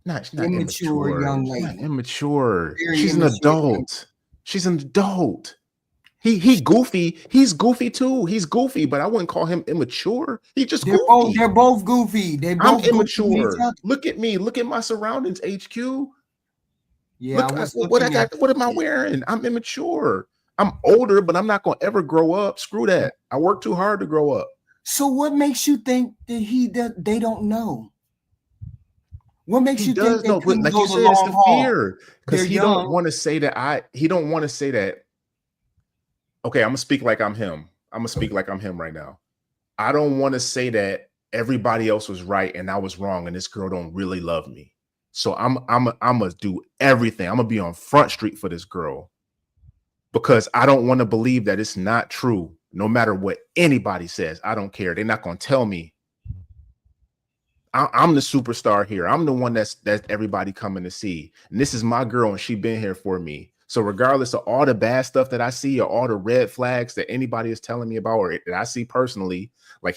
she's not immature young lady. She's not immature. Very She's an immature adult. She's an adult. He goofy. He's goofy too. He's goofy, but I wouldn't call him immature. He just goofy. They're both goofy. I'm immature. Look at me. Look at my surroundings, HQ. Yeah, Look, what I got. What am I wearing? I'm immature. I'm older, but I'm not gonna ever grow up. Screw that. I work too hard to grow up. So what makes you think that they don't know? What makes He you does think know, but like you said, it's the fear. Because he don't want to say that. He don't want to say that. Okay, I'm gonna speak like I'm him. I'm gonna speak like I'm him right now. I don't want to say that everybody else was right and I was wrong, and this girl don't really love me. So I'm gonna do everything. I'm gonna be on Front Street for this girl because I don't want to believe that it's not true. No matter what anybody says, I don't care. They're not gonna tell me. I'm the superstar here. I'm the one that's everybody coming to see, and this is my girl, and she been here for me. So regardless of all the bad stuff that I see or all the red flags that anybody is telling me about or that I see personally, like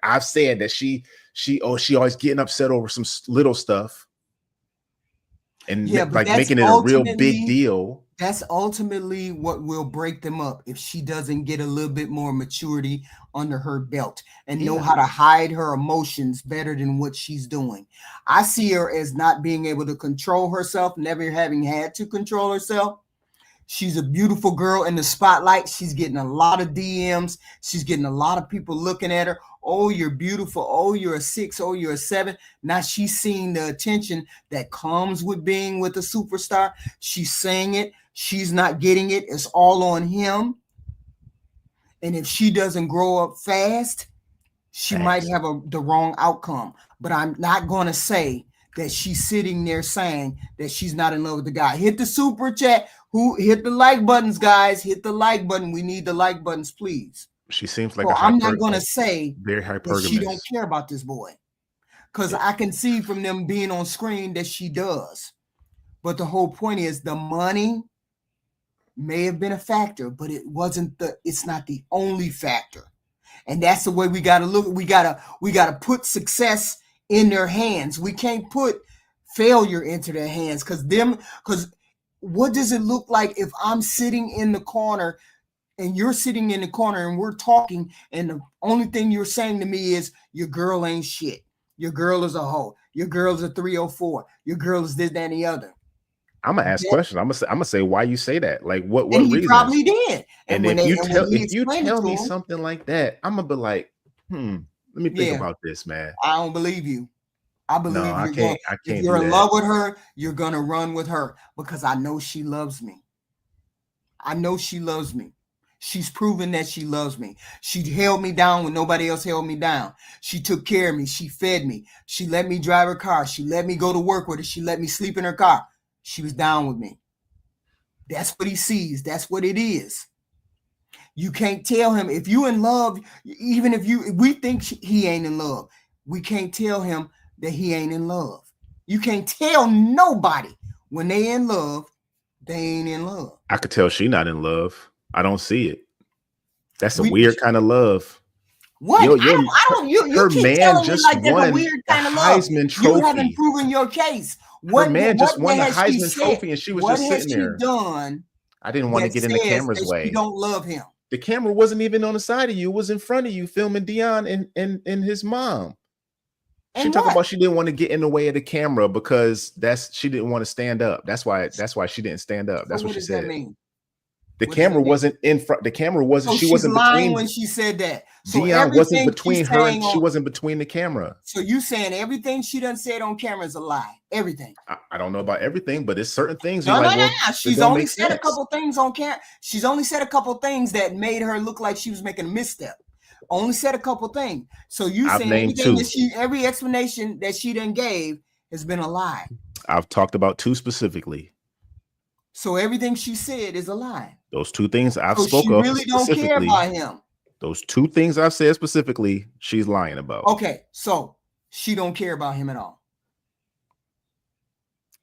I've said that she always getting upset over some little stuff and making it a real big deal. That's ultimately what will break them up if she doesn't get a little bit more maturity under her belt and know how to hide her emotions better than what she's doing. I see her as not being able to control herself, never having had to control herself. She's a beautiful girl in the spotlight. She's getting a lot of DMs. She's getting a lot of people looking at her. Oh, you're beautiful. Oh, you're a 6. Oh, you're a 7. Now she's seeing the attention that comes with being with a superstar. She's saying it. She's not getting it. It's all on him. And if she doesn't grow up fast, she might have the wrong outcome. But I'm not going to say that she's sitting there saying that she's not in love with the guy. Hit the super chat. Hit the like buttons, guys. Hit the like button. We need the like buttons, please. She seems like I'm not going to say very that she don't care about this boy, because I can see from them being on screen that she does. But the whole point is the money may have been a factor, but it's not the only factor. And that's the way we got to look. We got to put success in their hands. We can't put failure into their hands, because what does it look like if I'm sitting in the corner and you're sitting in the corner and we're talking and the only thing you're saying to me is your girl ain't shit. Your girl is a hoe. Your girl's a 304. Your girl is this, that, and the other. I'm gonna ask questions. I'm gonna say why you say that. Like what and he reason? Probably did. And if you tell me something like that, I'm gonna be like, let me think about this, man. I don't believe you. I believe I can't. If you're in love with her, you're gonna run with her because I know she loves me. I know she loves me. She's proven that she loves me. She held me down when nobody else held me down. She took care of me. She fed me. She let me drive her car. She let me go to work with her. She let me sleep in her car. She was down with me. That's what he sees. That's what it is. You can't tell him if you in love, even if we think he ain't in love, we can't tell him that he ain't in love. You can't tell nobody when they in love, they ain't in love. I could tell she not in love. I don't see it. That's a weird kind of love. What? You keep telling me like that's a weird kind of love. Trophy. You haven't proven your case. Her man just won the Heisman Trophy, and she was just sitting there. What has she done? I didn't want to get in the camera's way. You don't love him. The camera wasn't even on the side of you; it was in front of you, filming Dion and his mom. She talked about she didn't want to get in the way of the camera because she didn't want to stand up. That's why she didn't stand up. That's what she said. The camera wasn't in front. The camera wasn't. She wasn't lying when she said that. So Dion wasn't between her and she wasn't between the camera. So you saying everything she done said on camera is a lie? Everything. I don't know about everything, but it's certain things. No. She's only said a couple things on camera. She's only said a couple things that made her look like she was making a misstep. Only said a couple things. So you saying every explanation that she done gave has been a lie. I've talked about 2 specifically. So everything she said is a lie. Those 2 things I've spoken of really don't care about him. Those 2 things I've said specifically, she's lying about. Okay, so she don't care about him at all.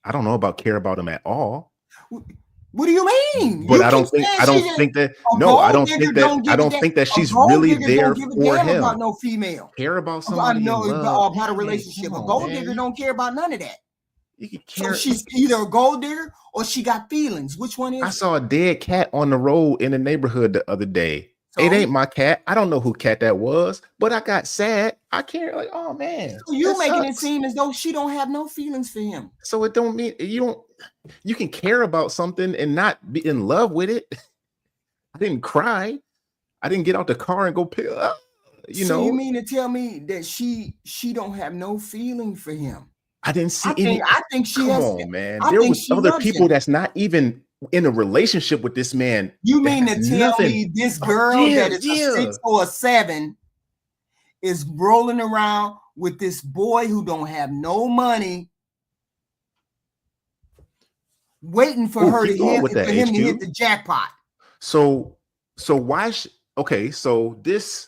I don't know about care about him at all. What do you mean? But You I keep don't think saying I don't she's think that a no, I gold don't digger. think that I don't think that A she's gold really digger there don't give a for damn about him. no female. Care about somebody in love. About a Man, relationship. come A on, gold man. digger don't care about none of that. You can So care. she's either a gold digger or she got feelings. Which one is I it? saw a dead cat on the road in the neighborhood the other day. It ain't my cat. I don't know who cat that was, but I got sad. I care. Like, oh man, So you that making it sucks. seem as though she don't have no feelings for him. So it don't mean you don't. You can care about something and not be in love with it. I didn't cry. I didn't get out the car and go pick up. You mean to tell me that she don't have no feeling for him? I didn't see any. I think she come has. on, man. I There think was she other loves people him. that's not even in a relationship with this man. You mean to tell nothing. me this girl that is a 6 or a 7 is rolling around with this boy who don't have no money, waiting for her to hit with that, for him HQ. to hit the jackpot? So why? Okay, so this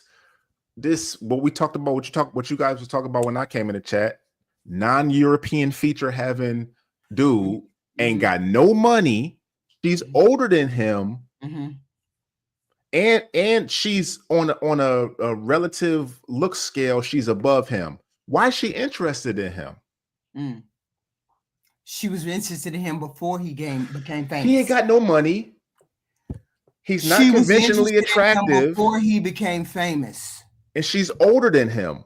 what we talked about, what you guys was talking about when I came in the chat. Non-European feature having dude ain't got no money. She's older than him, and she's on a relative look scale. She's above him. Why is she interested in him? She was interested in him before he became famous. He ain't got no money. He's not conventionally attractive before he became famous. And she's older than him.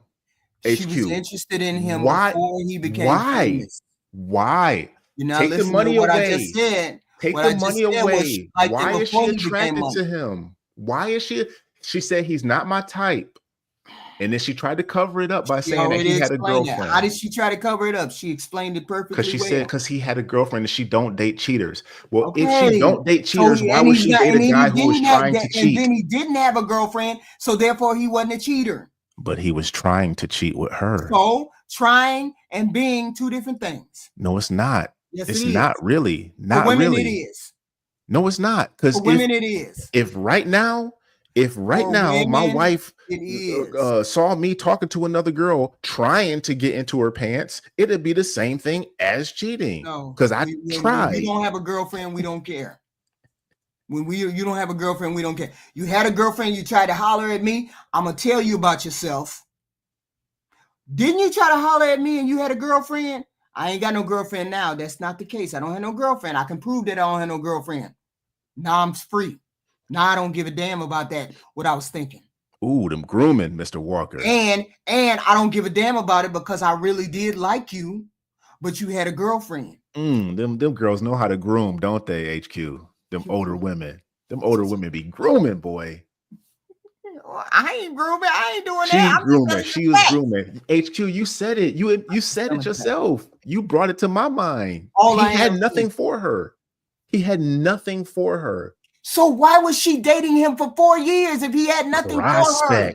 She was interested in him before he became famous. Why? You're not Take the listening money to what away. I just said. Take What the I just money said was away. she liked him Why is she before he became attracted money. to him? Why is she? She said he's not my type. And then she tried to cover it up by saying that he had a girlfriend. How did she try to cover it up? She explained it perfectly. Because she said because he had a girlfriend and she don't date cheaters. Well, Okay. if she don't date cheaters, why would she date a guy who was trying to cheat? And then he didn't have a girlfriend, so therefore he wasn't a cheater. But he was trying to cheat with her. So trying and being two different things. No, it's not. Yes, it's it is. not really. Not For women, really. it is. No, it's not. Because for women, it is. If right now my wife saw me talking to another girl trying to get into her pants, it'd be the same thing as cheating. No, because I tried. When we don't have a girlfriend, we don't care. When you don't have a girlfriend, we don't care. You had a girlfriend, you tried to holler at me. I'm gonna tell you about yourself. Didn't you try to holler at me and you had a girlfriend? I ain't got no girlfriend now. That's not the case. I don't have no girlfriend. I can prove that I don't have no girlfriend. Now I'm free. Now I don't give a damn about that. What I was thinking. Ooh, them grooming, Mr. Walker. And I don't give a damn about it because I really did like you, but you had a girlfriend. Them girls know how to groom, don't they? HQ. Them older women. Them older women be grooming, boy. I ain't grooming. I ain't doing She that. grooming. She was grooming. HQ, you said it. You said it yourself. You brought it to my mind. He had nothing for her. He had nothing for her. So why was she dating him for 4 years if he had nothing for her?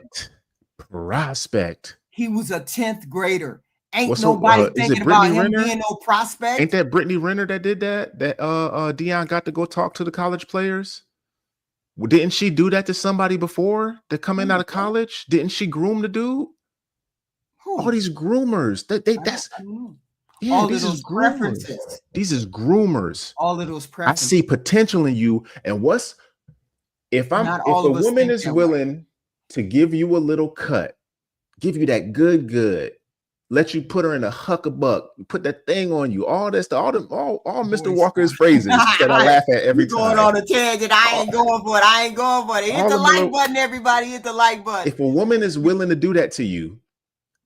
Prospect. He was a 10th grader. Ain't nobody thinking about him being no prospect. Ain't that Brittany Renner that did that? That Dion got to go talk to the college players? Well, didn't she do that to somebody before that coming out of college? Didn't she groom the dude? Who? All these groomers. That's I don't know. yeah, all these of is those groomers. preferences. These is groomers. All of those I preferences. see potential in you. And if a woman is willing to give you a little cut, give you that good, let you put her in a huckabuck, put that thing on you, all this, all Mr. Walker's phrases that I laugh at every time. Going on a tangent. I ain't going for it. Hit the like button, everybody. Hit the like button. If a woman is willing to do that to you,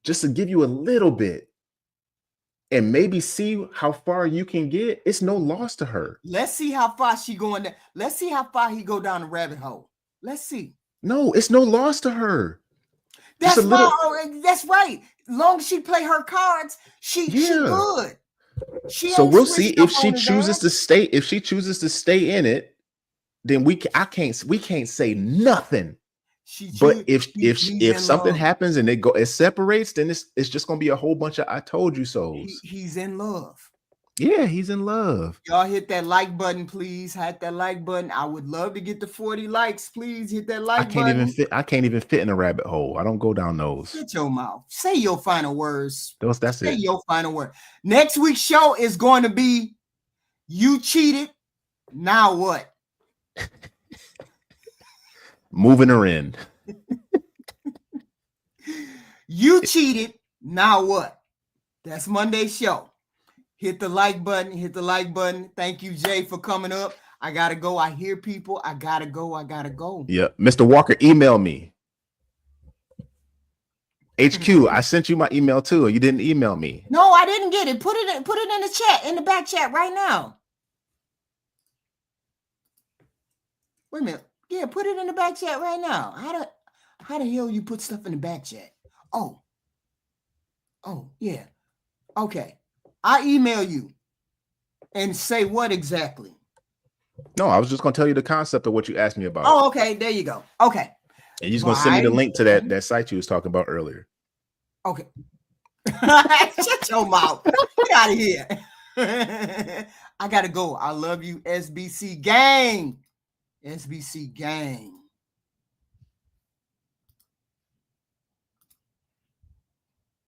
just to give you a little bit, and maybe see how far you can get, it's no loss to her. Let's see how far she going. Let's see how far he go down the rabbit hole. Let's see. No, it's no loss to her. That's right. Long as she play her cards, she good. So we'll see if she chooses to stay. If she chooses to stay in it, then we can't say nothing. But if something happens and it separates, then it's just gonna be a whole bunch of I told you so's. He's in love. Yeah, he's in love. Y'all hit that like button, please. Hit that like button. I would love to get the 40 likes. Please hit that like button. I can't even fit in a rabbit hole. I don't go down those. Shut your mouth. Say your final words. Say your final word. Next week's show is going to be You Cheated. Now what? Moving her in. You cheated. Now what? That's Monday's show. Hit the like button. Hit the like button. Thank you, Jay, for coming up. I gotta go. I hear people. I gotta go. I gotta go. Yeah. Mr. Walker, email me. HQ, I sent you my email too. You didn't email me. No, I didn't get it. Put it in the chat, in the back chat right now. Wait a minute. Yeah, put it in the back chat right now. How the hell you put stuff in the back chat? Oh, yeah. Okay. I email you and say what exactly? No, I was just gonna tell you the concept of what you asked me about. Oh, okay. There you go. Okay. And you're just gonna send me the link to that site you was talking about earlier. Okay. Shut your mouth. Get out of here. I gotta go. I love you, SBC gang. SBC gang.